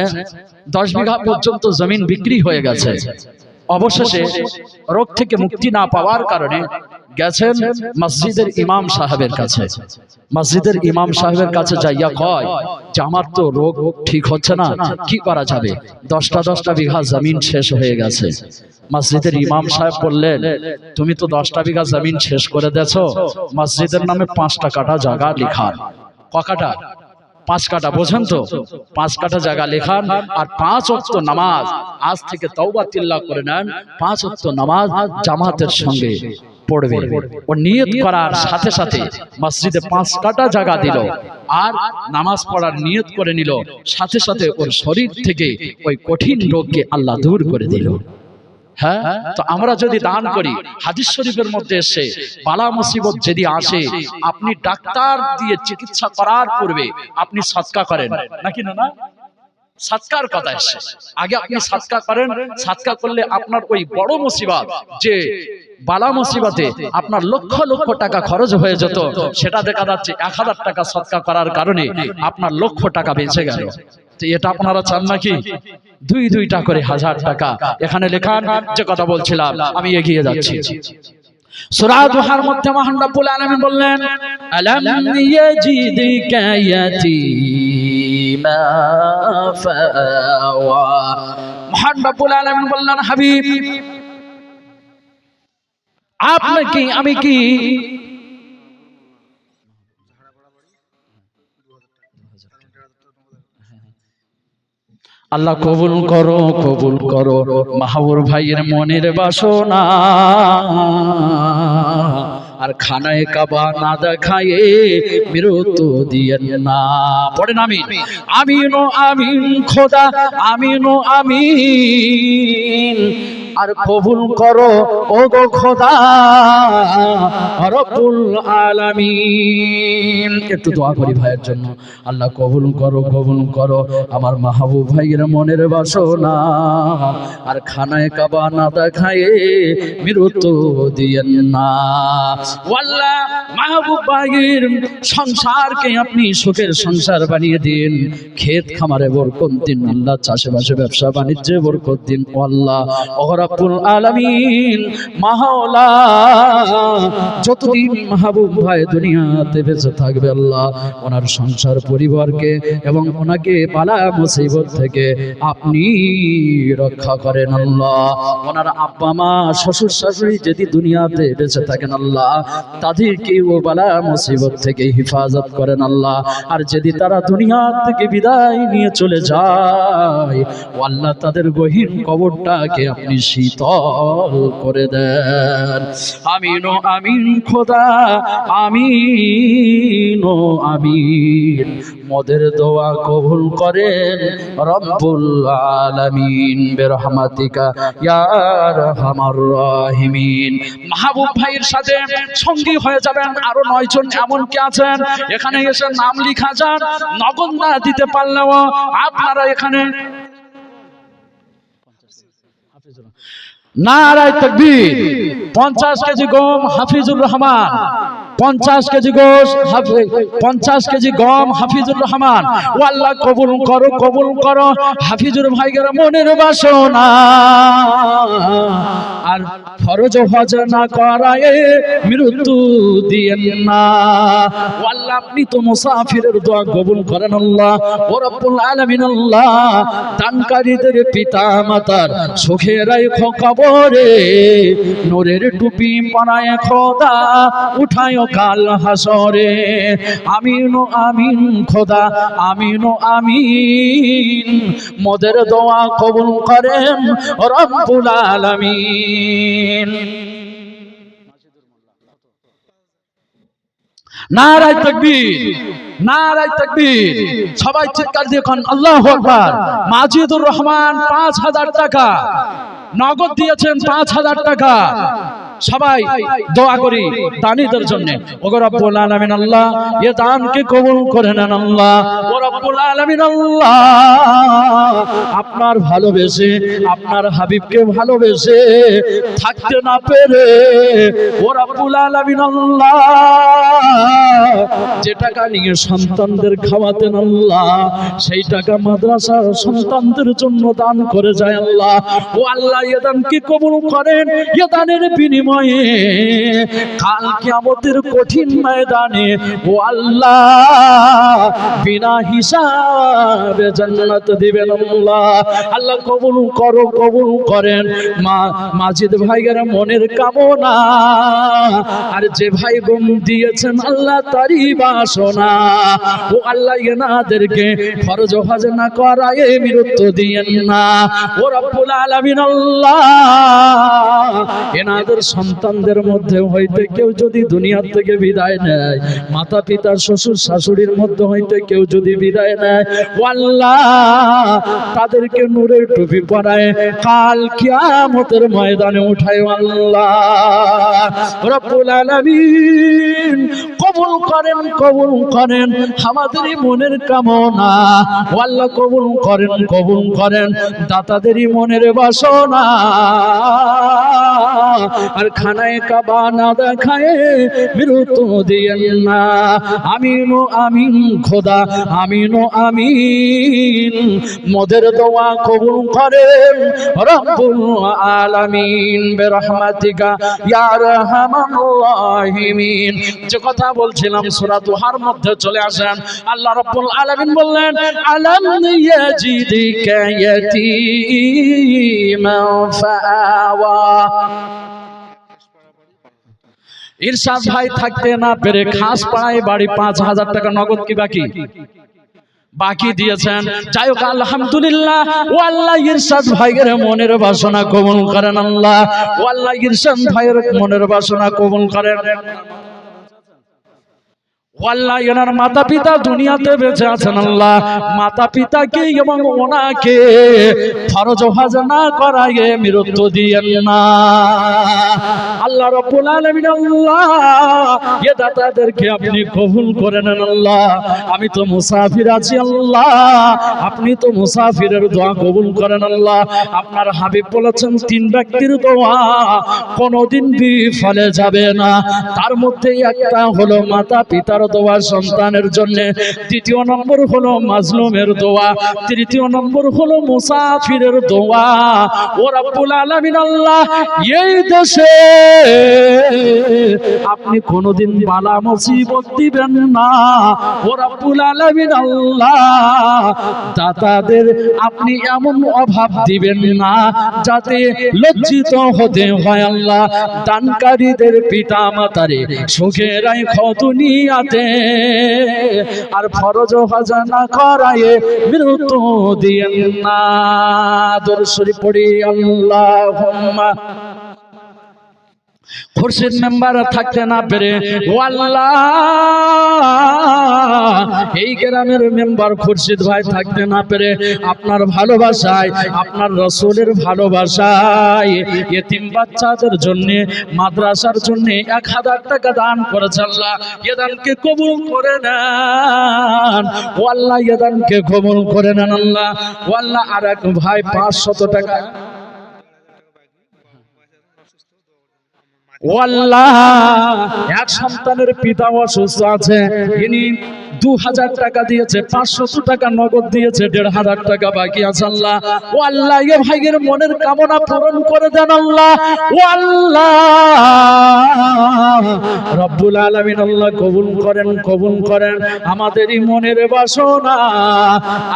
10 বিঘা পর্যন্ত জমিন বিক্রি হয়ে গেছে। অবশেষে রোগ থেকে মুক্তি না পাওয়ার কারণে গেছেন মসজিদের ইমাম সাহেবের কাছে। মসজিদের ইমাম সাহেবের কাছে যাইয়া কয় যে আমার তো রোগ ঠিক হচ্ছে না, কি করা যাবে? 10টা বিঘা জমিন শেষ হয়ে গেছে। মসজিদের ইমাম সাহেব বললেন, তুমি তো 10টা বিঘা জমিন শেষ করে দেছো, মসজিদের নামে 5টা কাঠা জায়গা লেখান। ক কাঠা? 5 কাঠা, বোঝেন তো? 5 কাঠা জায়গা লেখান আর 5 ওয়াক্ত নামাজ আজ থেকে তওবা তিল্লাহ করে নেন, 5 ওয়াক্ত নামাজ জামাতের সঙ্গে পড়বে। ও নিয়ত করার সাথে সাথে মসজিদে 5 কাঠা জায়গা দিল আর নামাজ পড়ার নিয়ত করে নিল, সাথে সাথে ওর শরীর থেকে ওই কঠিন রোগকে আল্লাহ দূর করে দিল। হ্যাঁ, তো আমরা যদি দান করি, হাদিস শরীফের মধ্যে এসে বালা মুসিবত যদি আসে, আপনি ডাক্তার দিয়ে চিকিৎসা করার পূর্বে আপনি সদকা করেন নাকি না? সদকার কথা এসে আগে আপনি সদকা করেন। সদকা করলে আপনার ওই বড় মুসিবত, যে বালা মুসিবতে আপনার লক্ষ লক্ষ টাকা খরচ হয়ে যেত, সেটা দেখা যাচ্ছে 1000 টাকা সদকা করার কারণে আপনার লক্ষ টাকা বেঁচে গেল। তো এটা আপনারা চান নাকি? 2-2টা করে 1000 টাকা এখানে লেখান। যে কথা বলছিলাম আমি এগিয়ে যাচ্ছি। সূরা দুহার মধ্যে মহান রব্বুল আলামিন বললেন, আলাম ইয়াজিদিকা ইয়াতীমা ফাওয়া। মহান রব্বুল আলামিন বললেন, হাবিব আপনাকে আমি কি আল্লাহ কবুল করো, কবুল করো মাহবুর ভাইয়ের মনের বাসনা, আর খানায় কাবা না দেখায়ে মৃত্যু দিয়েন না। পড়েন আমিন। আমিন ও আমিন খোদা, আমিন ও আমিন। আর কবুল করো ও গো খোদা রব্বুল আলামিন। একটু দোয়া করি ভাইয়ের জন্য, আল্লাহ কবুল করো, কবুল করো আমার মাহবুব ভাইয়ের মনের বাসনা, আর খানায় কাবা না দেখায়ে মৃত্যু দিয়েন না। আল্লাহ মাহবুব ভাইয়ের সংসারকে আপনি সুখের সংসার বানিয়ে দিন, ক্ষেত খামারে বরকত দিন আল্লাহ, চাষবাসে ব্যবসা বাণিজ্যে বরকত দিন আল্লাহ। রব্বুল আলামিন মাওলা, যতদিন মাহবুব ভাই দুনিয়াতে বেঁচে থাকবে আল্লাহ, ওনার সংসার পরিবারকে এবং ওনাকে বালা মুসিবত থেকে আপনি রক্ষা করেন আল্লাহ। ওনার আব্বা মা শ্বশুর শাশুড়ি যদি দুনিয়াতে বেঁচে থাকেন আল্লাহ, তাদেরকে ও বালা মুসিবত থেকে হেফাজত করেন আল্লাহ। আর যদি তারা দুনিয়া থেকে বিদায় নিয়ে চলে যায় আল্লাহ, তাদের গহীন কবরটাকে আপনি শীতল করে দেন। আমিন ও আমিন খোদা, আমিন ও আমিন। মোদের দোয়া কবুল করেন রব্বুল আলামিন বিরহমাতিকা ইয়া আরহামার রাহিমিন। মাহবুব ভাইয়ের সাথে সঙ্গী হয়ে যাবেন আরো 9 জন এমন কি আছেন, এখানে এসে নাম লিখা যান। নগদ না দিতে পারলেও আপনারা এখানে নারায়ে তাকবীর। 50 কেজি গম হাফিজুর রহমান, 50 কেজি গোশ, 50 কেজি গম হাফিজুর রহমান। ও আল্লাহ কবুল করো, কবুল করো হাফিজুর ভাইয়ের মনের বাসনা, আর ফরজ হজ না করায় মৃত্যু দিয়েন না। ও আল্লাহ আপনি তো মুসাফিরের দোয়া কবুল করেন আল্লাহ। ও রব্বুল আলামিন আল্লাহ, দানকারীদের পিতা মাতার সুখে রাখো কবরে, নূরের টুপি পরায় খোদা উঠায় কাল হাসরে। আমিন ও আমিন খোদা, আমিন ও আমিন। মোদের দোয়া কবুল করেন রব্বুল আলামিন। নারায়ে তাকবীর, নারায়ে তাকবীর। সবাই চিৎকার দিয়ে কোন আল্লাহু আকবার। মাজিদুর রহমান 5000 টাকা নগদ দিয়েছেন, 5000 টাকা। সবাই দোয়া করি দানীদের জন্য। ওগো রব্বুল আলামিন আল্লাহ এ দানকে কবুল করে নেন আল্লাহ। ও রব্বুল আলামিন আল্লাহ আপনার ভালোবেসে আপনার হাবিবকে ভালোবেসে থাকতে না পেরে ও রব্বুল আলামিন আল্লাহ যে টাকা নিয়ে সন্তানদের খাওয়াতেন আল্লাহ সেই টাকা মাদ্রাসার সন্তানদের জন্য দান করে যায় আল্লাহ। ও আল্লাহ এ দানকে কবুল করেন। এ দানের বিনিময়ে কাল কিয়ামতের কঠিন ময়দানে ও আল্লাহ বিনা হিসাবে জান্নাত দিবেন আল্লাহ। আল্লাহ কবুল করো, কবুল করেন। মাজিদ ভাইয়ের মনের কামনা আর যে ভাই বোন দিয়েছেন আল্লাহ তারই বাসনা ও আল্লাহ এনাদেরকে ফরজ হজ না করায় মৃত্যু দিয়েন না ও রব্বুল আলামিন আল্লাহ। এনাদের সন্তানদের মধ্যে হইতে কেউ যদি দুনিয়া থেকে বিদায় নেয়, মাতা পিতা শ্বশুর শাশুড়ির মধ্যে হইতে কেউ যদি বিদায় নেয় ও আল্লাহ তাদেরকে নূরের টুপি পরায় কাল কিয়ামতের ময়দানে উঠায় আল্লাহ। রব্বুল আলামিন কবুল করেন, কবুল করেন আমাদের মনের কামনা ও আল্লাহ কবুল করেন, কবুল করেন দাতাদেরই মনের বাসনা। আর খানায় কাবা না দেখায় মৃত্যু দিয়েন না। আমিন ও আমিন খোদা, আমিন ও আমিন। মোদের দোয়া কবুল করেন রব্বুল আলামিন বিরহমাতিকা ইয়া আরহামার রাহিমিন। যে কথা বলছিলাম সূরা দুহার মধ্যে চলে আসেন। আল্লাহ রাব্বুল আলামিন বললেন আলাম ইয়াজিদিকা ইয়াতীমান ফাআওয়া। ইরশাদ ভাই থাকতে না পেরে খাস পাড়ায় বাড়ি ৫,০০০ টাকা নগদ কি বাকি দিয়েছেন। যাই হোক আলহামদুলিল্লাহ। ও আল্লাহ ইরশাদ ভাইয়ের মনের বাসনা কবুল করেন আল্লাহ। ও আল্লাহ ইরশাদ ভাইয়ের মনের বাসনা কবুল করেন। আল্লাহ এনার মাতা পিতা দুনিয়াতে বেঁচে আছেন আল্লাহ। মাতা পিতাকে এবং ওনাকে ফরজ হজ না করায় মৃত্যু দিয়েন না আল্লাহ রাব্বুল আলামিন আল্লাহ। এ দাতাদেরকে আপনি কবুল করে নেন আল্লাহ। আমি তো মুসাফির আছি আল্লাহ, আপনি তো মুসাফিরের দোয়া কবুল করেন আল্লাহ। আপনার হাবিব বলেছেন ৩ ব্যক্তির দোয়া কোনোদিন বিফলে যাবে না। তার মধ্যে একটা হলো মাতা পিতার দোয়া সন্তানের জন্য, দ্বিতীয় নম্বর হলো মাজলুমের দোয়া, তৃতীয় নম্বর হলো মুসাফিরের দোয়া। ও রব্বুল আলামিন আল্লাহ এই দেশে আপনি কোনোদিন বালা মুসিবত দিবেন না। ও রব্বুল আলামিন আল্লাহ দাতাদের আপনি এমন অভাব দিবেন না যাতে লজ্জিত হতে হয় আল্লাহ। দানকারীদের পিতা মাতারে সুখে রাখো দুনিয়াতে আর ফরজ হজ না করায় মৃত্যু দিয়েন না। দরুদ শরীফ পড়ি আল্লাহুম্মা। খুরশিদ মেম্বার থাকতে না পেরে ও আল্লাহ এই গ্রামের মেম্বার খুরশিদ ভাই থাকতে না পেরে আপনার ভালোবাসায়, আপনার রাসূলের ভালোবাসায় ইতিম বাচ্চাদের জন্য মাদ্রাসার জন্য ১,০০০ টাকা দান করেছেন আল্লাহ। এ দানকে কবুল করে নেন ও আল্লাহ, এ দানকে কবুল করে নেন আল্লাহ। ও আল্লাহ আর এক ভাই ৫০০ টাকা ও আল্লাহ এক সন্তানের পিতা অসুস্থ আছে, ইনি ২,০০০ টাকা দিয়েছে, ৫০০ টাকা নগদ দিয়েছে, ১,৫০০ টাকা বাকি আছে আল্লাহ। ও আল্লাহ এ ভাইয়ের মনের কামনা পূরণ করে দেন আল্লাহ। ও আল্লাহ রব্বুল আলামিন আল্লাহ কবুল করেন, কবুল করেন আমাদেরই মনের বাসনা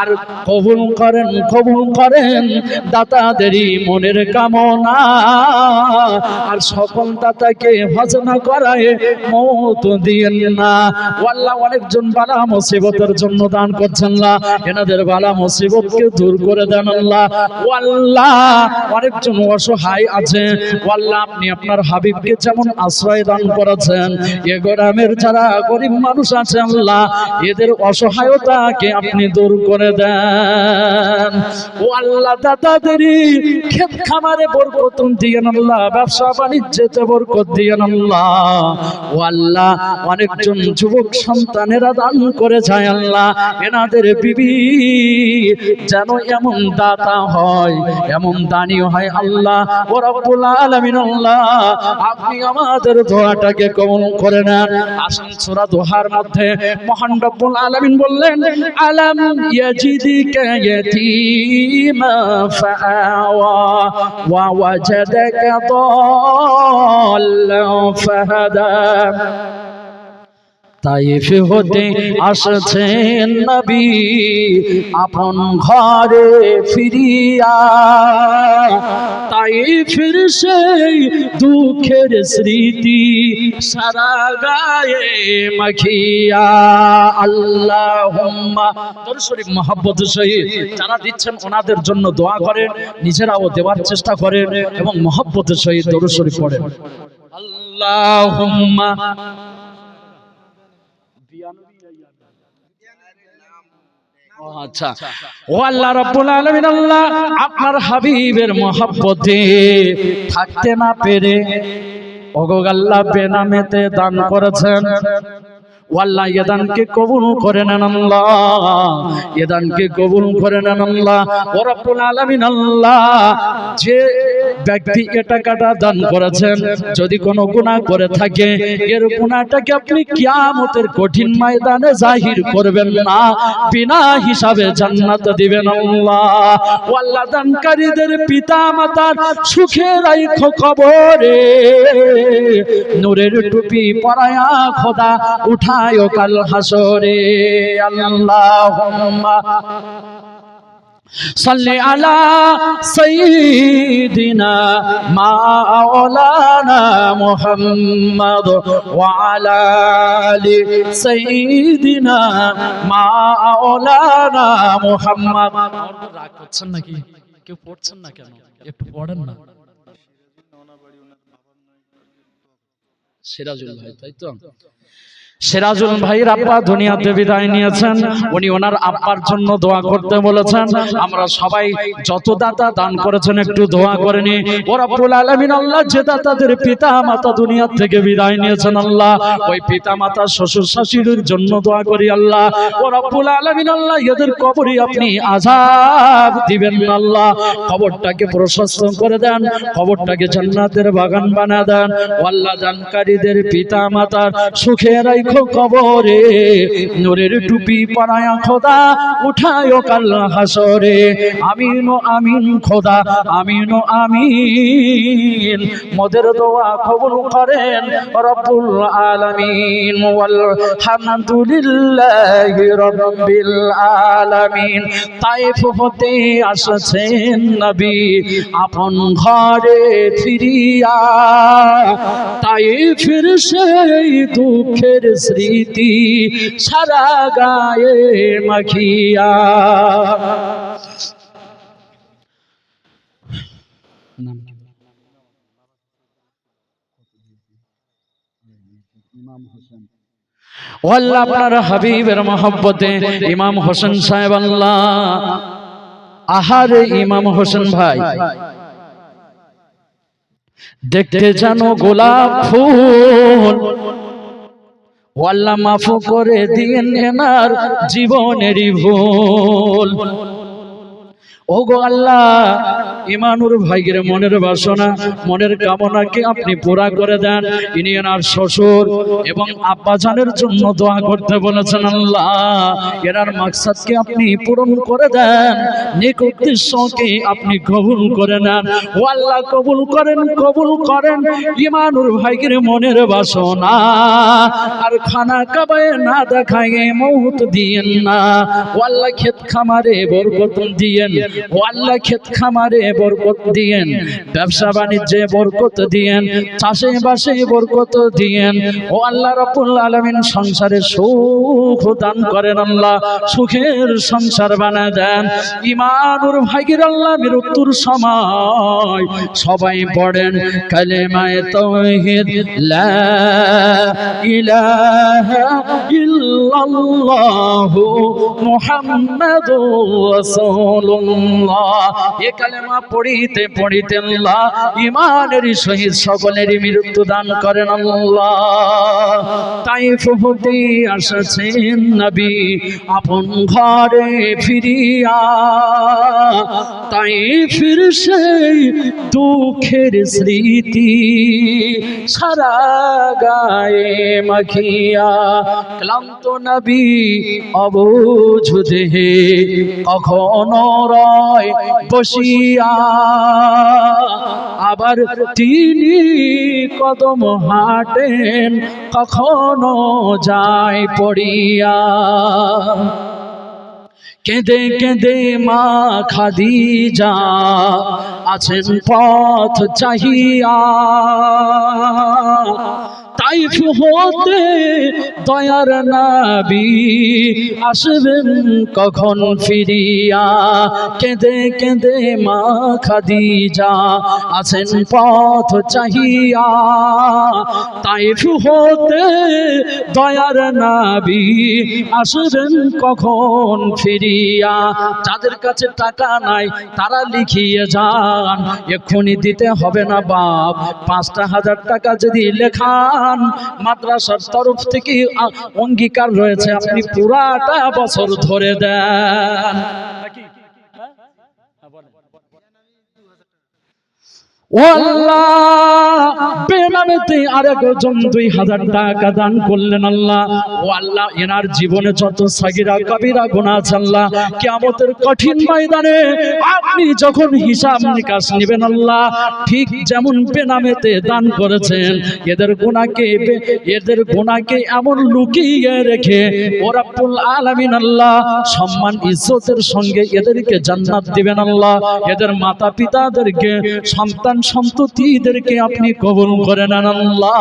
আর কবুল করেন, কবুল করেন দাতাদেরই মনের কামনা আর সকল দাতাকে হজ না করায় মওত দিয়েন না। ও আল্লাহ অনেকজন বালা মুসিবতের জন্য দান করছেন আল্লাহ, এনাদের বালা মুসিবতকে দূর করে দেন আল্লাহ। ও আল্লাহ অনেকজন অসহায় আছে, ও আল্লাহ আপনি আপনার হাবিবকে যেমন আশ্রয় দান করেছেন এ গ্রামের যারা গরিব মানুষ আছে আল্লাহ, এদের অসহায়তাকে আপনি দূর করে দেন। ও আল্লাহ, দাদাদের ক্ষেত খামারে বরকত দিয়েন আল্লাহ, ব্যবসা বাণিজ্যতে বরকত দিয়েন আল্লাহ। ও আল্লাহ, অনেকজন যুবক সন্তানেরা দান করে যায় আল্লাহ, এনাদের বিবি যেন এমন দাতা হয়, এমন দানি হয় আল্লাহ। ও রব্বুল আলামিন আল্লাহ, আপনি আমাদের দোয়াটাকে কবুল করে নেন। আসুন সূরা দোহার মধ্যে মহান রব্বুল আলামিন বললেন, আলাম ইয়াজিদিকা ইয়াতীমা ফাআওয়া ওয়া ওয়াজাদাকা দাল্লান ফাহাদা। তাইফ হতে আসছেন নবী আপন ঘরে ফিরিয়া, তাইফের সেই দুঃখের স্মৃতি সারা গায়ে মাখিয়া। আল্লাহুম্মা দরুদ শরীফ মহব্বত সহিত যারা দিচ্ছেন ওনাদের জন্য দোয়া করেন, নিজেরাও দেওয়ার চেষ্টা করেন এবং মহব্বতের সহিত দরুদ শরীফ পড়েন। আল্লাহুম্মা আচ্ছা, ও আল্লাহ রাব্বুল আলামিন আল্লাহ, আপনার হাবিবের মহব্বতে থাকতে না পেরে ওগো আল্লাহ বেনামেতে দান করেছেন। ও আল্লাহ, এ দানকে কবুল করে নেন আল্লাহ, এ দানকে কবুল করে নেন আল্লাহ। ও রব্বুল আলামিন আল্লাহ, যে ব্যক্তি এ টাকাটা দান করেছেন, যদি কোনো গুনাহ করে থাকে, এর গুনাহটাকে আপনি কিয়ামতের কঠিন ময়দানে জাহির করবেন না, বিনা হিসাবে জান্নাত দিবেন আল্লাহ। ও আল্লাহ, দানকারীদের পিতা মাতার সুখে রাখো কবরে, নূরের টুপি পরায়া খোদা উঠায় কাল হাসরে। আল্লাহুম্মা সাল্লি আলা সাইয়্যিদিনা মাওলানা মুহাম্মদ ওয়া আলা আলি সাইয়্যিদিনা মাওলানা মুহাম্মদ। রাগ করছেন নাকি? কেউ পড়ছেন না কেন? একটু পড়েন না। সিরাজুল ভাই, তাই তো? সিরাজুল ভাইয়ের আব্বা দুনিয়াতে বিদায় নিয়েছেন, উনি ওনার আব্বার জন্য দোয়া করতে বলেছেন। আমরা সবাই যত দাতা দান করেছেন একটু দোয়া করে নি। ও রব্বুল আলামিন আল্লাহ, যে দাতাদের পিতা মাতা দুনিয়া থেকে বিদায় নিয়েছেন আল্লাহ, ওই পিতা মাতা শ্বশুর শাশুড়ির জন্য দোয়া করি আল্লাহ। ও রব্বুল আলামিন আল্লাহ, এদের কবরে আপনি আযাব দিবেন না আল্লাহ, কবরটাকে প্রশস্ত করে দেন, কবরটাকে জান্নাতের বাগান বানিয়ে দেন। ও আল্লাহ, দানকারীদের পিতা মাতার সুখে রাখো কবরে, নূরের টুপি পরায়া খোদা উঠায় কাল হাসরে। আমিন ও আমিন খোদা, আমিন ও আমিন। মোদের দোয়া কবুল করেন রব্বুল আলামিন। আলহামদুলিল্লাহি রাব্বিল আলামিন। তাইফ হতে আসছেন নবী আপন ঘরে ফিরিয়া, তাইফের সেই দুঃখের স্মৃতি সারা গায়ে মাখিয়া। ও আল্লাহ, আপনার হাবিবের মহব্বতে ইমাম হোসেন সাহেব আল্লাহ, আহারে ইমাম হোসেন ভাই দেখতে জানো গোলাপ ফুল, ও আল্লাহ মাফ করে দিন এনার জীবনেরই ভুল। ও গো আল্লাহ, ইমানুর ভাইয়ের মনের বাসনা, মনের কামনাকে আপনি পুরা করে দেন। ইনি এনার শ্বশুর এবং আব্বাজানের জন্য দোয়া করতে বলেছেন আল্লাহ, এনার মাকসাদকে আপনি পূরণ করে দেন, নেক উদ্দেশ্যকে আপনি কবুল করে নেন। ও আল্লাহ, কবুল করেন, কবুল করেন ইমানুর ভাইয়ের মনের বাসনা, আর খানা কাবায় না দেখায় মৌত দিয়েন না। ও আল্লাহ, ক্ষেত খামারে বরকত দিয়েন, ও আল্লাহ ক্ষেত খামারে বরকত দিয়েন, ব্যবসা বাণিজ্যে বরকত দিয়েন, চাষে বাসে বরকত দিয়েন। ও আল্লাহ রাব্বুল আলামিন সংসারে সুখ দান করেন আল্লাহ, সুখের সংসার বানায় দেন। ইমানুর ভাইগির আল্লাহ মৃত্যুর সময় সবাই পড়েন কালেমায়ে তাওহীদ লা ইলাহা ইল্লাল্লাহু মুহাম্মাদুর রাসূলুল্লাহ। এই কালেমা পড়িতে পড়িতে আল্লাহ ইমানের সহিত সকলেরই মৃত্যু দান করেন আল্লাহ। তাইফ হতে আসছেন নবী আপন ঘরে ফিরিয়া, তাইফের সেই দুঃখের স্মৃতি সারা গায়ে মাখিয়া, ক্লান্ত নবী অবুঝ দেহে কখনো রয় বসিয়া, আবার তিনি কদম হাঁটেন কখনো যায় পড়িয়া। কেঁদে কেঁদে মা খাদিজা আছেন পথ চাহিয়া, তাইফ হতে দয়ার নবী আসবেন কখন ফিরিয়া। কেঁদে কেঁদে মা খাদিজা আছেন পথ চাহিয়া, তাইফ হতে দয়ার নবী আসবেন কখন ফিরিয়া। যাদের কাছে টাকা নাই তারা লিখিয়ে যান, এক্ষুনি দিতে হবে না বাপ, ৫,০০০ টাকা যদি লেখান মাদ্রাসার তরফ থেকে অঙ্গীকার রয়েছে আপনি পুরাটা বছর ধরে দেন। ও আল্লাহ বেনামেতে আরেকজন ২,০০০ টাকা দান করলেন আল্লাহ। ও আল্লাহ এনার জীবনে যত সাগীরা কবিরা গুনাহ আছে আল্লাহ, কিয়ামতের কঠিন ময়দানে আপনি যখন হিসাব নিকাশ নেবেন আল্লাহ, ঠিক যেমন বেনামেতে দান করেছেন এদের গুনাহকে এমন লুকিয়ে রেখে ও রব্বুল আলামিন আল্লাহ সম্মান ইজ্জতের সঙ্গে এদেরকে জান্নাত দিবেন আল্লাহ। এদের মাতা পিতাদেরকে সন্তান সন্ততিদেরকে আপনি কবুল করে নেন আল্লাহ,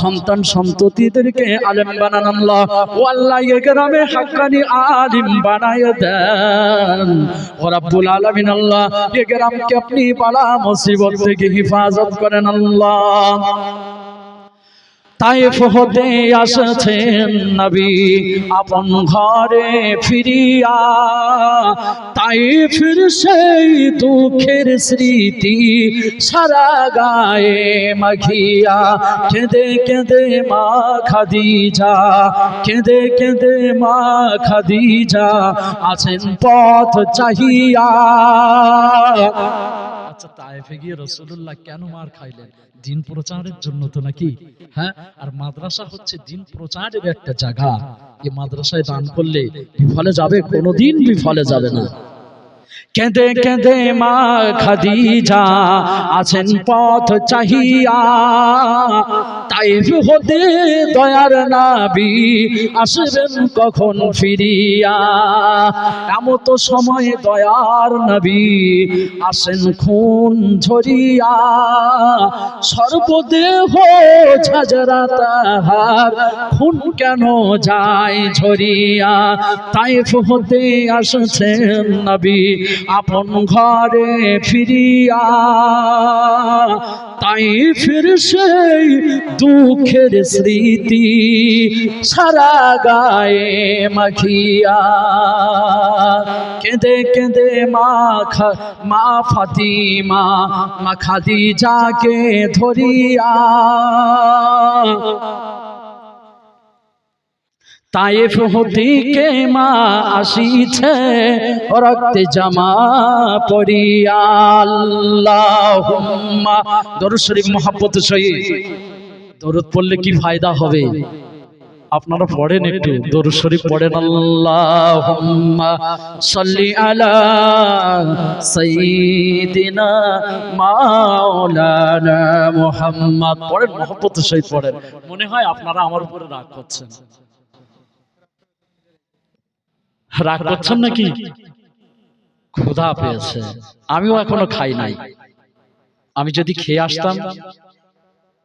সন্তান সন্ততিদেরকে আলেম বানান আল্লাহ। ও আল্লাহ এই গ্রামে হাক্কানি আলিম বানায় দেন ও রব্বুল আলামিন আল্লাহ। এই গ্রামকে আপনি বালা মুসিবত থেকে হেফাজত করেন আল্লাহ। তাইফ হতে আসছেন নবী আপন ঘরে ফিরিয়া, তাইফের সেই দুঃখের স্মৃতি সারা গায়ে মাখিয়া। কেঁদে কেঁদে মা খাদিজা, কেঁদে কেঁদে মা খাদিজা আছেন পথ চাহিয়া। আচ্ছা তাইফে গিয়ে রাসূলুল্লাহ কেন মার খাইলেন? দিন প্রচারের জন্য তো নাকি? হ্যাঁ, আর মাদ্রাসা হচ্ছে দিন প্রচারের একটা জায়গা। এই মাদ্রাসায় দান করলে বিফলে যাবে? কোনোদিন বিফলে যাবে না। কেঁদে কেঁদে মা খাদিজা আছেন পথ চাহিয়া, তাইফ হতে দয়ার নবী আসবেন কখন ফিরিয়া। এমত সময় দয়ার নবী আসেন খুন ঝরিয়া, সর্বদেহ ঝাঁঝরা তাহার খুন কেন যায় ঝরিয়া। তাইফ হতে আসছেন নবী আপন ঘরে ফিরিয়া, তাইফের সেই দুঃখের স্মৃতি সারা গায়ে মাখিয়া। কেঁদে কেঁদে মা ফাতিমা মা খাদিজাকে ধরিয়া, তাইফ হতে কে মা আসিছে রক্তে জামা পরিয়া। আল্লাহুম্মা দরুদ শরীফ মুহাব্বত সহিত দরুদ পড়লে কি ফায়দা হবে? আপনারা পড়েন, একটু দরুদ শরীফ পড়েন। আল্লাহুম্মা সাল্লি আলা সাইয়্যিদিনা মাওলানা মুহাম্মদ পড়েন, মুহাব্বত সহিত পড়েন। মনে হয় আপনারা আমার উপরে রাগ করছেন। রাগ করছেন নাকি? ক্ষুধা পেয়েছে, আমিও এখনো খাই নাই। আমি যদি খেয়ে আসতাম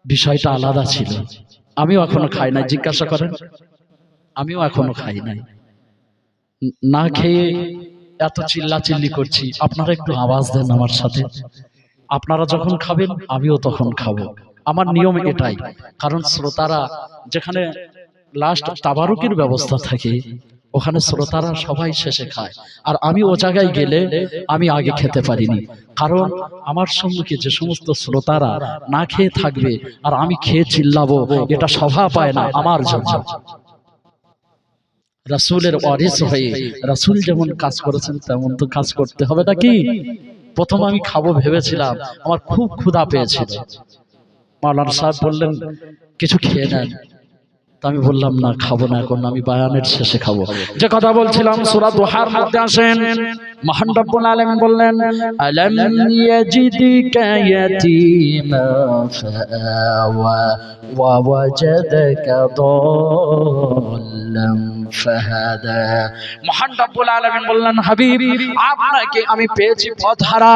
বিষয়টা আলাদা ছিল। আমিও এখনো খাই নাই, জিজ্ঞাসা করেন, আমিও এখনো খাই নাই। না খেয়ে এত চিল্লাচিল্লি করছি, আপনারা একটু আওয়াজ দেন আমার সাথে। আপনারা যখন খাবেন আমিও তখন খাবো, আমার নিয়ম এটাই। কারণ শ্রোতারা যেখানে লাস্ট তাবারুকের ব্যবস্থা থাকে, ওখানে শ্রোতারা সবাই শেষে খায়, আর আমি ও জায়গায় গেলে আমি আগে খেতে পারিনি। কারণ আমার সম্মুখে যে সমস্ত শ্রোতারা না খেয়ে থাকবে আর আমি খেয়ে চিল্লাবো, এটা শোভা পায় না আমার জন্য। রাসূলের ওয়ারিস হয়ে রাসূল যেমন কাজ করেছেন তেমন তো কাজ করতে হবে নাকি? প্রথম আমি খাবো ভেবেছিলাম, আমার খুব ক্ষুধা পেয়েছিল। মাওলানা সাহেব বললেন কিছু খেয়ে নেন, তা আমি বললাম না, খাবো না এখন, আমি বায়ানের শেষে খাবো। যে কথা বলছিলাম সূরা দুহার মধ্যে আসেন, মহান রব্বুল আলামিন বললেন আলাম ইয়াজিদিকা ইয়াতীমা ফাআওয়া ওয়া ওয়াজাদাকা দাল্লাম ফাহাদা। মহান রব্বুল আলামিন বললেন হাবিব, আপনাকে আমি পেয়েছি পথহারা,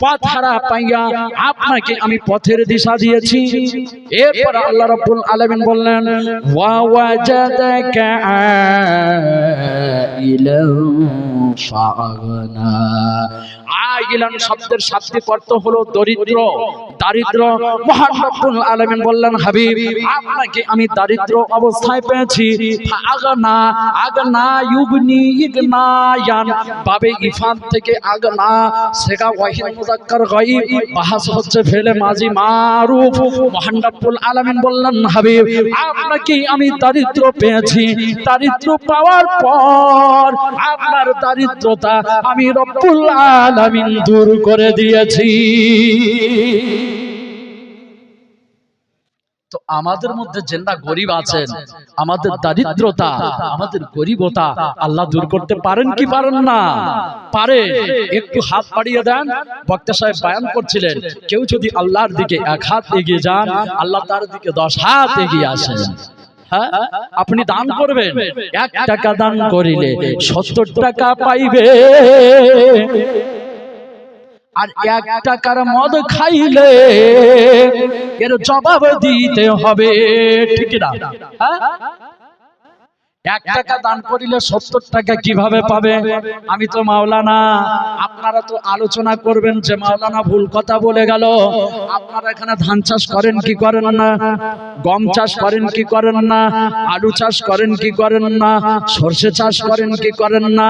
পথহারা পাইয়া আপনাকে আমি পথের দিশা দিয়েছি। এরপর আল্লাহ রাব্বুল আলামিন বললেন ওয়া ওয়াজাদাকা আইলান ফাগনা। আইলান শব্দের শাব্দিক অর্থ হলো দরিদ্র, দারিদ্র। মহান রব্বুল আলামিন বললেন হাবিব, আপনাকে আমি দারিদ্র অবস্থায় পেয়েছি। ফাগনা, আগনা ইউগনি ইগনায়ান, বাবে ইফান থেকে আগনা, সেগা ওয়াহিদ মুযাক্কার গায়ব, বাহাস হচ্ছে ফেলে মাজি মারুফ। মহান রব্বুল আলামিন বললেন হাবিব, আপনাকে আমি দারিদ্র পেয়েছি, দারিদ্র পাওয়ার পর আপনার দারিদ্রতা আমি রব্বুল আলামিন দূর করে দিয়েছি। তো আমাদের মধ্যে যারা গরিব আছেন, আমাদের দারিদ্রতা, আমাদের গরিবতা আল্লাহ দূর করতে পারেন কি পারেন না? পারে। একটু হাত বাড়িয়ে দেন। বক্তা সাহেব বয়ান করছিলেন, কেউ যদি আল্লাহর দিকে এক হাত এগিয়ে যান, আল্লাহ তার দিকে 10 হাত এগিয়ে আসেন। হ্যাঁ, আপনি দান করবেন, 1 টাকা দান করিলে 70 টাকা পাইবে, আর 1 টাকার মদ খাইলে এর জবাব দিতে হবে, ঠিক না? 1 টাকা দান করিলে 70 টাকা কিভাবে পাবে? আমি তো মাওলানা, আপনারা তো আলোচনা করবেন যে মাওলানা ভুল কথা বলে গেল। আপনারা এখানে ধান চাষ করেন কি করেন না? গম চাষ করেন কি করেন না? আলু চাষ করেন কি করেন না? সরষে চাষ করেন কি করেন না?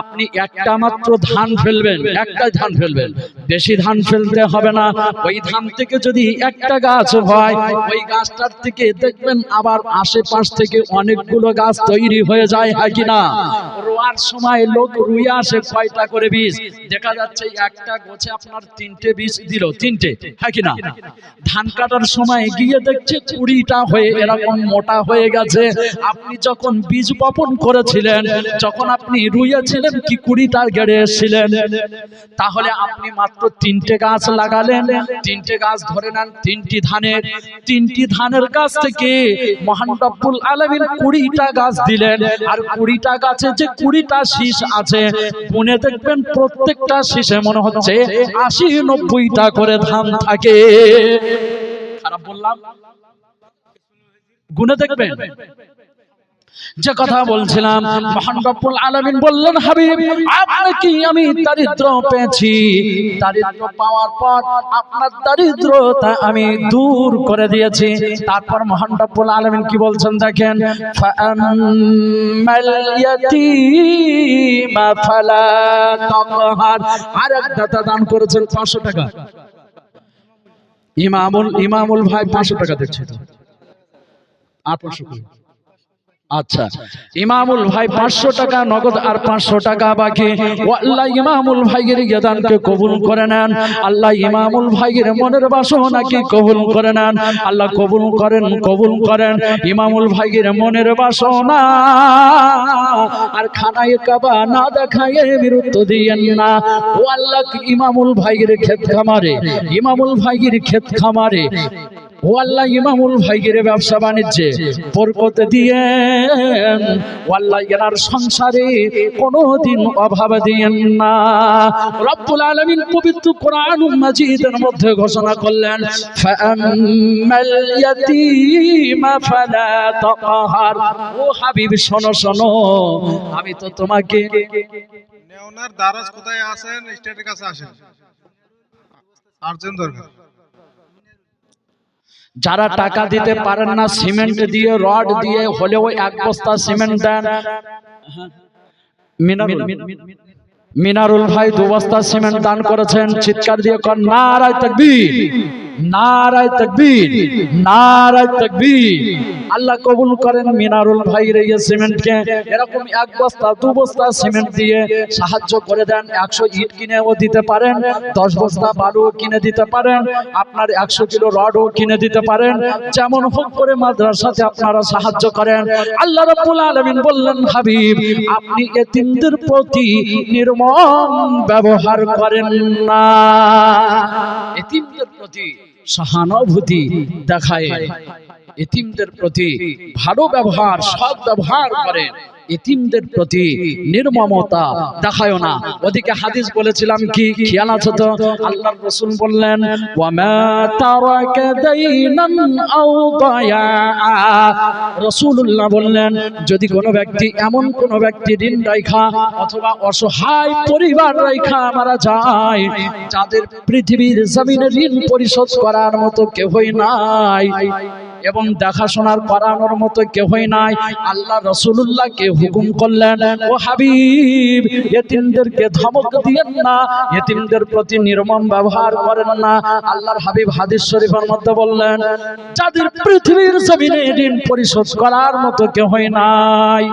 আপনি একটা মাত্র ধান ফেলবেন, একটাই ধান ফেলবেন, বেশি ধান ফেলতে হবে না। ওই ধান থেকে যদি একটা গাছ হয়, ওই গাছটার থেকে দেখবেন আবার আশেপাশ থেকে অনেকগুলো গাছ তৈরি হয়ে যায়, হয় কিনা? রোয়ার সময় লোক রুইয়ে আসে কয়টা করে বীজ, দেখা যাচ্ছে একটা গোছে আপনার 3টে বীজ দিল, 3টে, হয় কিনা? ধান কাটার সময় গিয়ে দেখছে 20টা হয়ে এরকম মোটা হয়ে গেছে। আপনি যখন বীজ বপন করেছিলেন, যখন আপনি রুইয়েছিলেন, কি 20টা গেড়ে এসেছিলেন? তাহলে আপনি মাত্র 3টে গাছ লাগালেন, 3টে গাছ ধরে নেন, 3টি ধানের গাছ থেকে মহান রব্বুল আলামিন 20টা গাছ দিলেন। আর 20টা গাছে যে 20টা শীষ আছে, গুনে দেখবেন প্রত্যেকটা শীষে মনে হচ্ছে 80-90টা করে ধান থাকে। খারাপ বললাম? গুনে দেখবেন। যে কথা বলছিলাম, মহান রব্বুল আলামিন বললেন হাবিব, আপনাকে আমি দারিদ্র পেয়েছি, দারিদ্র পাওয়ার পর আপনার দারিদ্রতা আমি দূর করে দিয়েছি। তারপর মহান রব্বুল আলামিন কি বলছেন দেখেন, ফাআম্মাল ইয়াতীমা ফালা তাকহার। আরেক দাতা দান করেছেন 500 টাকা। ইমামুল ভাই 500 টাকা দিচ্ছে তো, 800 টাকা। আচ্ছা, ইমামুল ভাই 500 টাকা নগদ আর 500 টাকা বাকি। আল্লাহ ইমামুল ভাইয়ের দানকে কবুল করে নেন। আল্লাহ ইমামুল ভাইয়ের মনের বাসনাকে কবুল করে নেন। আল্লাহ কবুল করেন, কবুল করেন ইমামুল ভাইয়ের মনের বাসনা। আর খানায় কাবা না দেখায় বিরুদ্ধ দিয়েন না। ও আল্লাহ ইমামুল ভাইয়ের ক্ষেত খামারে, ইমামুল ভাইয়ের ক্ষেত খামারে ও আল্লাহ ইমামুল ভাইয়ের ব্যবসা বাণিজ্যে বরকত দিয়েন, ও আল্লাহ এনার সংসারে কোনোদিন অভাব দিয়েন না। রব্বুল আলামিন পবিত্র কোরআনুল মাজিদের মধ্যে ঘোষণা করলেন, ফাআম্মাল ইয়াতীমা ফালা তাকহার। ও হাবিব শোনো শোনো, আমি তো তোমাকে নেওনার দারাজ কোথায় আছেন? স্টেটের কাছে আসেন, আর্জেন্ট দরকার। যারা টাকা দিতে পারেন না, সিমেন্ট দিয়ে রড দিয়ে হলেও এক বস্তা সিমেন্ট দেন। মিনারুল ভাই 2 বস্তা সিমেন্ট দান করেছেন, চিৎকার দিয়ে কর নারায়ে তাকবীর, নারায়ে তাকবীর, নারায়ে তাকবীর। আল্লাহ কবুল করেন মিনারুল ভাইয়ের এই সিমেন্টকে। এরকম 1 বস্তা 2 বস্তা সিমেন্ট দিয়ে সাহায্য করে দেন। 100 ইট কিনেও দিতে পারেন, 10 বস্তা বালুও কিনে দিতে পারেন, আপনার 100 কিলো রডও কিনে দিতে পারেন। যেমন হোক করে মাদ্রাসাতে আপনারা সাহায্য করেন। আল্লাহ রাব্বুল আলামিন বললেন, হাবিব আপনি এতিমদের প্রতি নির্মম ব্যবহার করেন না, এতিমদের প্রতি সহানুভূতি দেখায়, এতিমদের প্রতি ভালো ব্যবহার, সৎ ব্যবহার করেন, এতিমদের প্রতি নির্মমতা দেখায় না। ওদিকে হাদিস বলেছিলাম কি খেয়াল আছে তো? আল্লাহর রাসূল বললেন, ওয়া মা তারাকা দাইনান আও দায়া। রাসূলুল্লাহ বললেন, যদি কোনো ব্যক্তি এমন কোনো ব্যক্তি ঋণ রাখা অথবা অসহায় পরিবার রাখা মারা যায়, যাদের পৃথিবীর জমিনে ঋণ পরিশোধ করার মতো কেউই নাই এবং দেখাশোনার করানোর মতো কেউই নাই, আল্লাহ রাসূলুল্লাহকে হুকুম করলেন, ও হাবিব এতিমদেরকে ধমক দিয়েন না, এতিমদের প্রতি নির্মম ব্যবহার করেন না। আল্লাহর হাবিব হাদিস শরীফের মধ্যে বললেন, যাদের পৃথিবীর জমিনে ঋণ পরিশোধ করার মতো কেউই নাই,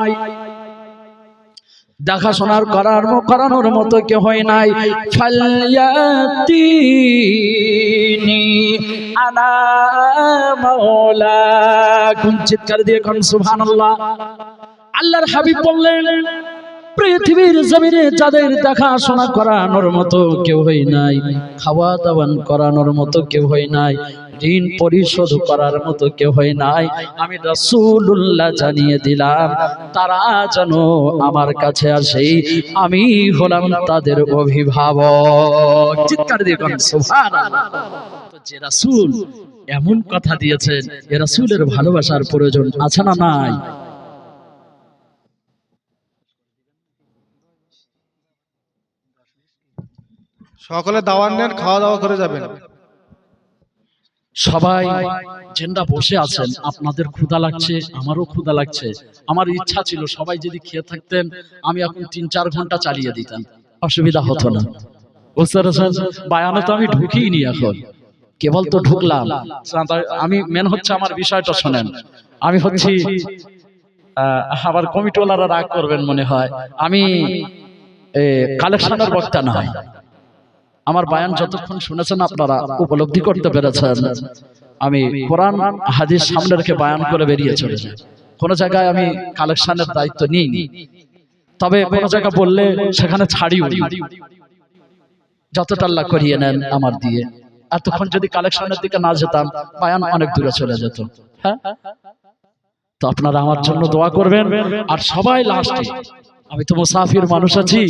দেখাশোনার করানোর মতো কেউই নাই, ফালয়াতিনি আনা মাওলাকুম। চিৎকার দিয়ে কোন সুবহানাল্লাহ। আল্লাহর হাবিব বললেন, পৃথিবীর জমিনে যাদের দেখাশোনা করানোর মতো কেউই নাই, খাওয়া দাওয়া করানোর মতো কেউই নাই, ঋণ পরিশোধ করার মতো কেউই নাই, আমি রাসূলুল্লাহ জানিয়ে দিলাম তারা যেন আমার কাছে আসে, আমি হলাম তাদের অভিভাবক। চিৎকার দিয়ে কোন সুবহানাল্লাহ। তো যে রাসূল এমন কথা দিয়েছেন, এ রাসূলের ভালোবাসার প্রয়োজন আছে না নাই? সকলে দাওয়াত নেন, খাওয়া দাওয়া করে যাবেন। সবাই জেন্ডা বসে আছেন, আপনাদের ক্ষুধা লাগছে, আমারও ক্ষুধা লাগছে। আমার ইচ্ছা ছিল সবাই যদি খেয়ে থাকতেন আমি এখন 3-4 ঘন্টা চালিয়ে দিতাম, অসুবিধা হতো না। বুঝতে পেরেছেন? বায়ানে তো আমি ঢুকিনি, এখন কেবল তো ঢুকলাম। আমি মেন হচ্ছে আমার বিষয়টা শোনেন। আমি হচ্ছি আবার কমিটিওয়ালারা রাগ করবেন মনে হয়, আমি কালেকশনের বক্তা নয়। আমার বায়ান যতক্ষণ শুনেছেন আপনারা উপলব্ধি করতে পেরেছেন, আমি কোরআন হাদিস সামনে রেখে বায়ান করে বেরিয়ে চলে যাই। কোন জায়গায় আমি কালেকশনের দায়িত্ব নিইনি, তবে কোন জায়গা বললে সেখানে ছাড়িও নি। যতটা আল্লাহ করিয়ে নেন আমার দিয়ে। এতক্ষণ যদি কালেকশনের দিকে না যেতাম, বায়ান অনেক দূরে চলে যেত। হ্যাঁ, তো আপনারা আমার জন্য দোয়া করবেন। আর সবাই লাস্টে, আমি তো মুসাফির মানুষ আছি,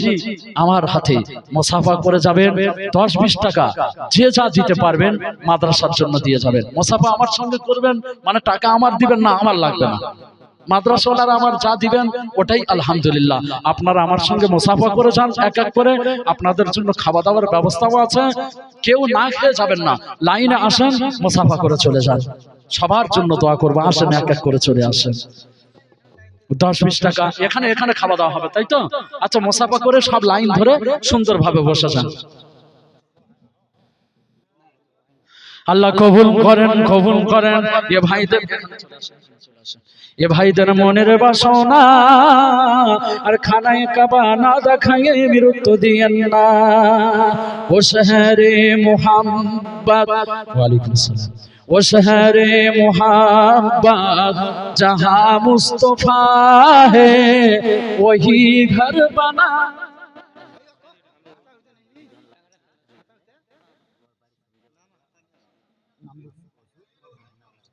আমার হাতে মুসাফা করে যাবেন, 10-20 টাকা যে যা দিতে পারবেন মাদ্রাসার জন্য দিয়ে যাবেন। মুসাফা আমার সঙ্গে করবেন, মানে টাকা আমার দিবেন না, আমার লাগবে না। মাদ্রাসাওয়ালারা আমার যা দিবেন ওটাই আলহামদুলিল্লাহ। আপনারা আমার সঙ্গে মুসাফা করে যান, এক এক করে। আপনাদের জন্য খাওয়া দাওয়ার ব্যবস্থাও আছে, কেউ না খেয়ে যাবেন না, লাইনে আসেন, মুসাফা করে চলে যান। সবার জন্য দোয়া করবো, আসেন এক এক করে চলে আসেন। 10-20 টাকা এখানে এখানে খাওয়া দাওয়া হবে, তাই তো? আচ্ছা, মুসাফা করে সব লাইন ধরে সুন্দরভাবে বসে যান। আল্লাহ কবুল করেন, কবুল করেন। এ ভাইদের মনের বাসনা আর খানায় কাবা না দেখাইয়ে মৃত্যু দিয়েন না। ও শহরে মুহাম্মদ, ওয়ালাইকুম আসসালাম। वो शहर मोहब्बत जहाँ मुस्तफा है वही घर बना